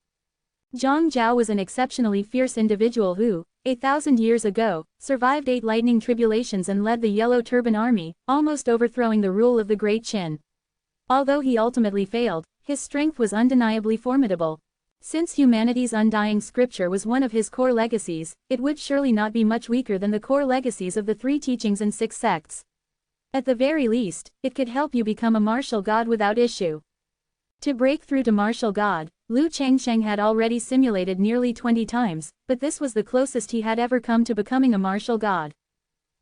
S1: Zhang Zhao was an exceptionally fierce individual who, 1,000 years ago, survived 8 lightning tribulations and led the Yellow Turban Army, almost overthrowing the rule of the Great Qin. Although he ultimately failed, his strength was undeniably formidable. Since humanity's undying scripture was one of his core legacies, it would surely not be much weaker than the core legacies of the 3 teachings and 6 sects. At the very least, it could help you become a martial god without issue. To break through to martial god, Liu Chengsheng had already simulated nearly 20 times, but this was the closest he had ever come to becoming a martial god.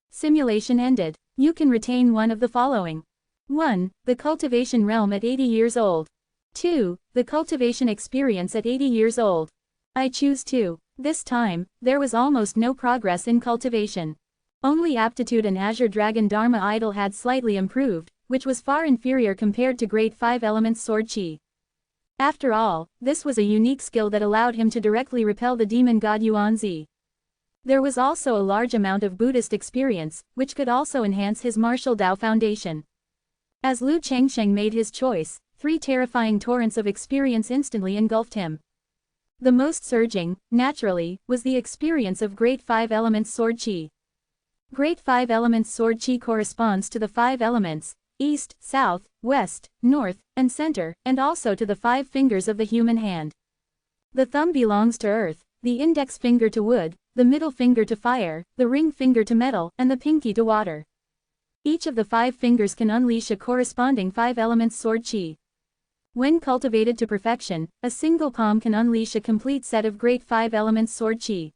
S1: Simulation ended. You can retain one of the following. 1. The cultivation realm at 80 years old. 2. The cultivation experience at 80 years old. I choose 2. This time, there was almost no progress in cultivation. Only aptitude and Azure Dragon Dharma Idol had slightly improved, which was far inferior compared to Great 5 Elements Sword Chi. After all, this was a unique skill that allowed him to directly repel the demon god Yuanzi. There was also a large amount of Buddhist experience, which could also enhance his martial Dao foundation. As Liu Chengsheng made his choice, 3 terrifying torrents of experience instantly engulfed him. The most surging, naturally, was the experience of Great 5 Elements Sword Chi. Great 5 Elements Sword Chi corresponds to the 5 elements, east, south, west, north, and center, and also to the 5 fingers of the human hand. The thumb belongs to earth, the index finger to wood, the middle finger to fire, the ring finger to metal, and the pinky to water. Each of the 5 fingers can unleash a corresponding 5 elements sword chi. When cultivated to perfection, a single palm can unleash a complete set of Great 5 Elements Sword Chi.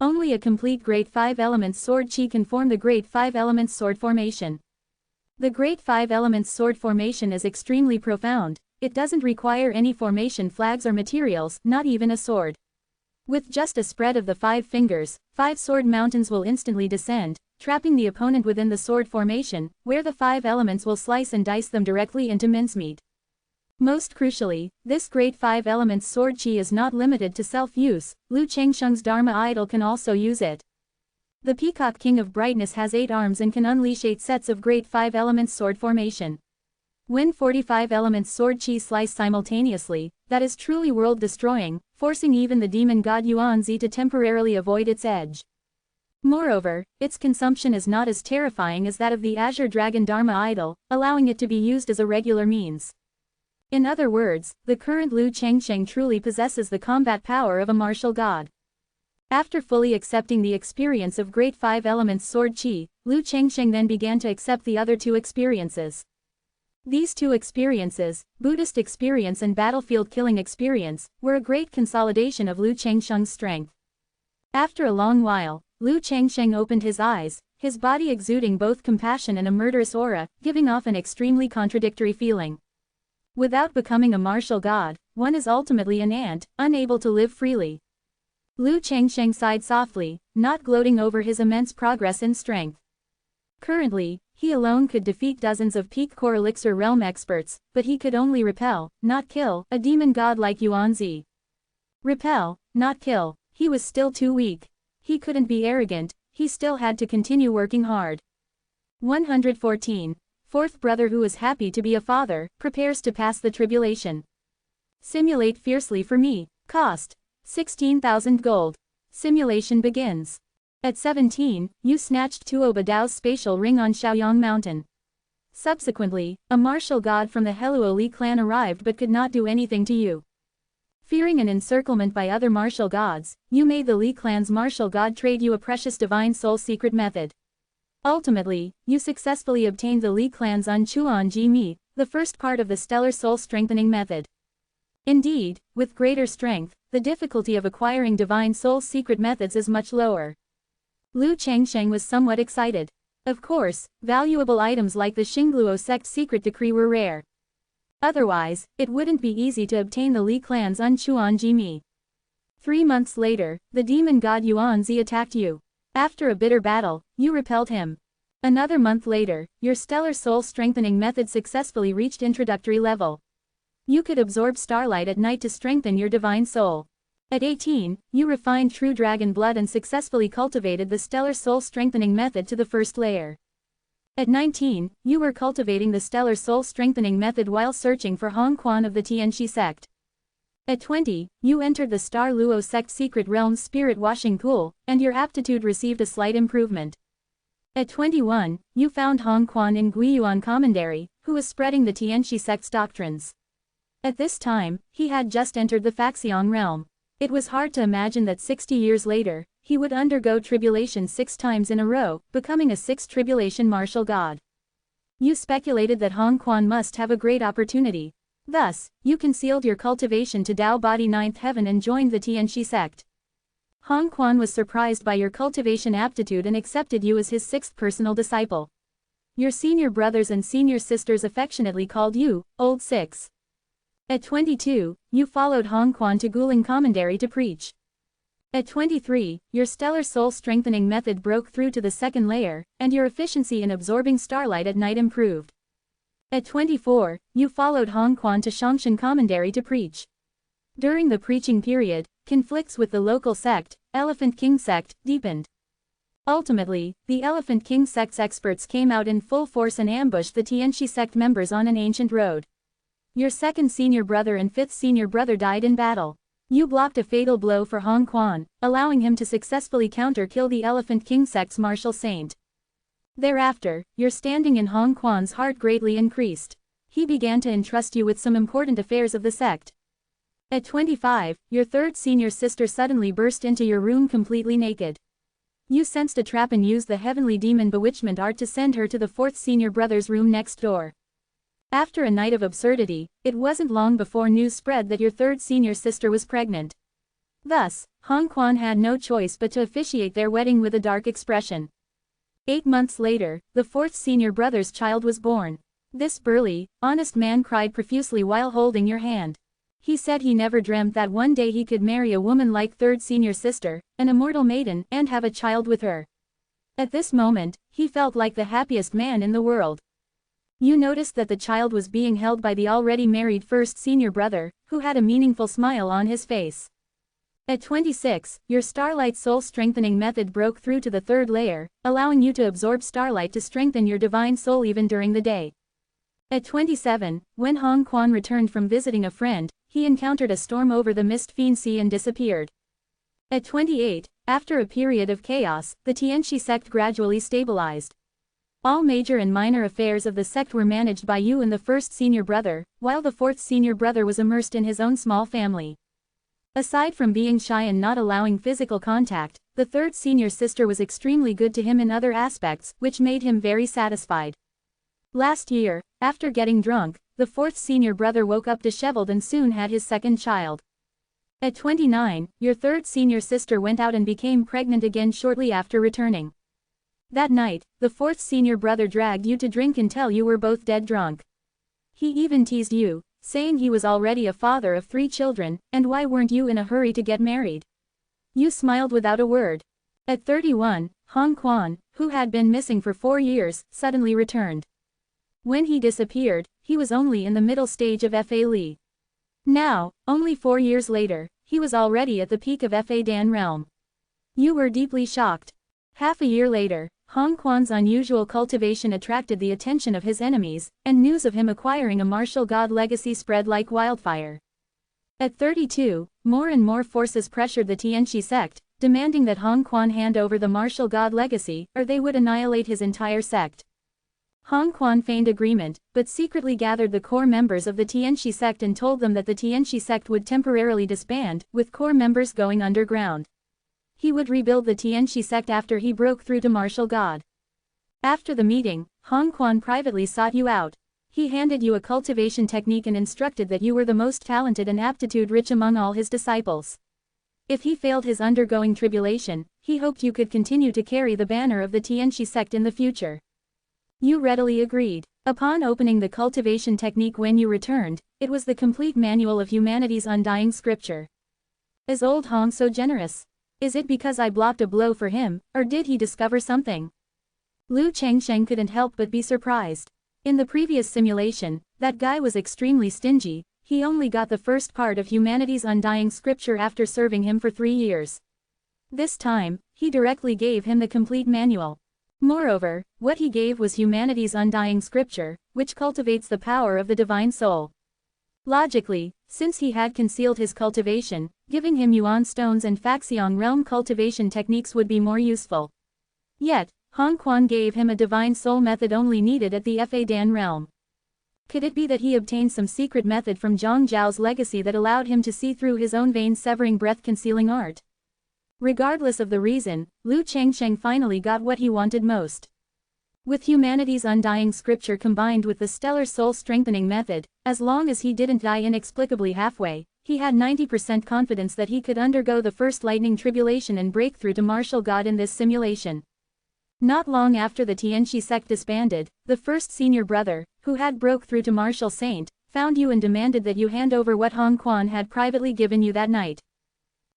S1: Only a complete Great 5 Elements Sword Chi can form the Great 5 Elements Sword Formation. The Great 5 Elements Sword Formation is extremely profound. It doesn't require any formation flags or materials, not even a sword. With just a spread of the 5 fingers, 5 sword mountains will instantly descend, trapping the opponent within the sword formation, where the 5 elements will slice and dice them directly into mincemeat. Most crucially, this Great 5 Elements Sword Chi is not limited to self-use. Liu Chengsheng's Dharma Idol can also use it. The Peacock King of Brightness has 8 arms and can unleash 8 sets of Great 5 Elements Sword Formation. When 45 Elements Sword Chi slice simultaneously, that is truly world-destroying, forcing even the demon god Yuanzi to temporarily avoid its edge. Moreover, its consumption is not as terrifying as that of the Azure Dragon Dharma Idol, allowing it to be used as a regular means. In other words, the current Liu Chengsheng truly possesses the combat power of a martial god. After fully accepting the experience of Great Five Elements Sword Chi, Liu Chengsheng then began to accept the other two experiences. These two experiences, Buddhist experience and battlefield killing experience, were a great consolidation of Liu Chengsheng's strength. After a long while, Liu Chengsheng opened his eyes, his body exuding both compassion and a murderous aura, giving off an extremely contradictory feeling. Without becoming a martial god, one is ultimately an ant, unable to live freely. Liu Chengsheng sighed softly, not gloating over his immense progress in strength. Currently, he alone could defeat dozens of peak core elixir realm experts, but he could only repel, not kill, a demon god like Yuanzi. Repel, not kill, he was still too weak. He couldn't be arrogant, he still had to continue working hard. 114. Fourth brother who is happy to be a father, prepares to pass the tribulation. Simulate fiercely for me, cost 16,000 gold. Simulation begins. At 17, you snatched Tuo Badao's spatial ring on Shaoyang Mountain. Subsequently, a martial god from the Heluo Li clan arrived but could not do anything to you. Fearing an encirclement by other martial gods, you made the Li clan's martial god trade you a precious divine soul secret method. Ultimately, you successfully obtained the Li clan's Anchuan Ji Mi, the first part of the stellar soul strengthening method. Indeed, with greater strength, the difficulty of acquiring divine soul secret methods is much lower. Liu Chengsheng was somewhat excited. Of course, valuable items like the Xingluo sect secret decree were rare. Otherwise, it wouldn't be easy to obtain the Li clan's Anchuan Ji Mi. 3 months later, the demon god Yuanzi attacked you. After a bitter battle, you repelled him. Another month later, your stellar soul strengthening method successfully reached introductory level. You could absorb starlight at night to strengthen your divine soul. At 18, you refined true dragon blood and successfully cultivated the stellar soul strengthening method to the first layer. At 19, you were cultivating the stellar soul strengthening method while searching for Hong Quan of the Tianxi sect. At 20, you entered the Star Luo sect secret realm's spirit washing pool, and your aptitude received a slight improvement. At 21, you found Hong Quan in Guiyuan Commandery, who was spreading the Tianxi sect's doctrines. At this time, he had just entered the Faxiong realm. It was hard to imagine that 60 years later, he would undergo tribulation 6 times in a row, becoming a 6th tribulation martial god. You speculated that Hong Quan must have a great opportunity. Thus, you concealed your cultivation to Tao Body 9th heaven and joined the Tianxi sect. Hong Quan was surprised by your cultivation aptitude and accepted you as his 6th personal disciple. Your senior brothers and senior sisters affectionately called you, Old Six. At 22, you followed Hong Quan to Guling Commandery to preach. At 23, your stellar soul strengthening method broke through to the 2nd layer, and your efficiency in absorbing starlight at night improved. At 24, you followed Hong Quan to Shongshan Commandery to preach. During the preaching period, conflicts with the local sect, Elephant King sect, deepened. Ultimately, the Elephant King sect's experts came out in full force and ambushed the Tianxi sect members on an ancient road. Your 2nd senior brother and 5th senior brother died in battle. You blocked a fatal blow for Hong Quan, allowing him to successfully counter-kill the Elephant King sect's martial saint. Thereafter, your standing in Hong Quan's heart greatly increased. He began to entrust you with some important affairs of the sect. At 25, your 3rd senior sister suddenly burst into your room completely naked. You sensed a trap and used the heavenly demon bewitchment art to send her to the 4th senior brother's room next door. After a night of absurdity, it wasn't long before news spread that your 3rd senior sister was pregnant. Thus, Hong Quan had no choice but to officiate their wedding with a dark expression. 8 months later, the 4th senior brother's child was born. This burly, honest man cried profusely while holding your hand. He said he never dreamt that one day he could marry a woman like 3rd senior sister, an immortal maiden, and have a child with her. At this moment, he felt like the happiest man in the world. You noticed that the child was being held by the already married 1st senior brother, who had a meaningful smile on his face. At 26, your starlight soul strengthening method broke through to the 3rd layer, allowing you to absorb starlight to strengthen your divine soul even during the day. At 27, when Hong Quan returned from visiting a friend, he encountered a storm over the Mist Fiend Sea and disappeared. At 28, after a period of chaos, the Tianxi sect gradually stabilized. All major and minor affairs of the sect were managed by you and the 1st senior brother, while the 4th senior brother was immersed in his own small family. Aside from being shy and not allowing physical contact, the third senior sister was extremely good to him in other aspects, which made him very satisfied. Last year, after getting drunk, the fourth senior brother woke up disheveled and soon had his second child. At 29, your third senior sister went out and became pregnant again shortly after returning. That night, the fourth senior brother dragged you to drink until you were both dead drunk. He even teased you, saying he was already a father of 3 children, and why weren't you in a hurry to get married? You smiled without a word. At 31, Hong Quan, who had been missing for 4 years, suddenly returned. When he disappeared, he was only in the middle stage of Fa Li. Now, only 4 years later, he was already at the peak of Fa Dan realm. You were deeply shocked. Half a year later, Hong Quan's unusual cultivation attracted the attention of his enemies, and news of him acquiring a martial god legacy spread like wildfire. At 32, more and more forces pressured the Tianxi sect, demanding that Hong Quan hand over the martial god legacy, or they would annihilate his entire sect. Hong Quan feigned agreement, but secretly gathered the core members of the Tianxi sect and told them that the Tianxi sect would temporarily disband, with core members going underground. He would rebuild the Tianxi sect after he broke through to martial god. After the meeting, Hong Quan privately sought you out. He handed you a cultivation technique and instructed that you were the most talented and aptitude-rich among all his disciples. If he failed his undergoing tribulation, he hoped you could continue to carry the banner of the Tianxi sect in the future. You readily agreed. Upon opening the cultivation technique when you returned, it was the complete manual of humanity's undying scripture. Is old Hong so generous? Is it because I blocked a blow for him, or did he discover something? Lu Chengsheng couldn't help but be surprised. In the previous simulation, that guy was extremely stingy. He only got the first part of humanity's undying scripture after serving him for 3 years. This time, he directly gave him the complete manual. Moreover, what he gave was humanity's undying scripture, which cultivates the power of the divine soul. Logically, since he had concealed his cultivation, giving him Yuan stones and Faxiong realm cultivation techniques would be more useful. Yet, Hong Quan gave him a divine soul method only needed at the Fa Dan realm. Could it be that he obtained some secret method from Zhang Zhao's legacy that allowed him to see through his own vein-severing breath-concealing art? Regardless of the reason, Lu Chengsheng finally got what he wanted most. With humanity's undying scripture combined with the stellar soul-strengthening method, as long as he didn't die inexplicably halfway, he had 90% confidence that he could undergo the first lightning tribulation and break through to martial god in this simulation. Not long after the Tianxi sect disbanded, the first senior brother, who had broke through to martial saint, found you and demanded that you hand over what Hong Quan had privately given you that night.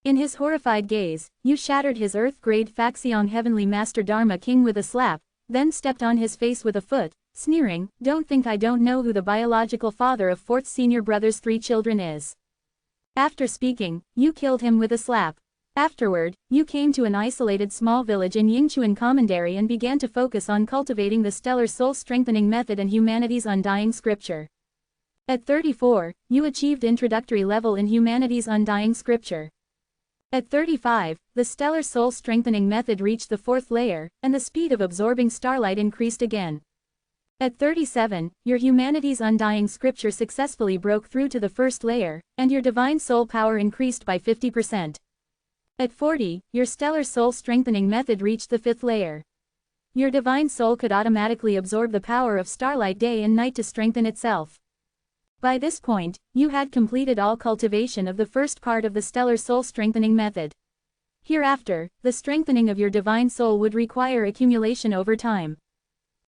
S1: In his horrified gaze, you shattered his earth-grade Faxiong Heavenly Master Dharma King with a slap, then stepped on his face with a foot, sneering, "Don't think I don't know who the biological father of fourth senior brother's 3 children is." After speaking, you killed him with a slap. Afterward, you came to an isolated small village in Yingchuan Commandery and began to focus on cultivating the stellar soul-strengthening method and humanity's undying scripture. At 34, you achieved introductory level in humanity's undying scripture. At 35, the stellar soul-strengthening method reached the 4th layer, and the speed of absorbing starlight increased again. At 37, your humanity's undying scripture successfully broke through to the 1st layer, and your divine soul power increased by 50%. At 40, your stellar soul-strengthening method reached the 5th layer. Your divine soul could automatically absorb the power of starlight day and night to strengthen itself. By this point, you had completed all cultivation of the first part of the stellar soul-strengthening method. Hereafter, the strengthening of your divine soul would require accumulation over time.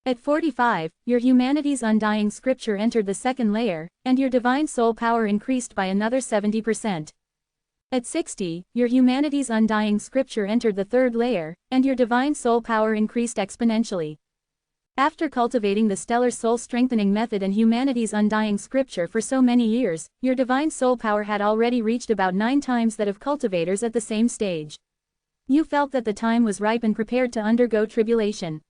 S1: At 45, your humanity's undying scripture entered the 2nd layer, and your divine soul power increased by another 70%. At 60, your humanity's undying scripture entered the 3rd layer, and your divine soul power increased exponentially. After cultivating the stellar soul-strengthening method and humanity's undying scripture for so many years, your divine soul power had already reached about 9 times that of cultivators at the same stage. You felt that the time was ripe and prepared to undergo tribulation.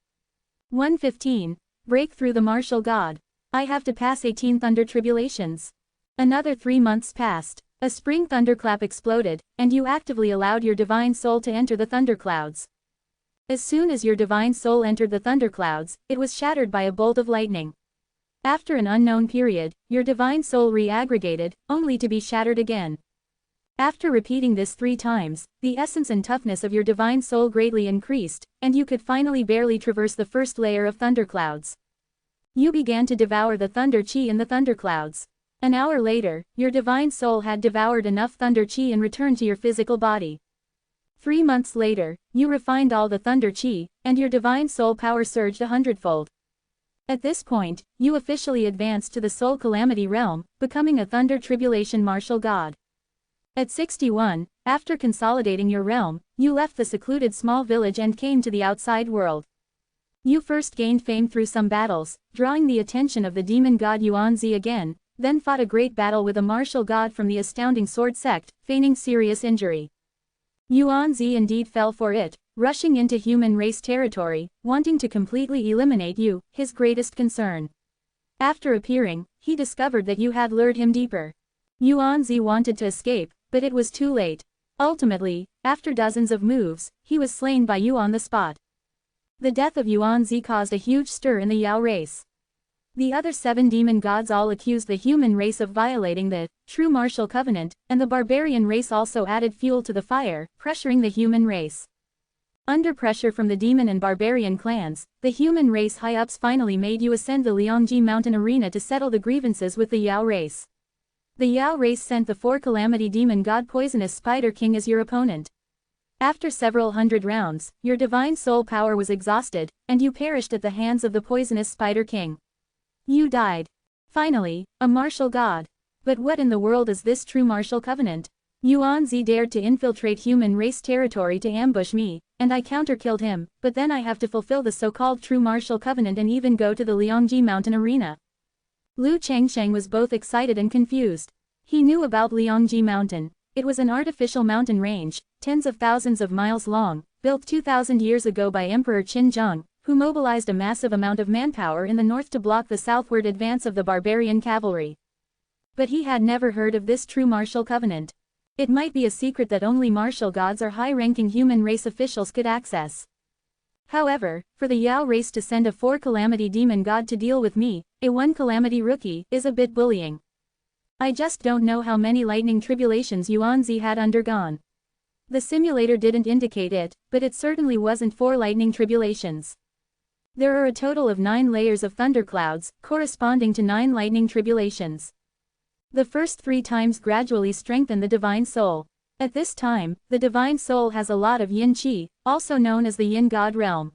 S1: 115. Break through the martial god. I have to pass 18 thunder tribulations. Another 3 months passed. A spring thunderclap exploded, and you actively allowed your divine soul to enter the thunderclouds. As soon as your divine soul entered the thunderclouds, it was shattered by a bolt of lightning. After an unknown period, your divine soul re-aggregated, only to be shattered again. After repeating this 3 times, the essence and toughness of your divine soul greatly increased, and you could finally barely traverse the first layer of thunderclouds. You began to devour the thunder chi in the thunderclouds. An hour later, your divine soul had devoured enough thunder chi and returned to your physical body. 3 months later, you refined all the thunder chi, and your divine soul power surged 100-fold. At this point, you officially advanced to the soul calamity realm, becoming a thunder tribulation martial god. At 61, after consolidating your realm, you left the secluded small village and came to the outside world. You first gained fame through some battles, drawing the attention of the demon god Yuanzi again, then fought a great battle with a martial god from the astounding sword sect, feigning serious injury. Yuanzi indeed fell for it, rushing into human race territory, wanting to completely eliminate you, his greatest concern. After appearing, he discovered that you had lured him deeper. Yuanzi wanted to escape, but it was too late. Ultimately, after dozens of moves, he was slain by you on the spot. The death of Yuanzi caused a huge stir in the Yao race. The other 7 demon gods all accused the human race of violating the true martial covenant, and the barbarian race also added fuel to the fire, pressuring the human race. Under pressure from the demon and barbarian clans, the human race high-ups finally made you ascend the Liangji mountain arena to settle the grievances with the Yao race. The Yao race sent the 4 calamity demon god Poisonous Spider King as your opponent. After several hundred rounds, your divine soul power was exhausted, and you perished at the hands of the Poisonous Spider King. You died. Finally, a martial god. But what in the world is this true martial covenant? Yuanzi dared to infiltrate human race territory to ambush me, and I counter-killed him, but then I have to fulfill the so-called true martial covenant and even go to the Liangji mountain arena. Lu Changsheng was both excited and confused. He knew about Liangji mountain. It was an artificial mountain range, tens of thousands of miles long, built 2,000 years ago by Emperor Qin Zheng, who mobilized a massive amount of manpower in the north to block the southward advance of the barbarian cavalry. But he had never heard of this true martial covenant. It might be a secret that only martial gods or high-ranking human race officials could access. However, for the Yao race to send a 4 calamity demon god to deal with me, a 1 calamity rookie, is a bit bullying. I just don't know how many lightning tribulations Yuanzi had undergone. The simulator didn't indicate it, but it certainly wasn't 4 lightning tribulations. There are a total of 9 layers of thunderclouds, corresponding to 9 lightning tribulations. The first 3 times gradually strengthen the divine soul. At this time, the divine soul has a lot of yin qi, also known as the yin god realm.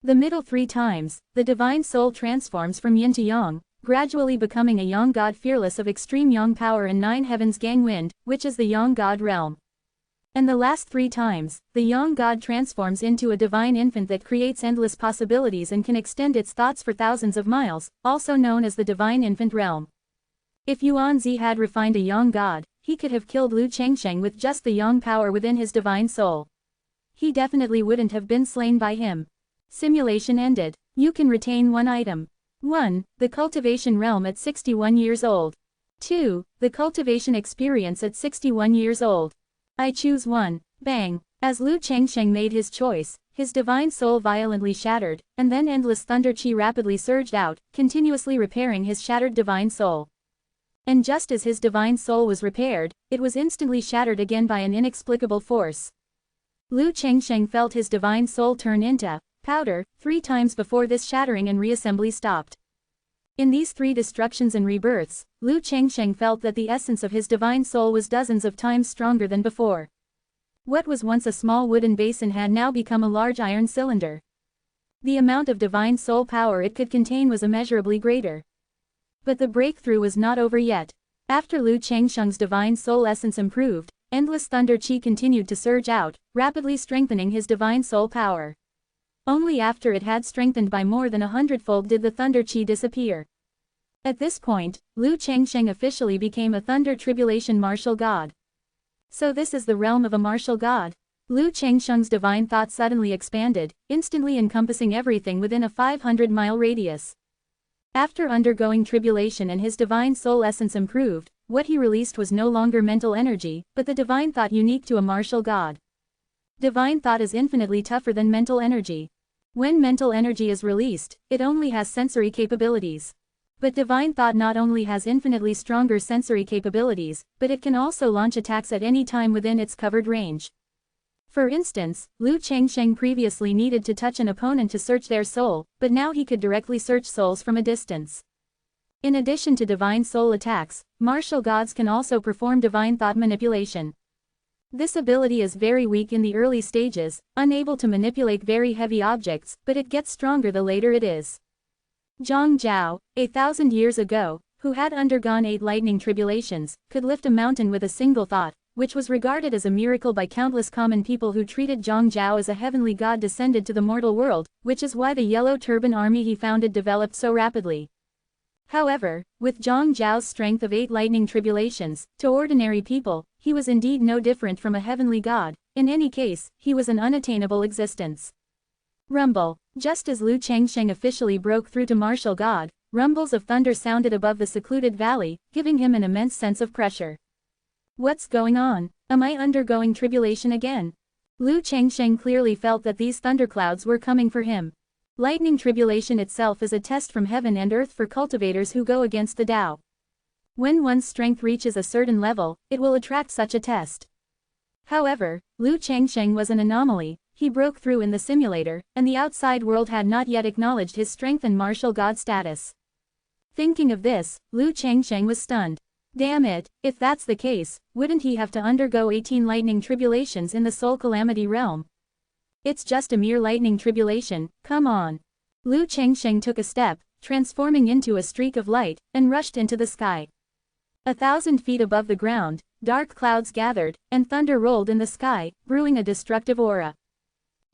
S1: The middle 3 times, the divine soul transforms from yin to yang, gradually becoming a yang god fearless of extreme yang power and 9 heavens gang wind, which is the yang god realm. And the last 3 times, the yang god transforms into a divine infant that creates endless possibilities and can extend its thoughts for thousands of miles, also known as the divine infant realm. If Yuanzi had refined a yang god, he could have killed Lu Changsheng with just the yang power within his divine soul. He definitely wouldn't have been slain by him. Simulation ended. You can retain 1 item. 1. The cultivation realm at 61 years old. 2. The cultivation experience at 61 years old. I choose 1. Bang. As Lu Changsheng made his choice, his divine soul violently shattered, and then endless thunder chi rapidly surged out, continuously repairing his shattered divine soul. And just as his divine soul was repaired, it was instantly shattered again by an inexplicable force. Lu Changsheng felt his divine soul turn into powder 3 times before this shattering and reassembly stopped. In these 3 destructions and rebirths, Lu Changsheng felt that the essence of his divine soul was dozens of times stronger than before. What was once a small wooden basin had now become a large iron cylinder. The amount of divine soul power it could contain was immeasurably greater. But the breakthrough was not over yet. After Lu Changsheng's divine soul essence improved, endless thunder chi continued to surge out, rapidly strengthening his divine soul power. Only after it had strengthened by more than 100-fold did the thunder chi disappear. At this point, Lu Changsheng officially became a thunder tribulation martial god. So this is the realm of a martial god. Lu Changsheng's divine thought suddenly expanded, instantly encompassing everything within a 500-mile radius. After undergoing tribulation and his divine soul essence improved, what he released was no longer mental energy, but the divine thought unique to a martial god. Divine thought is infinitely tougher than mental energy. When mental energy is released, it only has sensory capabilities. But divine thought not only has infinitely stronger sensory capabilities, but it can also launch attacks at any time within its covered range. For instance, Liu Changsheng previously needed to touch an opponent to search their soul, but now he could directly search souls from a distance. In addition to divine soul attacks, martial gods can also perform divine thought manipulation. This ability is very weak in the early stages, unable to manipulate very heavy objects, but it gets stronger the later it is. Zhang Zhao, 1,000 years ago, who had undergone 8 lightning tribulations, could lift a mountain with a single thought, which was regarded as a miracle by countless common people who treated Zhang Zhao as a heavenly god descended to the mortal world, which is why the Yellow Turban army he founded developed so rapidly. However, with Zhang Zhao's strength of 8 lightning tribulations, to ordinary people, he was indeed no different from a heavenly god. In any case, he was an unattainable existence. Rumble. Just as Liu Changsheng officially broke through to martial god, rumbles of thunder sounded above the secluded valley, giving him an immense sense of pressure. What's going on? Am I undergoing tribulation again? Liu Changsheng clearly felt that these thunderclouds were coming for him. Lightning tribulation itself is a test from heaven and earth for cultivators who go against the Tao. When one's strength reaches a certain level, it will attract such a test. However, Liu Changsheng was an anomaly. He broke through in the simulator, and the outside world had not yet acknowledged his strength and martial god status. Thinking of this, Liu Changsheng was stunned. Damn it, if that's the case, wouldn't he have to undergo 18 lightning tribulations in the Soul Calamity realm? It's just a mere lightning tribulation, come on. Liu Changsheng took a step, transforming into a streak of light, and rushed into the sky. 1,000 feet above the ground, dark clouds gathered, and thunder rolled in the sky, brewing a destructive aura.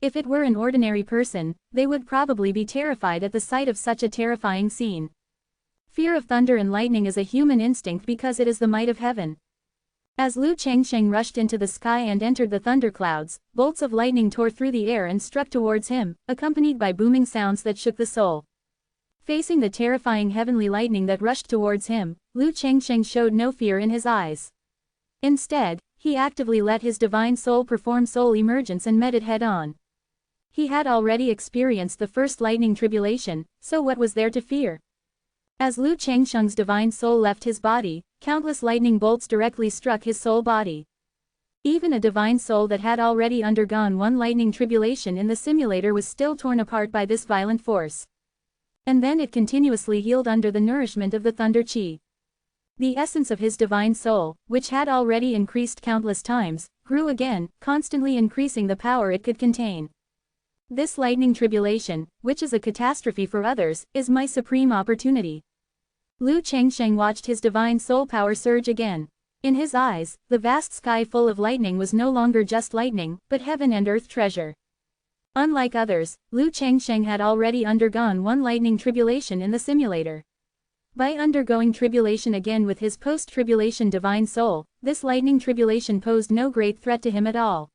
S1: If it were an ordinary person, they would probably be terrified at the sight of such a terrifying scene. Fear of thunder and lightning is a human instinct because it is the might of heaven. As Liu Changsheng rushed into the sky and entered the thunderclouds, bolts of lightning tore through the air and struck towards him, accompanied by booming sounds that shook the soul. Facing the terrifying heavenly lightning that rushed towards him, Liu Changsheng showed no fear in his eyes. Instead, he actively let his divine soul perform soul emergence and met it head-on. He had already experienced the first lightning tribulation, so what was there to fear? As Liu Changsheng's divine soul left his body, countless lightning bolts directly struck his soul body. Even a divine soul that had already undergone 1 lightning tribulation in the simulator was still torn apart by this violent force. And then it continuously healed under the nourishment of the thunder chi. The essence of his divine soul, which had already increased countless times, grew again, constantly increasing the power it could contain. This lightning tribulation, which is a catastrophe for others, is my supreme opportunity. Liu Changsheng watched his divine soul power surge again. In his eyes, the vast sky full of lightning was no longer just lightning, but heaven and earth treasure. Unlike others, Liu Changsheng had already undergone 1 lightning tribulation in the simulator. By undergoing tribulation again with his post-tribulation divine soul, this lightning tribulation posed no great threat to him at all.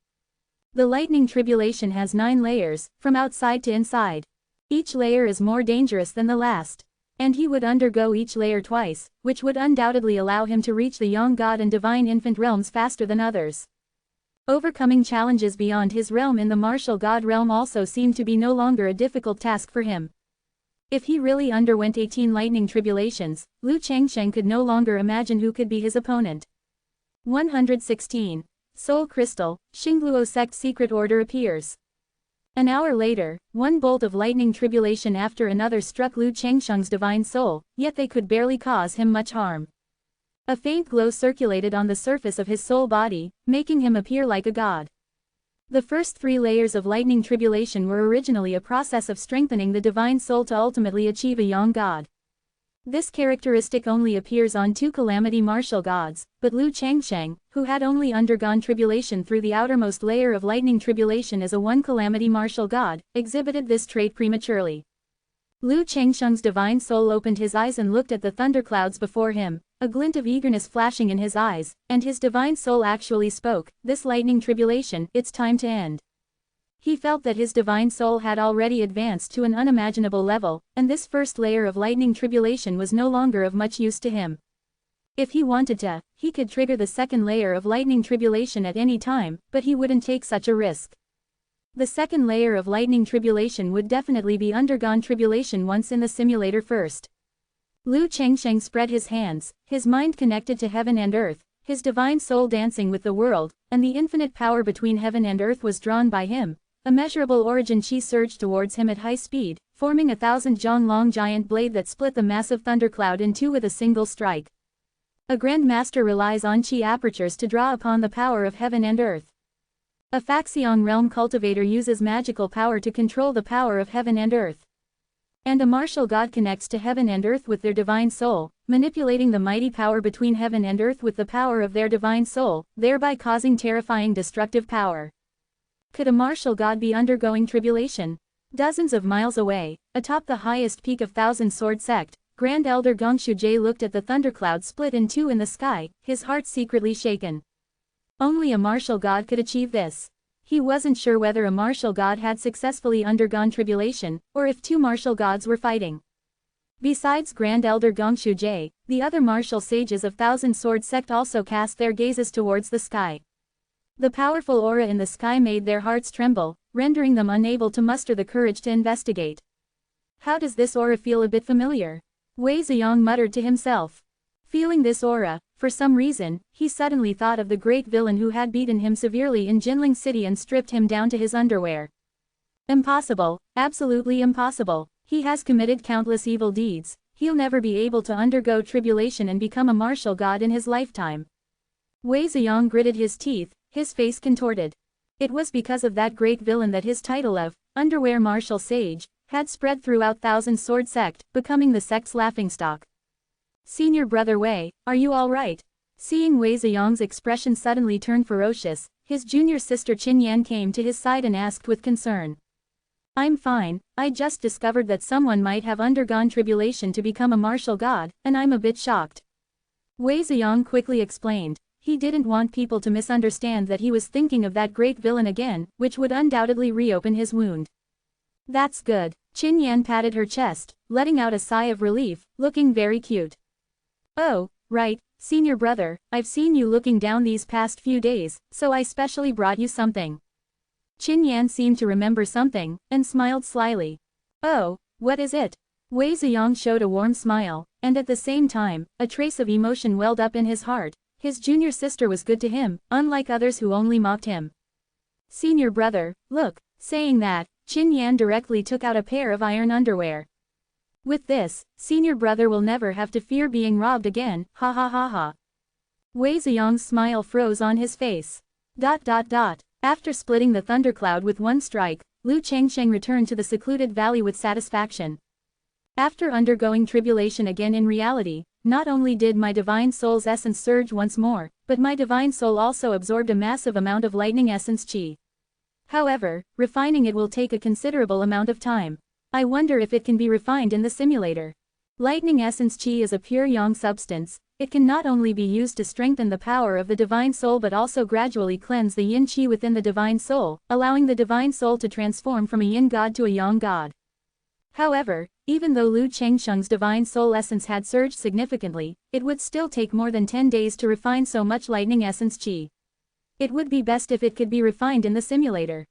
S1: The lightning tribulation has 9 layers, from outside to inside. Each layer is more dangerous than the last. And he would undergo each layer twice, which would undoubtedly allow him to reach the young god and divine infant realms faster than others. Overcoming challenges beyond his realm in the martial god realm also seemed to be no longer a difficult task for him. If he really underwent 18 lightning tribulations, Liu Changsheng could no longer imagine who could be his opponent. 116. Soul Crystal, Xingluo Sect Secret Order appears. An hour later, 1 bolt of lightning tribulation after another struck Liu Changsheng's divine soul, yet they could barely cause him much harm. A faint glow circulated on the surface of his soul body, making him appear like a god. The first 3 layers of lightning tribulation were originally a process of strengthening the divine soul to ultimately achieve a young god. This characteristic only appears on 2 calamity martial gods, but Liu Changsheng, who had only undergone tribulation through the outermost layer of lightning tribulation as a 1 calamity martial god, exhibited this trait prematurely. Liu Changsheng's divine soul opened his eyes and looked at the thunderclouds before him, a glint of eagerness flashing in his eyes, and his divine soul actually spoke, "This lightning tribulation, it's time to end." He felt that his divine soul had already advanced to an unimaginable level, and this first layer of lightning tribulation was no longer of much use to him. If he wanted to, he could trigger the second layer of lightning tribulation at any time, but he wouldn't take such a risk. The second layer of lightning tribulation would definitely be undergone tribulation once in the simulator first. Lu Chengsheng spread his hands, his mind connected to heaven and earth, his divine soul dancing with the world, and the infinite power between heaven and earth was drawn by him. Immeasurable origin chi surged towards him at high speed, forming 1,000 zhang long giant blade that split the massive thundercloud in two with a single strike. A Grand Master relies on chi apertures to draw upon the power of heaven and earth. A Faxiong realm cultivator uses magical power to control the power of heaven and earth. And a martial god connects to heaven and earth with their divine soul, manipulating the mighty power between heaven and earth with the power of their divine soul, thereby causing terrifying destructive power. Could a martial god be undergoing tribulation? Dozens of miles away, atop the highest peak of Thousand Sword Sect, Grand Elder Gongshujie looked at the thundercloud split in two in the sky, his heart secretly shaken. Only a martial god could achieve this. He wasn't sure whether a martial god had successfully undergone tribulation, or if two martial gods were fighting. Besides Grand Elder Gongshujie, the other martial sages of Thousand Sword Sect also cast their gazes towards the sky. The powerful aura in the sky made their hearts tremble, rendering them unable to muster the courage to investigate. How does this aura feel a bit familiar? Wei Ziyang muttered to himself. Feeling this aura, for some reason, he suddenly thought of the great villain who had beaten him severely in Jinling City and stripped him down to his underwear. Impossible, absolutely impossible. He has committed countless evil deeds, he'll never be able to undergo tribulation and become a martial god in his lifetime. Wei Ziyang gritted his teeth, his face contorted. It was because of that great villain that his title of underwear martial sage had spread throughout Thousand Sword Sect, becoming the sect's laughingstock. Senior brother Wei, are you all right? Seeing Wei Ziyang's expression suddenly turn ferocious, his junior sister Qin Yan came to his side and asked with concern. I'm fine, I just discovered that someone might have undergone tribulation to become a martial god, and I'm a bit shocked. Wei Ziyang quickly explained. He didn't want people to misunderstand that he was thinking of that great villain again, which would undoubtedly reopen his wound. That's good. Qin Yan patted her chest, letting out a sigh of relief, looking very cute. Oh, right, senior brother, I've seen you looking down these past few days, so I specially brought you something. Qin Yan seemed to remember something, and smiled slyly. Oh, what is it? Wei Ziyang showed a warm smile, and at the same time, a trace of emotion welled up in his heart. His junior sister was good to him, unlike others who only mocked him. Senior brother, look. Saying that, Qin Yan directly took out a pair of iron underwear. With this, senior brother will never have to fear being robbed again, ha ha ha ha. Wei Ziyang's smile froze on his face. ... After splitting the thundercloud with one strike, Lu Chengsheng returned to the secluded valley with satisfaction. After undergoing tribulation again in reality, not only did my divine soul's essence surge once more, but my divine soul also absorbed a massive amount of lightning essence chi. However, refining it will take a considerable amount of time. I wonder if it can be refined in the simulator. Lightning essence chi is a pure yang substance. It can not only be used to strengthen the power of the divine soul but also gradually cleanse the yin chi within the divine soul, allowing the divine soul to transform from a yin god to a yang god. However, even though Lu Chengsheng's divine soul essence had surged significantly, it would still take more than 10 days to refine so much lightning essence chi. It would be best if it could be refined in the simulator.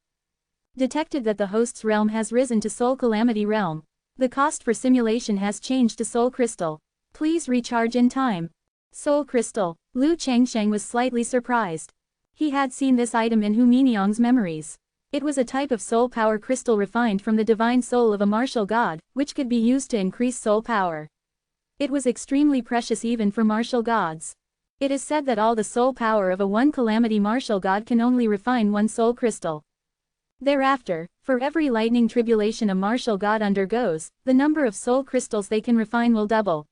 S1: Detected that the host's realm has risen to Soul Calamity realm. The cost for simulation has changed to Soul Crystal. Please recharge in time. Soul Crystal. Lu Chengsheng was slightly surprised. He had seen this item in Hu Miniang's memories. It was a type of soul power crystal refined from the divine soul of a martial god, which could be used to increase soul power. It was extremely precious even for martial gods. It is said that all the soul power of a one calamity martial god can only refine one soul crystal. Thereafter, for every lightning tribulation a martial god undergoes, the number of soul crystals they can refine will double.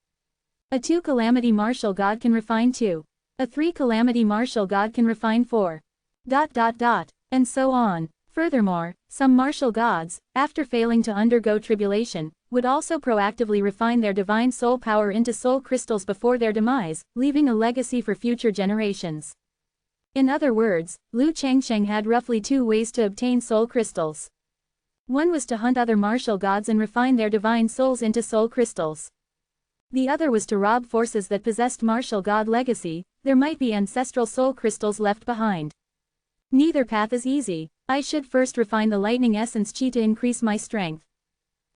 S1: A 2 calamity martial god can refine 2. A 3 calamity martial god can refine 4. ... And so on. Furthermore, some martial gods, after failing to undergo tribulation, would also proactively refine their divine soul power into soul crystals before their demise, leaving a legacy for future generations. In other words, Lu Chengsheng had roughly 2 ways to obtain soul crystals. One was to hunt other martial gods and refine their divine souls into soul crystals. The other was to rob forces that possessed martial god legacy. There might be ancestral soul crystals left behind. Neither path is easy. I should first refine the lightning essence chi to increase my strength.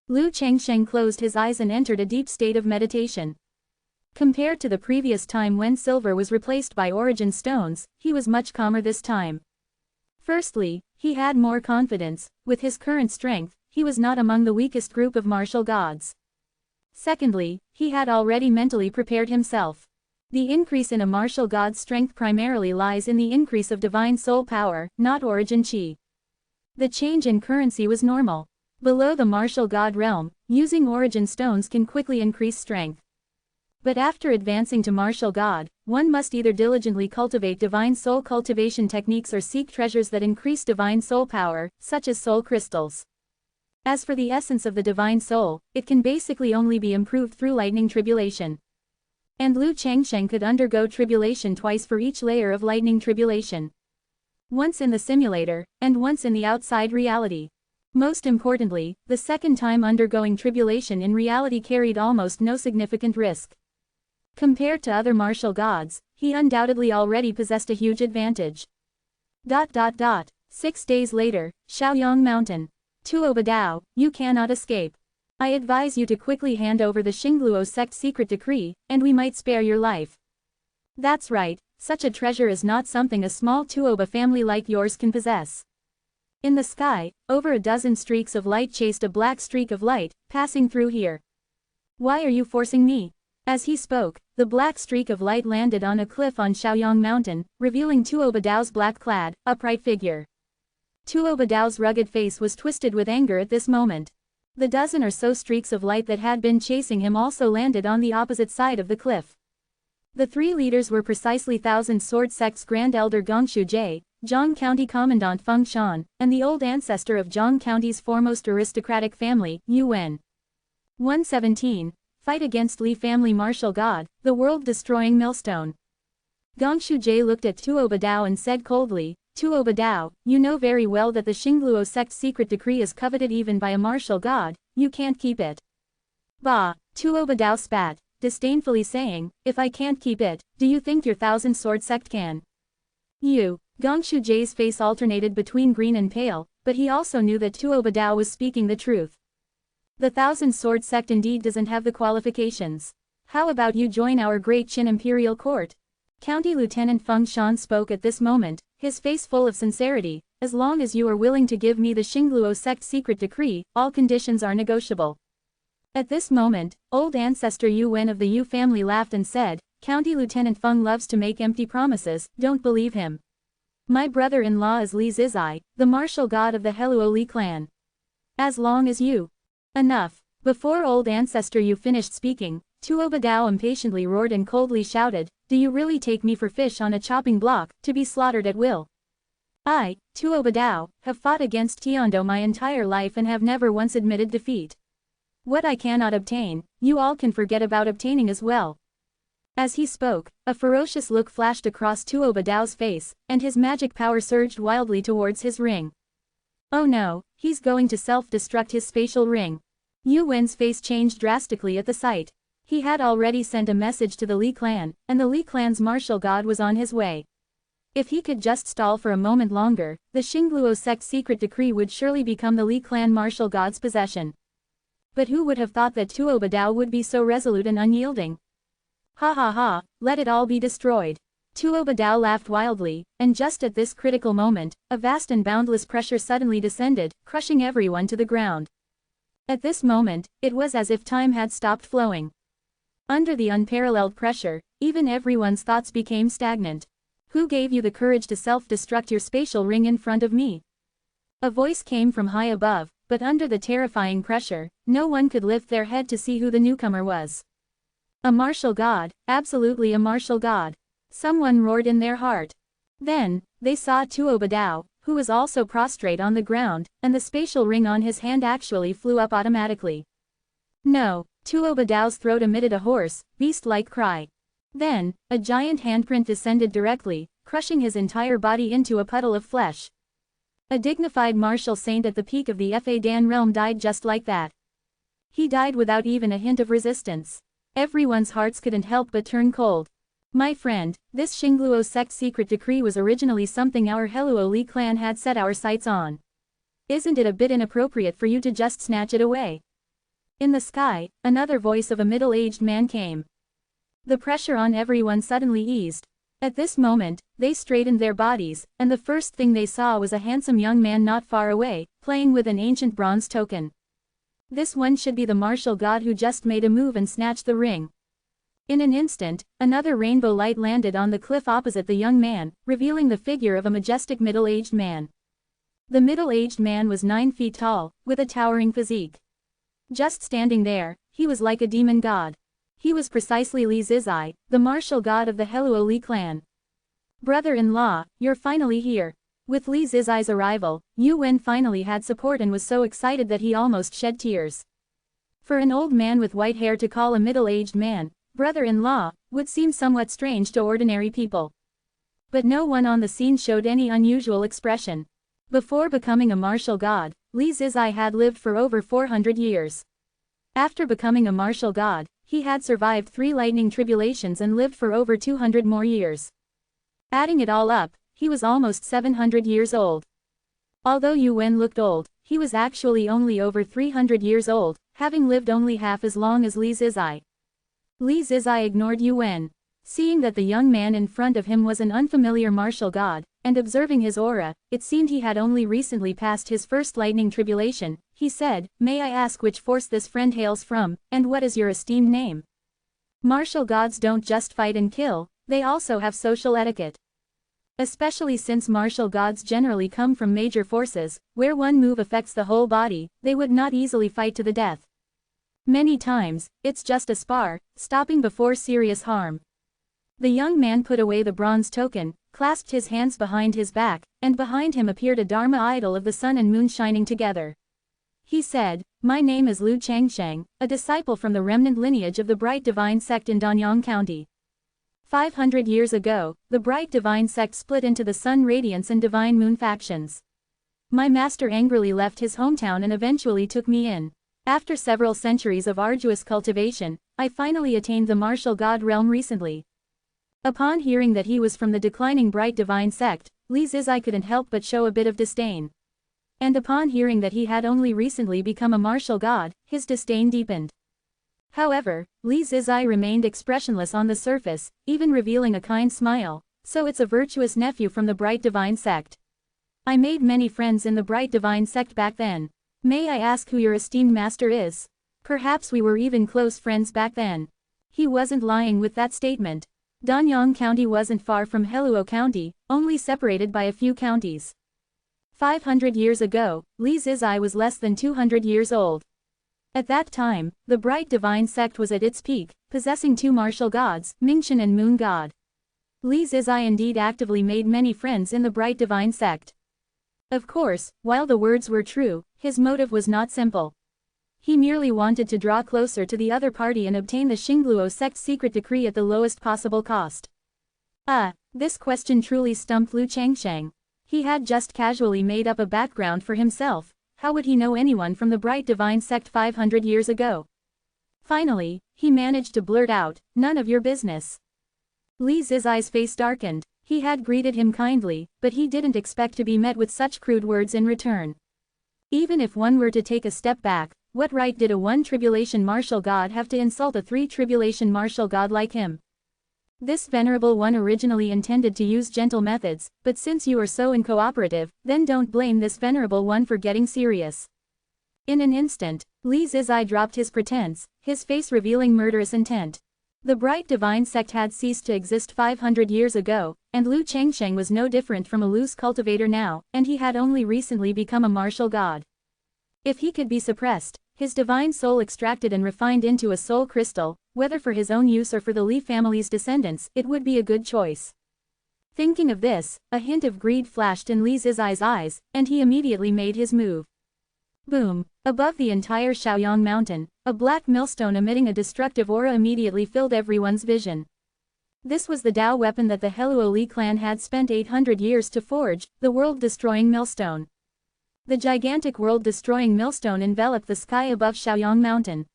S1: Lu Changsheng closed his eyes and entered a deep state of meditation. Compared to the previous time when silver was replaced by origin stones, he was much calmer this time. Firstly, he had more confidence. With his current strength, he was not among the weakest group of martial gods. Secondly, he had already mentally prepared himself. The increase in a martial god's strength primarily lies in the increase of divine soul power, not origin chi. The change in currency was normal. Below the martial god realm, using origin stones can quickly increase strength. But after advancing to martial god, one must either diligently cultivate divine soul cultivation techniques or seek treasures that increase divine soul power, such as soul crystals. As for the essence of the divine soul, it can basically only be improved through lightning tribulation. And Lu Changsheng could undergo tribulation twice for each layer of lightning tribulation. Once in the simulator, and once in the outside reality. Most importantly, the second time undergoing tribulation in reality carried almost no significant risk. Compared to other martial gods, he undoubtedly already possessed a huge advantage. 6 days later, Shaoyang Mountain. Tuo Badao, you cannot escape. I advise you to quickly hand over the Xingluo sect secret decree, and we might spare your life. That's right, such a treasure is not something a small Tuoba family like yours can possess. In the sky, over a dozen streaks of light chased a black streak of light, passing through here. Why are you forcing me? As he spoke, the black streak of light landed on a cliff on Shaoyang Mountain, revealing Tuo Badao's black-clad, upright figure. Tuo Badao's rugged face was twisted with anger at this moment. The dozen or so streaks of light that had been chasing him also landed on the opposite side of the cliff. The three leaders were precisely Thousand Sword Sect's Grand Elder Gongshu Jie, Zhang County Commandant Feng Shan, and the old ancestor of Zhang County's foremost aristocratic family, Yu Wen. 117. Fight against Li family martial god, the world-destroying millstone. Gongshu Jie looked at Tuo Badao and said coldly, Tuo Badao, you know very well that the Xingluo sect's secret decree is coveted even by a martial god, you can't keep it. Bah, Tuo Badao spat, disdainfully saying, if I can't keep it, do you think your Thousand Sword sect can? You. Gongshu Jie's face alternated between green and pale, but he also knew that Tuo Badao was speaking the truth. The Thousand Sword sect indeed doesn't have the qualifications. How about you join our great Qin imperial court? County Lieutenant Feng Shan spoke at this moment, his face full of sincerity. As long as you are willing to give me the Xingluo sect secret decree, all conditions are negotiable. At this moment, old ancestor Yu Wen of the Yu family laughed and said, County Lieutenant Feng loves to make empty promises, don't believe him. My brother-in-law is Li Zizai, the martial god of the Heluo Li clan. As long as you. Enough. Before old ancestor Yu finished speaking, Tuo Badao impatiently roared and coldly shouted, do you really take me for fish on a chopping block, to be slaughtered at will? I, Tuo Badao, have fought against Tiando my entire life and have never once admitted defeat. What I cannot obtain, you all can forget about obtaining as well. As he spoke, a ferocious look flashed across Tuo Badao's face, and his magic power surged wildly towards his ring. Oh no, he's going to self-destruct his spatial ring. Yu Wen's face changed drastically at the sight. He had already sent a message to the Li clan, and the Li clan's martial god was on his way. If he could just stall for a moment longer, the Xingluo sect's secret decree would surely become the Li clan martial god's possession. But who would have thought that Tuo Badao would be so resolute and unyielding? Ha ha ha, let it all be destroyed. Tuo Badao laughed wildly, and just at this critical moment, a vast and boundless pressure suddenly descended, crushing everyone to the ground. At this moment, it was as if time had stopped flowing. Under the unparalleled pressure, even everyone's thoughts became stagnant. Who gave you the courage to self-destruct your spatial ring in front of me? A voice came from high above, but under the terrifying pressure, no one could lift their head to see who the newcomer was. A martial god, absolutely a martial god. Someone roared in their heart. Then, they saw Tuo Badao, who was also prostrate on the ground, and the spatial ring on his hand actually flew up automatically. No, Tuo Badao's throat emitted a hoarse, beast-like cry. Then, a giant handprint descended directly, crushing his entire body into a puddle of flesh. A dignified martial saint at the peak of the Fa Dan realm died just like that. He died without even a hint of resistance. Everyone's hearts couldn't help but turn cold. My friend, this Xingluo sect secret decree was originally something our Heluo Li clan had set our sights on. Isn't it a bit inappropriate for you to just snatch it away? In the sky, another voice of a middle-aged man came. The pressure on everyone suddenly eased. At this moment, they straightened their bodies, and the first thing they saw was a handsome young man not far away, playing with an ancient bronze token. This one should be the martial god who just made a move and snatched the ring. In an instant, another rainbow light landed on the cliff opposite the young man, revealing the figure of a majestic middle-aged man. The middle-aged man was 9 feet tall, with a towering physique. Just standing there, he was like a demon god. He was precisely Li Zizai, the martial god of the Heluo Li clan. Brother-in-law, you're finally here. With Li Zizai's arrival, Yu Wen finally had support and was so excited that he almost shed tears. For an old man with white hair to call a middle-aged man brother-in-law would seem somewhat strange to ordinary people. But no one on the scene showed any unusual expression. Before becoming a martial god, Li Zizai had lived for over 400 years. After becoming a martial god, he had survived 3 lightning tribulations and lived for over 200 more years. Adding it all up, he was almost 700 years old. Although Yu Wen looked old, he was actually only over 300 years old, having lived only half as long as Li Zizai. Li Zizai ignored Yu Wen. Seeing that the young man in front of him was an unfamiliar martial god, and observing his aura, it seemed he had only recently passed his first lightning tribulation, he said, "May I ask which force this friend hails from, and what is your esteemed name?" Martial gods don't just fight and kill, they also have social etiquette. Especially since martial gods generally come from major forces, where one move affects the whole body, they would not easily fight to the death. Many times, it's just a spar, stopping before serious harm. The young man put away the bronze token, clasped his hands behind his back, and behind him appeared a Dharma idol of the sun and moon shining together. He said, "My name is Lu Changsheng, a disciple from the remnant lineage of the Bright Divine Sect in Danyang County. 500 years ago, the Bright Divine Sect split into the Sun Radiance and Divine Moon factions. My master angrily left his hometown and eventually took me in. After several centuries of arduous cultivation, I finally attained the martial god realm recently." Upon hearing that he was from the declining Bright Divine Sect, Li Zizai couldn't help but show a bit of disdain. And upon hearing that he had only recently become a martial god, his disdain deepened. However, Li Zizai remained expressionless on the surface, even revealing a kind smile. "So it's a virtuous nephew from the Bright Divine Sect. I made many friends in the Bright Divine Sect back then. May I ask who your esteemed master is? Perhaps we were even close friends back then." He wasn't lying with that statement. Danyang County wasn't far from Heluo County, only separated by a few counties. 500 years ago, Li Zizai was less than 200 years old. At that time, the Bright Divine Sect was at its peak, possessing 2 martial gods, Mingchen and Moon God. Li Zizai indeed actively made many friends in the Bright Divine Sect. Of course, while the words were true, his motive was not simple. He merely wanted to draw closer to the other party and obtain the Xingluo sect's secret decree at the lowest possible cost. This question truly stumped Lu Changsheng. He had just casually made up a background for himself. How would he know anyone from the Bright Divine Sect 500 years ago? Finally, he managed to blurt out, "None of your business." Li Zizai's face darkened. He had greeted him kindly, but he didn't expect to be met with such crude words in return. Even if one were to take a step back, what right did a 1 tribulation martial god have to insult a 3 tribulation martial god like him? This venerable one originally intended to use gentle methods, but since you are so uncooperative, then don't blame this venerable one for getting serious. In an instant, Li Zizai dropped his pretense, his face revealing murderous intent. The Bright Divine Sect had ceased to exist 500 years ago, and Lu Changsheng was no different from a loose cultivator now, and he had only recently become a martial god. If he could be suppressed, his divine soul extracted and refined into a soul crystal, whether for his own use or for the Li family's descendants, it would be a good choice. Thinking of this, a hint of greed flashed in Li Zizai's eyes, and he immediately made his move. Boom! Above the entire Shaoyang mountain, a black millstone emitting a destructive aura immediately filled everyone's vision. This was the Dao weapon that the Heluo Li clan had spent 800 years to forge, the world-destroying millstone. The gigantic world-destroying millstone enveloped the sky above Shaoyang mountain.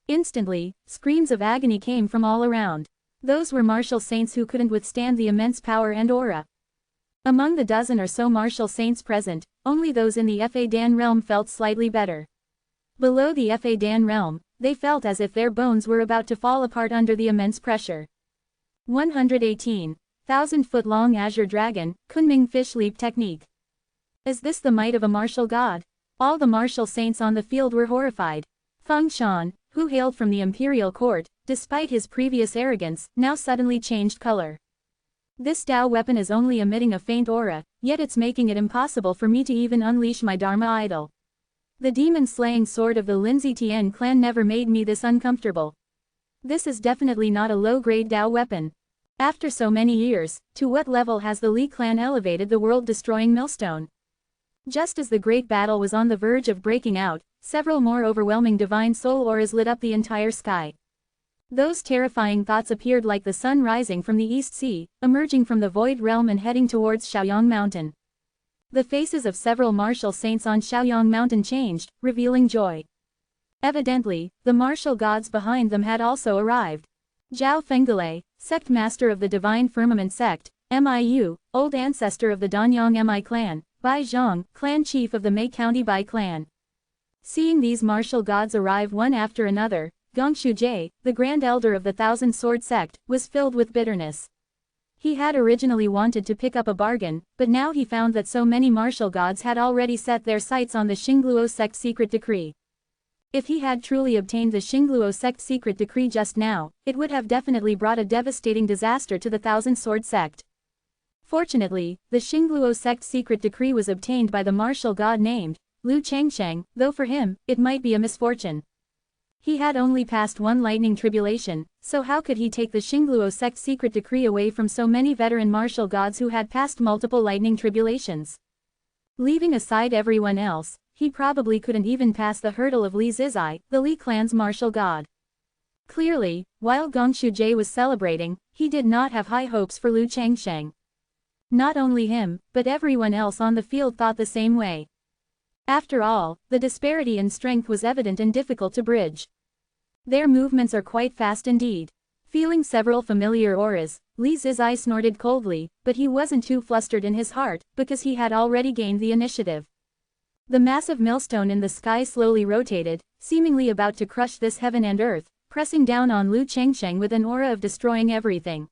S1: Instantly, screams of agony came from all around. Those were martial saints who couldn't withstand the immense power and aura. Among the dozen or so martial saints present, only those in the Fa Dan realm felt slightly better. Below the Fa Dan realm, they felt as if their bones were about to fall apart under the immense pressure. 118. 1,000-foot-long azure dragon, Kunming fish leap technique. Is this the might of a martial god? All the martial saints on the field were horrified. Feng Shan, who hailed from the imperial court, despite his previous arrogance, now suddenly changed color. This Tao weapon is only emitting a faint aura, yet it's making it impossible for me to even unleash my Dharma idol. The demon-slaying sword of the Lindsay Tien clan never made me this uncomfortable. This is definitely not a low-grade Tao weapon. After so many years, to what level has the Li clan elevated the world-destroying millstone? Just as the great battle was on the verge of breaking out, several more overwhelming divine soul auras lit up the entire sky. Those terrifying thoughts appeared like the sun rising from the East Sea, emerging from the void realm and heading towards Shaoyang Mountain. The faces of several martial saints on Shaoyang Mountain changed, revealing joy. Evidently, the martial gods behind them had also arrived. Zhao Fengele, sect master of the Divine Firmament sect, Miu, old ancestor of the Danyang Mi clan, Bai Zhang, clan chief of the Mei County Bai clan. Seeing these martial gods arrive one after another, Gongshu Jie, the grand elder of the Thousand Sword sect, was filled with bitterness. He had originally wanted to pick up a bargain, but now he found that so many martial gods had already set their sights on the Xingluo sect secret decree. If he had truly obtained the Xingluo sect secret decree just now, it would have definitely brought a devastating disaster to the Thousand Sword sect. Fortunately, the Xingluo sect secret decree was obtained by the martial god named Lu Changsheng, though for him, it might be a misfortune. He had only passed one lightning tribulation, so how could he take the Xingluo sect secret decree away from so many veteran martial gods who had passed multiple lightning tribulations? Leaving aside everyone else, he probably couldn't even pass the hurdle of Li Zizai, the Li clan's martial god. Clearly, while Gongshu Jie was celebrating, he did not have high hopes for Lu Changsheng. Not only him, but everyone else on the field thought the same way. After all, the disparity in strength was evident and difficult to bridge. Their movements are quite fast indeed. Feeling several familiar auras, Li Zizai snorted coldly, but he wasn't too flustered in his heart, because he had already gained the initiative. The massive millstone in the sky slowly rotated, seemingly about to crush this heaven and earth, pressing down on Lu Changsheng with an aura of destroying everything.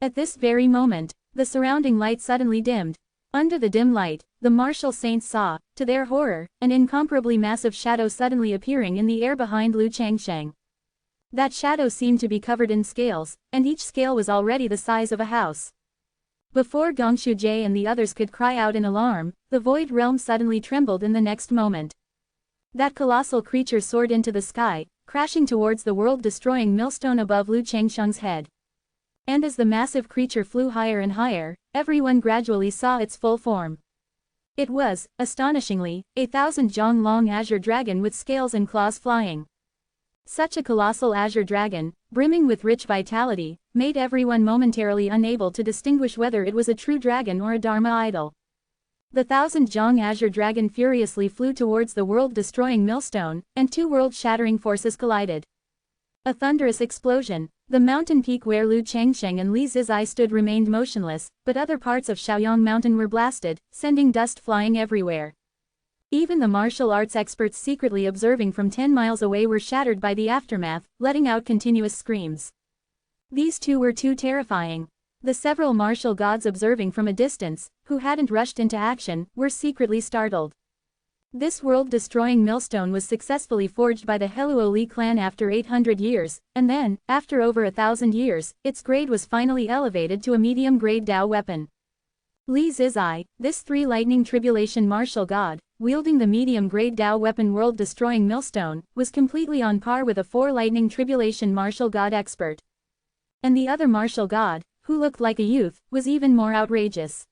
S1: At this very moment, the surrounding light suddenly dimmed. Under the dim light, the martial saints saw, to their horror, an incomparably massive shadow suddenly appearing in the air behind Lu Changsheng. That shadow seemed to be covered in scales, and each scale was already the size of a house. Before Gongshu Jie and the others could cry out in alarm, the void realm suddenly trembled in the next moment. That colossal creature soared into the sky, crashing towards the world-destroying millstone above Lu Changsheng's head. And as the massive creature flew higher and higher, everyone gradually saw its full form. It was, astonishingly, a 1,000-zhang-long azure dragon with scales and claws flying. Such a colossal azure dragon, brimming with rich vitality, made everyone momentarily unable to distinguish whether it was a true dragon or a Dharma idol. The 1,000-zhang azure dragon furiously flew towards the world-destroying millstone, and two world-shattering forces collided. A thunderous explosion. The mountain peak where Lu Changsheng and Li Zizai stood remained motionless, but other parts of Shaoyang Mountain were blasted, sending dust flying everywhere. Even the martial arts experts secretly observing from 10 miles away were shattered by the aftermath, letting out continuous screams. These two were too terrifying. The several martial gods observing from a distance, who hadn't rushed into action, were secretly startled. This world-destroying millstone was successfully forged by the Heluo Li clan after 800 years, and then, after over 1,000 years, its grade was finally elevated to a medium-grade Dao weapon. Li Zizai, this 3 lightning tribulation martial god, wielding the medium-grade Dao weapon world-destroying millstone, was completely on par with a 4 lightning tribulation martial god expert. And the other martial god, who looked like a youth, was even more outrageous.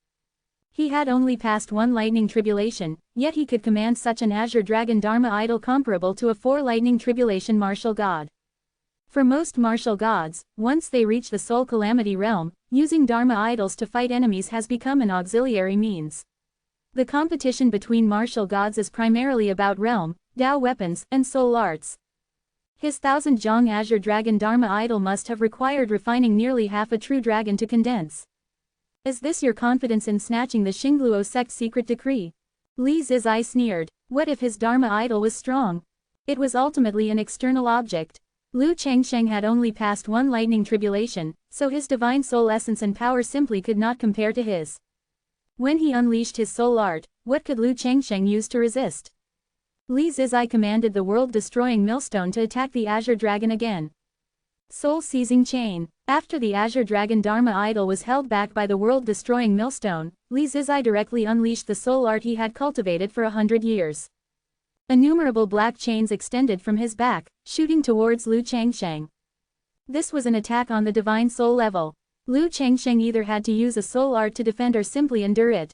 S1: He had only passed 1 lightning tribulation, yet he could command such an azure dragon Dharma idol comparable to a 4 lightning tribulation martial god. For most martial gods, once they reach the soul calamity realm, using Dharma idols to fight enemies has become an auxiliary means. The competition between martial gods is primarily about realm, Dao weapons, and soul arts. His 1,000-zhang azure dragon Dharma idol must have required refining nearly half a true dragon to condense. Is this your confidence in snatching the Xingluo sect secret decree? Li Zizai sneered. What if his Dharma idol was strong? It was ultimately an external object. Lu Changsheng had only passed one lightning tribulation, so his divine soul essence and power simply could not compare to his. When he unleashed his soul art, what could Lu Changsheng use to resist? Li Zizai commanded the world-destroying millstone to attack the Azure Dragon again. Soul-seizing chain. After the Azure Dragon Dharma idol was held back by the world-destroying millstone, Li Zizai directly unleashed the soul art he had cultivated for 100 years. Innumerable black chains extended from his back, shooting towards Lu Changsheng. This was an attack on the divine soul level. Lu Changsheng either had to use a soul art to defend or simply endure it.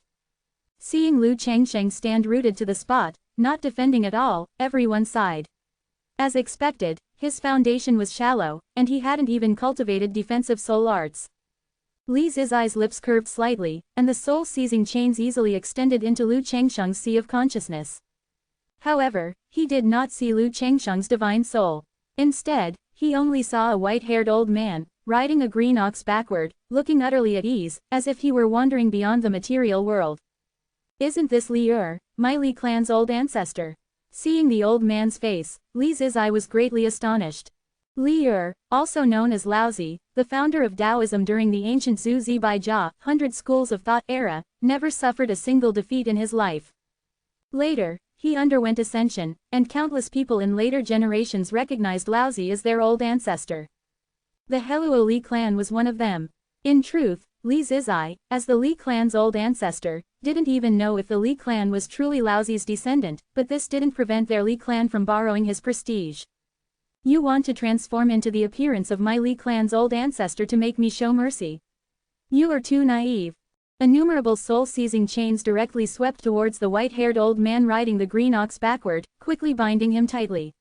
S1: Seeing Lu Changsheng stand rooted to the spot, not defending at all, everyone sighed. As expected, his foundation was shallow, and he hadn't even cultivated defensive soul arts. Li Zizai's lips curved slightly, and the soul-seizing chains easily extended into Lu Changsheng's sea of consciousness. However, he did not see Lu Changsheng's divine soul. Instead, he only saw a white-haired old man, riding a green ox backward, looking utterly at ease, as if he were wandering beyond the material world. Isn't this Li Er, my Li clan's old ancestor? Seeing the old man's face, Li Zizai was greatly astonished. Li Er, also known as Laozi, the founder of Taoism during the ancient Zhu Zibaijia 100 schools of thought era, never suffered a single defeat in his life. Later, he underwent ascension, and countless people in later generations recognized Laozi as their old ancestor. The Heluo Li clan was one of them. In truth, Li Zizai, as the Li clan's old ancestor, didn't even know if the Li clan was truly Laozi's descendant, but this didn't prevent their Li clan from borrowing his prestige. You want to transform into the appearance of my Li clan's old ancestor to make me show mercy? You are too naive. Innumerable soul-seizing chains directly swept towards the white-haired old man riding the green ox backward, quickly binding him tightly.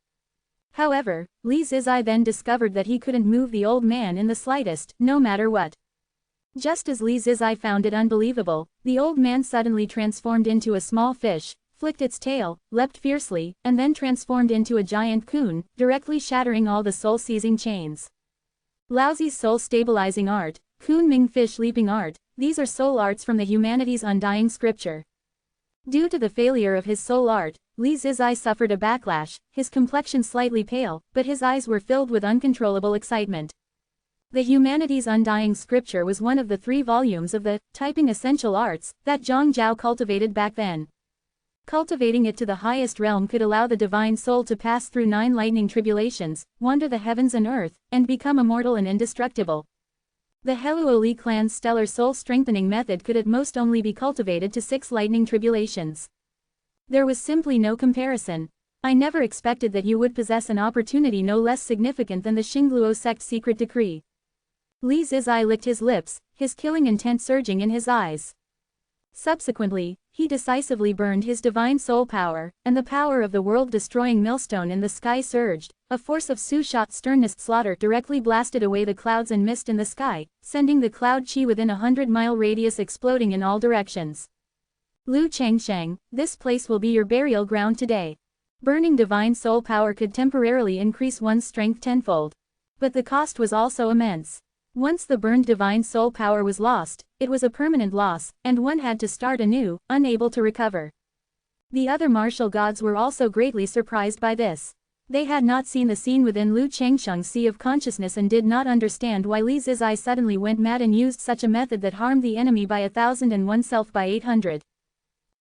S1: However, Li Zizai then discovered that he couldn't move the old man in the slightest, no matter what. Just as Li Zizai found it unbelievable, the old man suddenly transformed into a small fish, flicked its tail, leapt fiercely, and then transformed into a giant coon, directly shattering all the soul-seizing chains. Laozi's soul-stabilizing art, Kunming fish leaping art, these are soul arts from the humanity's undying scripture. Due to the failure of his soul art, Li Zizai suffered a backlash, his complexion slightly pale, but his eyes were filled with uncontrollable excitement. The humanity's undying scripture was one of the 3 volumes of the typing essential arts that Zhang Zhao cultivated back then. Cultivating it to the highest realm could allow the divine soul to pass through 9 lightning tribulations, wander the heavens and earth, and become immortal and indestructible. The Heluo Li clan's stellar soul-strengthening method could at most only be cultivated to 6 lightning tribulations. There was simply no comparison. I never expected that you would possess an opportunity no less significant than the Xingluo sect secret decree. Li Zizai licked his lips, his killing intent surging in his eyes. Subsequently, he decisively burned his divine soul power, and the power of the world-destroying millstone in the sky surged. A force of Su-shot sternest slaughter directly blasted away the clouds and mist in the sky, sending the cloud chi within a 100-mile radius exploding in all directions. Lu Changsheng, this place will be your burial ground today. Burning divine soul power could temporarily increase one's strength tenfold. But the cost was also immense. Once the burned divine soul power was lost, it was a permanent loss, and one had to start anew, unable to recover. The other martial gods were also greatly surprised by this. They had not seen the scene within Lu Changsheng's sea of consciousness and did not understand why Li Zizai suddenly went mad and used such a method that harmed the enemy by 1,000 and oneself by 800.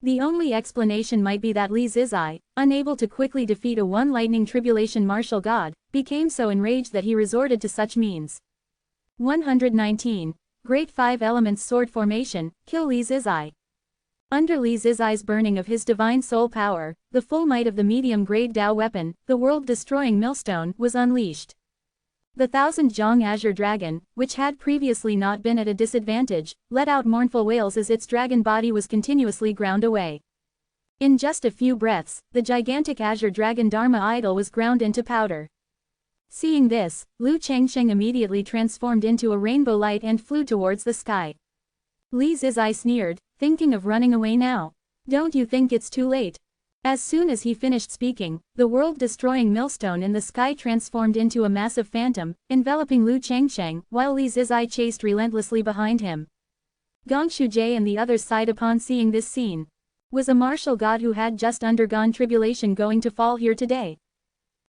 S1: The only explanation might be that Li Zizai, unable to quickly defeat a 1 lightning tribulation martial god, became so enraged that he resorted to such means. 119. Great 5 Elements Sword Formation, Kill Li Zizai. Under Li Zizai's burning of his divine soul power, the full might of the medium-grade Dao weapon, the world-destroying millstone, was unleashed. The 1000-Zhong Azure Dragon, which had previously not been at a disadvantage, let out mournful wails as its dragon body was continuously ground away. In just a few breaths, the gigantic Azure Dragon Dharma idol was ground into powder. Seeing this, Lu Changsheng immediately transformed into a rainbow light and flew towards the sky. Li Zizai sneered, thinking of running away now. Don't you think it's too late? As soon as he finished speaking, the world-destroying millstone in the sky transformed into a massive phantom, enveloping Lu Changsheng, while Li Zizai chased relentlessly behind him. Gong Shujie and the others sighed upon seeing this scene. Was a martial god who had just undergone tribulation going to fall here today?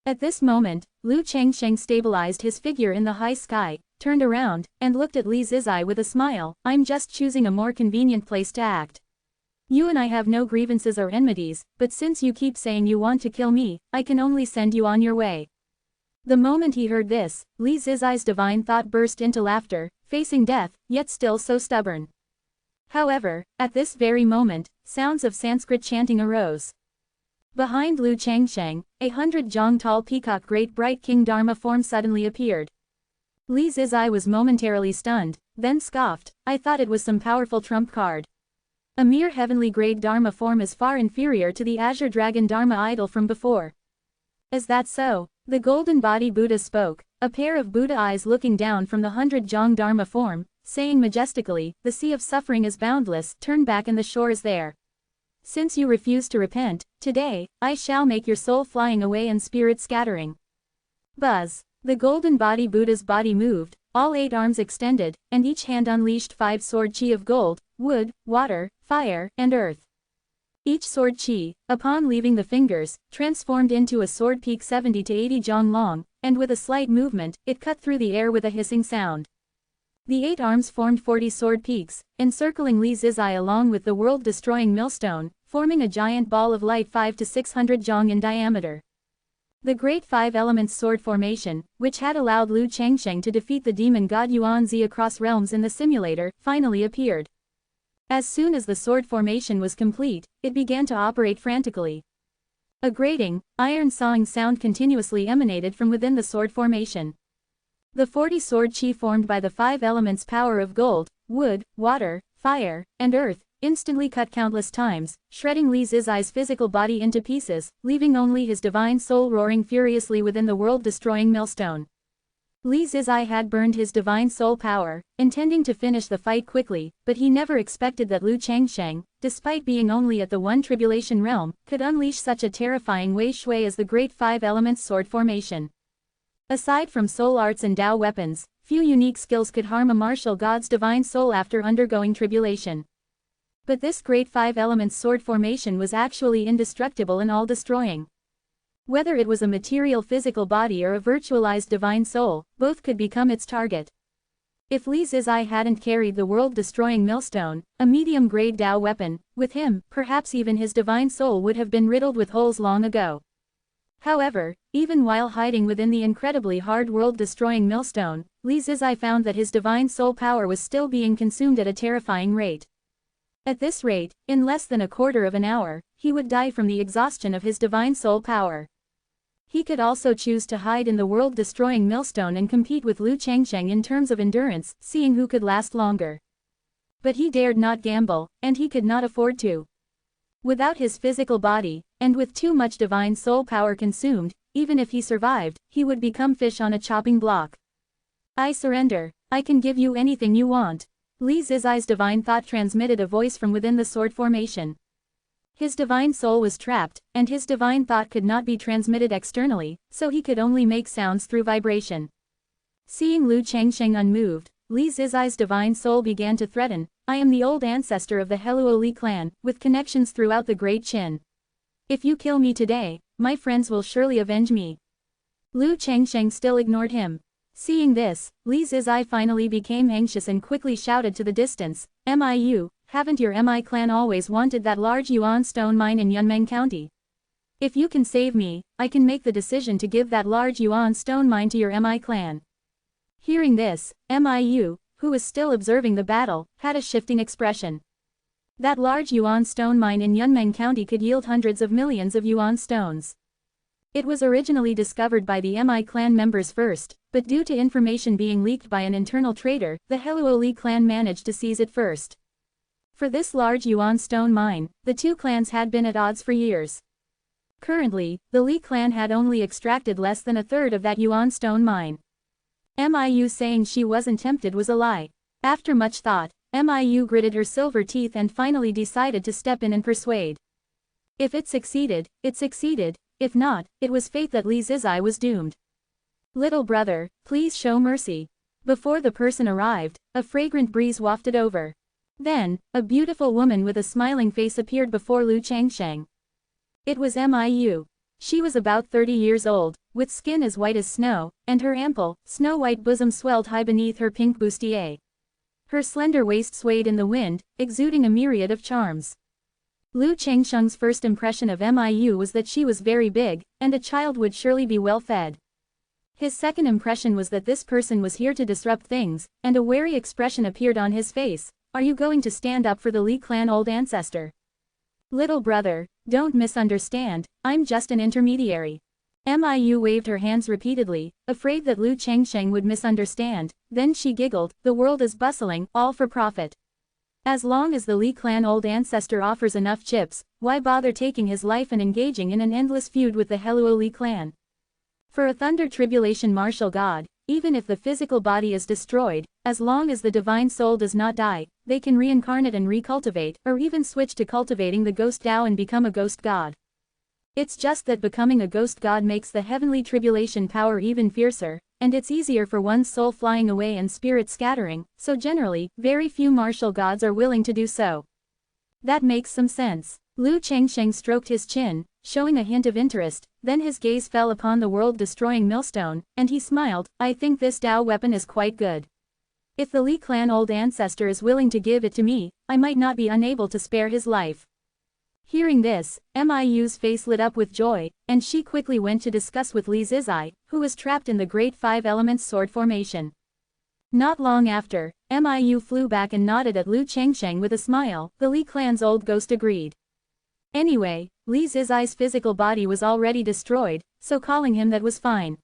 S1: At this moment, Lu Changsheng stabilized his figure in the high sky, turned around, and looked at Li Zizai with a smile. I'm just choosing a more convenient place to act. You and I have no grievances or enmities, but since you keep saying you want to kill me, I can only send you on your way. The moment he heard this, Li Zizai's divine thought burst into laughter, facing death, yet still so stubborn. However, at this very moment, sounds of Sanskrit chanting arose. Behind Lu Changsheng, 100 jong tall peacock great bright King Dharma form suddenly appeared. Li Zizai was momentarily stunned, then scoffed, I thought it was some powerful trump card. A mere heavenly grade Dharma form is far inferior to the azure dragon Dharma idol from before. Is that so? The golden body Buddha spoke, a pair of Buddha eyes looking down from the 100 jong Dharma form, saying majestically, the sea of suffering is boundless, turn back and the shore is there. Since you refuse to repent, today, I shall make your soul flying away and spirit scattering. Buzz. The golden body Buddha's body moved, all 8 arms extended, and each hand unleashed 5 sword chi of gold, wood, water, fire, and earth. Each sword chi, upon leaving the fingers, transformed into a sword peak 70 to 80 jong long, and with a slight movement, it cut through the air with a hissing sound. The 8 arms formed 40 sword peaks, encircling Li Zizai along with the world-destroying millstone, forming a giant ball of light 5 to 600 jong in diameter. The Great Five Elements Sword Formation, which had allowed Lu Changsheng to defeat the demon god Yuanzi across realms in the simulator, finally appeared. As soon as the sword formation was complete, it began to operate frantically. A grating, iron sawing sound continuously emanated from within the sword formation. The 40 sword chi formed by the 5 elements power of gold, wood, water, fire, and earth, instantly cut countless times, shredding Li Zizai's physical body into pieces, leaving only his divine soul roaring furiously within the world-destroying millstone. Li Zizai had burned his divine soul power, intending to finish the fight quickly, but he never expected that Lu Changsheng, despite being only at the one tribulation realm, could unleash such a terrifying wei shui as the Great Five Elements Sword Formation. Aside from soul arts and Tao weapons, few unique skills could harm a martial god's divine soul after undergoing tribulation. But this Great Five Elements Sword Formation was actually indestructible and all-destroying. Whether it was a material physical body or a virtualized divine soul, both could become its target. If Li Zizai hadn't carried the world-destroying millstone, a medium-grade Tao weapon, with him, perhaps even his divine soul would have been riddled with holes long ago. However, even while hiding within the incredibly hard world-destroying millstone, Li Zizai found that his divine soul power was still being consumed at a terrifying rate. At this rate, in less than a quarter of an hour, he would die from the exhaustion of his divine soul power. He could also choose to hide in the world-destroying millstone and compete with Lu Changsheng in terms of endurance, seeing who could last longer. But he dared not gamble, and he could not afford to. Without his physical body, and with too much divine soul power consumed, even if he survived, he would become fish on a chopping block. I surrender. I can give you anything you want. Li Zizai's divine thought transmitted a voice from within the sword formation. His divine soul was trapped, and his divine thought could not be transmitted externally, so he could only make sounds through vibration. Seeing Lu Changsheng unmoved, Li Zizai's divine soul began to threaten, I am the old ancestor of the Heluo Li clan, with connections throughout the Great Qin. If you kill me today, my friends will surely avenge me. Lu Changsheng still ignored him. Seeing this, Li Zizai finally became anxious and quickly shouted to the distance, "Miu, haven't your Mi clan always wanted that large Yuan stone mine in Yunmeng County? If you can save me, I can make the decision to give that large Yuan stone mine to your Mi clan." Hearing this, Miu, who was still observing the battle, had a shifting expression. That large Yuan stone mine in Yunmeng County could yield hundreds of millions of Yuan stones. It was originally discovered by the Mi clan members first, but due to information being leaked by an internal traitor, the Heluo Li clan managed to seize it first. For this large Yuan stone mine, the two clans had been at odds for years. Currently, the Li clan had only extracted less than a third of that Yuan stone mine. Miu saying she wasn't tempted was a lie. After much thought, Miu gritted her silver teeth and finally decided to step in and persuade. If it succeeded, it succeeded. If not, it was fate that Li Zizai was doomed. Little brother, please show mercy. Before the person arrived, a fragrant breeze wafted over. Then, a beautiful woman with a smiling face appeared before Lu Changsheng. It was Miu. She was about 30 years old, with skin as white as snow, and her ample, snow-white bosom swelled high beneath her pink bustier. Her slender waist swayed in the wind, exuding a myriad of charms. Lu Chengsheng's first impression of Miu was that she was very big, and a child would surely be well fed. His second impression was that this person was here to disrupt things, and a wary expression appeared on his face. Are you going to stand up for the Li clan old ancestor? Little brother, don't misunderstand, I'm just an intermediary. Miu waved her hands repeatedly, afraid that Lu Chengsheng would misunderstand. Then she giggled, the world is bustling, all for profit. As long as the Li clan old ancestor offers enough chips, why bother taking his life and engaging in an endless feud with the Heluo Li clan? For a Thunder Tribulation martial god, even if the physical body is destroyed, as long as the divine soul does not die, they can reincarnate and recultivate, or even switch to cultivating the ghost Tao and become a ghost god. It's just that becoming a ghost god makes the heavenly tribulation power even fiercer, and it's easier for one's soul flying away and spirit scattering, so generally, very few martial gods are willing to do so. That makes some sense. Lu Chengsheng stroked his chin, showing a hint of interest, then his gaze fell upon the world-destroying millstone, and he smiled, I think this Tao weapon is quite good. If the Li clan old ancestor is willing to give it to me, I might not be unable to spare his life. Hearing this, Miu's face lit up with joy, and she quickly went to discuss with Li Zizai, who was trapped in the Great Five Elements sword formation. Not long after, Miu flew back and nodded at Lu Chengsheng with a smile. The Li clan's old ghost agreed. Anyway, Li Zizai's physical body was already destroyed, so calling him that was fine.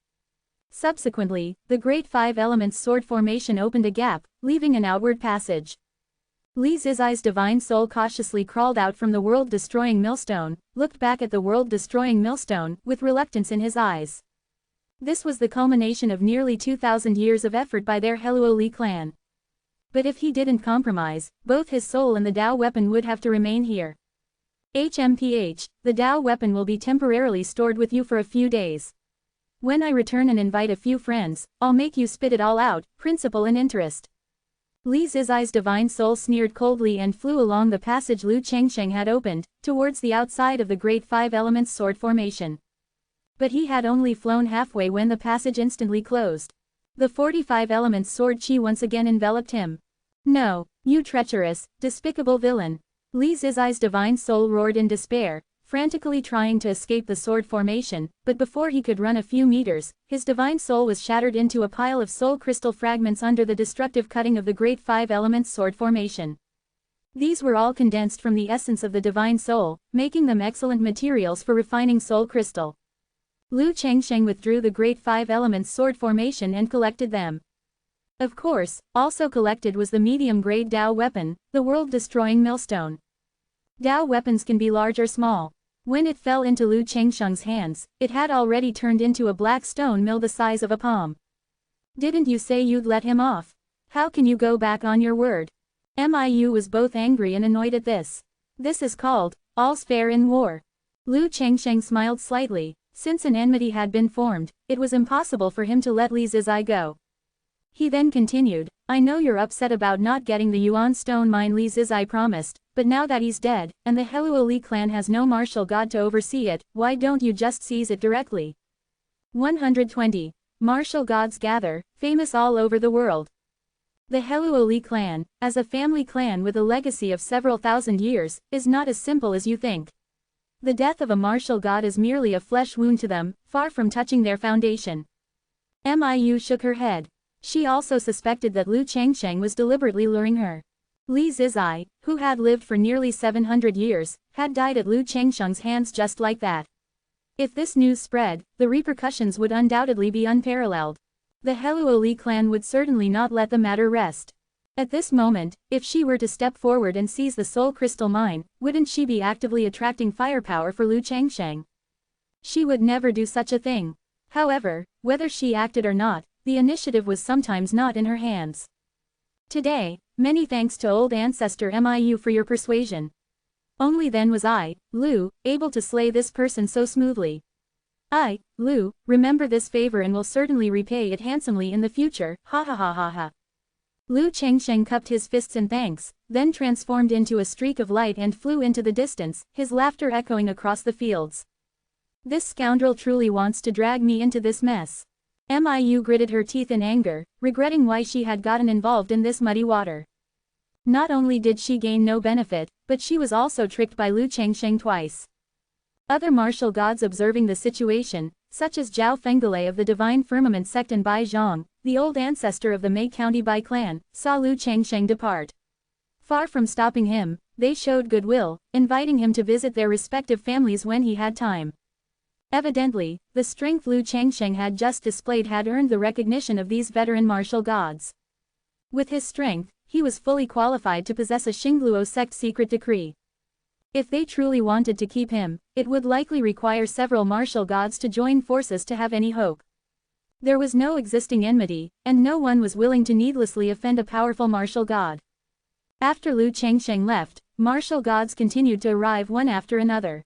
S1: Subsequently, the Great Five Elements sword formation opened a gap, leaving an outward passage. Li Zizai's divine soul cautiously crawled out from the world-destroying millstone, looked back at the world-destroying millstone, with reluctance in his eyes. This was the culmination of nearly 2,000 years of effort by their Heluo Li clan. But if he didn't compromise, both his soul and the Tao weapon would have to remain here. HMPH, the Tao weapon will be temporarily stored with you for a few days. When I return and invite a few friends, I'll make you spit it all out, principle and interest. Li Zizai's divine soul sneered coldly and flew along the passage Lu Chengsheng had opened, towards the outside of the Great Five Elements sword formation. But he had only flown halfway when the passage instantly closed. The 45 Elements sword chi once again enveloped him. No, you treacherous, despicable villain. Li Zizai's divine soul roared in despair, frantically trying to escape the sword formation, but before he could run a few meters, his divine soul was shattered into a pile of soul crystal fragments under the destructive cutting of the Great Five Elements sword formation. These were all condensed from the essence of the divine soul, making them excellent materials for refining soul crystal. Lu Chengsheng withdrew the Great Five Elements sword formation and collected them. Of course, also collected was the medium-grade Tao weapon, the world-destroying millstone. Tao weapons can be large or small. When it fell into Lu Chengsheng's hands, it had already turned into a black stone mill the size of a palm. Didn't you say you'd let him off? How can you go back on your word? Miu was both angry and annoyed at this. This is called, all's fair in war. Lu Chengsheng smiled slightly. Since an enmity had been formed, it was impossible for him to let Li Zizai go. He then continued, I know you're upset about not getting the Yuan stone mine Li Zizai promised, but now that he's dead, and the Heluo Li clan has no martial god to oversee it, why don't you just seize it directly? 120. Martial gods gather, famous all over the world. The Heluo Li clan, as a family clan with a legacy of several thousand years, is not as simple as you think. The death of a martial god is merely a flesh wound to them, far from touching their foundation. Miu shook her head. She also suspected that Lu Chengsheng was deliberately luring her. Li Zizai, who had lived for nearly 700 years, had died at Lu Chengsheng's hands just like that. If this news spread, the repercussions would undoubtedly be unparalleled. The Heluo Li clan would certainly not let the matter rest. At this moment, if she were to step forward and seize the soul crystal mine, wouldn't she be actively attracting firepower for Lu Chengsheng? She would never do such a thing. However, whether she acted or not, the initiative was sometimes not in her hands. Today, many thanks to old ancestor Miu for your persuasion. Only then was I, Lu, able to slay this person so smoothly. I, Lu, remember this favor and will certainly repay it handsomely in the future, ha ha ha ha ha. Lu Chengsheng cupped his fists in thanks, then transformed into a streak of light and flew into the distance, his laughter echoing across the fields. This scoundrel truly wants to drag me into this mess. Miu gritted her teeth in anger, regretting why she had gotten involved in this muddy water. Not only did she gain no benefit, but she was also tricked by Lu Changsheng twice. Other martial gods observing the situation, such as Zhao Fengalei of the Divine Firmament sect and Bai Zhang, the old ancestor of the Mei County Bai clan, saw Lu Changsheng depart. Far from stopping him, they showed goodwill, inviting him to visit their respective families when he had time. Evidently, the strength Lu Changsheng had just displayed had earned the recognition of these veteran martial gods. With his strength, he was fully qualified to possess a Xingluo sect secret decree. If they truly wanted to keep him, it would likely require several martial gods to join forces to have any hope. There was no existing enmity, and no one was willing to needlessly offend a powerful martial god. After Lu Changsheng left, martial gods continued to arrive one after another.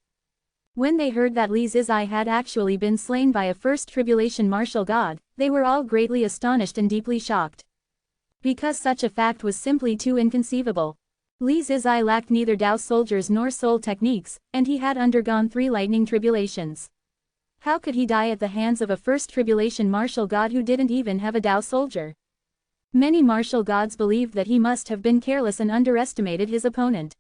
S1: When they heard that Li Zizai had actually been slain by a first tribulation martial god, they were all greatly astonished and deeply shocked. Because such a fact was simply too inconceivable. Li Zizai lacked neither Dao soldiers nor soul techniques, and he had undergone 3 lightning tribulations. How could he die at the hands of a first tribulation martial god who didn't even have a Dao soldier? Many martial gods believed that he must have been careless and underestimated his opponent.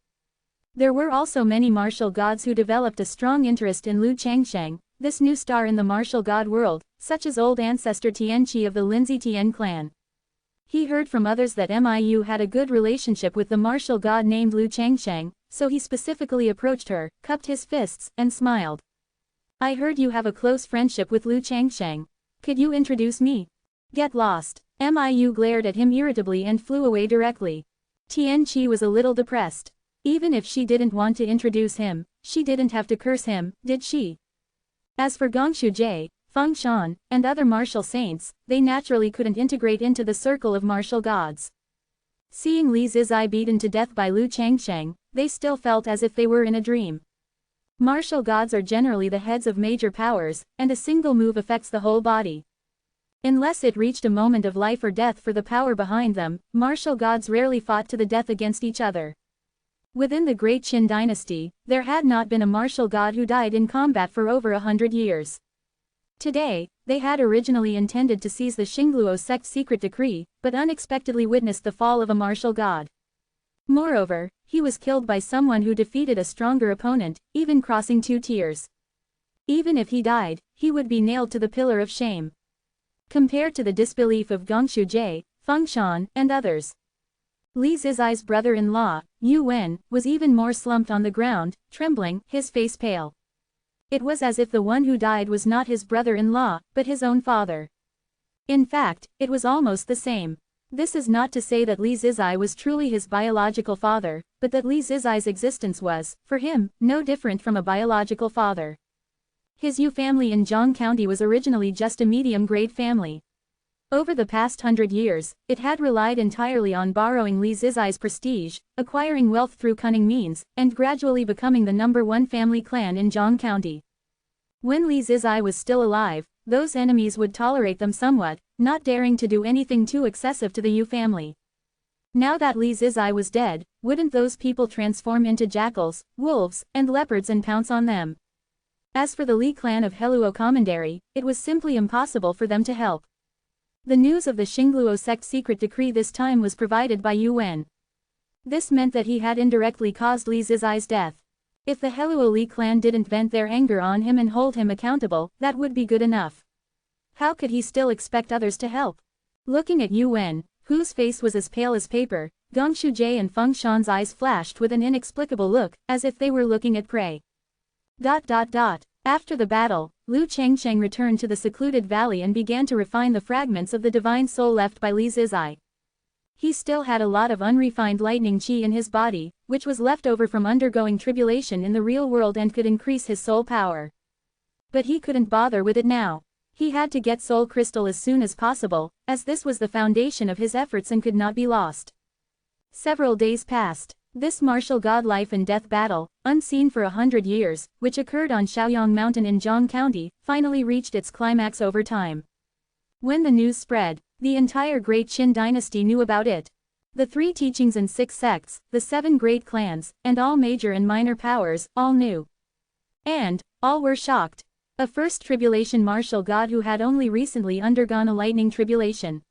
S1: There were also many martial gods who developed a strong interest in Lu Changsheng, this new star in the martial god world, such as old ancestor Tianqi of the Linzi Tian clan. He heard from others that Miu had a good relationship with the martial god named Lu Changsheng, so he specifically approached her, cupped his fists, and smiled. I heard you have a close friendship with Lu Changsheng. Could you introduce me? Get lost. Miu glared at him irritably and flew away directly. Tianqi was a little depressed. Even if she didn't want to introduce him, she didn't have to curse him, did she? As for Gongshu Jie, Feng Shan, and other martial saints, they naturally couldn't integrate into the circle of martial gods. Seeing Li Zizai beaten to death by Lu Changsheng, they still felt as if they were in a dream. Martial gods are generally the heads of major powers, and a single move affects the whole body. Unless it reached a moment of life or death for the power behind them, martial gods rarely fought to the death against each other. Within the Great Qin dynasty, there had not been a martial god who died in combat for over 100 years. Today, they had originally intended to seize the Xingluo sect secret decree, but unexpectedly witnessed the fall of a martial god. Moreover, he was killed by someone who defeated a stronger opponent, even crossing 2 tiers. Even if he died, he would be nailed to the pillar of shame. Compared to the disbelief of Gongshu Jie, Feng Shan, and others, Li Zizai's brother-in-law, Yu Wen, was even more slumped on the ground, trembling, his face pale. It was as if the one who died was not his brother-in-law, but his own father. In fact, it was almost the same. This is not to say that Li Zizai was truly his biological father, but that Li Zizai's existence was, for him, no different from a biological father. His Yu family in Zhang County was originally just a medium-grade family. Over the past 100 years, it had relied entirely on borrowing Li Zizai's prestige, acquiring wealth through cunning means, and gradually becoming the #1 family clan in Zhang County. When Li Zizai was still alive, those enemies would tolerate them somewhat, not daring to do anything too excessive to the Yu family. Now that Li Zizai was dead, wouldn't those people transform into jackals, wolves, and leopards and pounce on them? As for the Li clan of Heluo Commandery, it was simply impossible for them to help. The news of the Xingluo sect secret decree this time was provided by Yu Wen. This meant that he had indirectly caused Li Zizai's death. If the Heluo Li clan didn't vent their anger on him and hold him accountable, that would be good enough. How could he still expect others to help? Looking at Yu Wen, whose face was as pale as paper, Gongshu Jie and Feng Shan's eyes flashed with an inexplicable look, as if they were looking at prey. After the battle, Lu Changsheng returned to the secluded valley and began to refine the fragments of the divine soul left by Li Zizai. He still had a lot of unrefined lightning qi in his body, which was left over from undergoing tribulation in the real world and could increase his soul power. But he couldn't bother with it now. He had to get soul crystal as soon as possible, as this was the foundation of his efforts and could not be lost. Several days passed. This martial god life and death battle, unseen for 100 years, which occurred on Shaoyang Mountain in Zhang County, finally reached its climax over time. When the news spread, the entire Great Qin dynasty knew about it. The 3 teachings and 6 sects, the 7 great clans, and all major and minor powers, all knew. And all were shocked. A first tribulation martial god who had only recently undergone a lightning tribulation.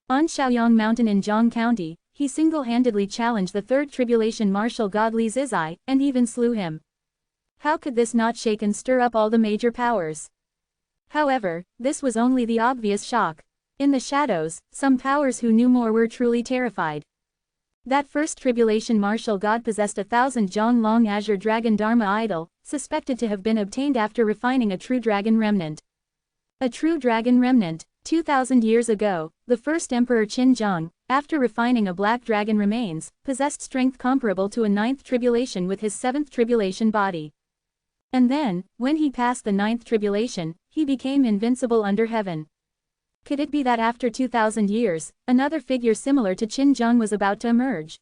S1: On Shaoyang Mountain in Zhang County, he single-handedly challenged the third tribulation martial god Li Zizai, and even slew him. How could this not shake and stir up all the major powers? However, this was only the obvious shock. In the shadows, some powers who knew more were truly terrified. That first tribulation martial god possessed 1,000 Zhong Long Azure Dragon Dharma idol, suspected to have been obtained after refining a true dragon remnant. A true dragon remnant. 2,000 years ago, the first emperor Qin Zheng, after refining a black dragon remains, possessed strength comparable to a ninth tribulation with his seventh tribulation body. And then, when he passed the ninth tribulation, he became invincible under heaven. Could it be that after 2,000 years, another figure similar to Qin Zheng was about to emerge?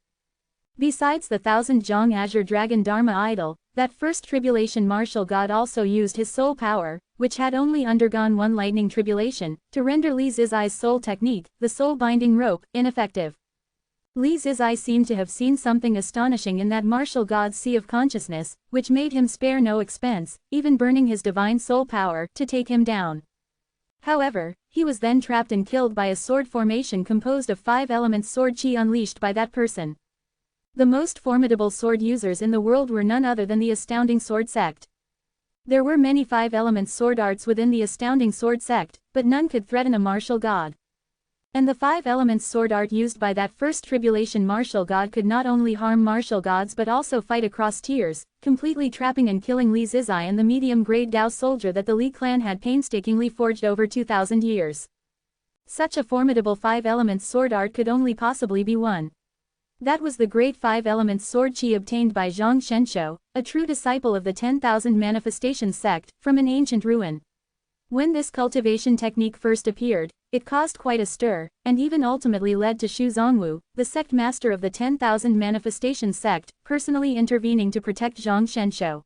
S1: Besides the 1,000 Zhong Azure Dragon Dharma idol, that first tribulation martial god also used his soul power, which had only undergone one lightning tribulation, to render Li Zizai's soul technique, the soul binding rope, ineffective. Li Zizai seemed to have seen something astonishing in that martial god's sea of consciousness, which made him spare no expense, even burning his divine soul power, to take him down. However, he was then trapped and killed by a sword formation composed of 5 elements sword chi unleashed by that person. The most formidable sword users in the world were none other than the Astounding Sword sect. There were many 5 elements sword arts within the Astounding Sword sect, but none could threaten a martial god. And the 5 elements sword art used by that first tribulation martial god could not only harm martial gods but also fight across tiers, completely trapping and killing Li Zizai and the medium-grade Dao soldier that the Li clan had painstakingly forged over 2,000 years. Such a formidable 5 elements sword art could only possibly be one. That was the great 5 elements sword chi obtained by Zhang Shenshou, a true disciple of the 10,000 Manifestations sect, from an ancient ruin. When this cultivation technique first appeared, it caused quite a stir, and even ultimately led to Xu Zongwu, the sect master of the 10,000 Manifestations sect, personally intervening to protect Zhang Shenshou.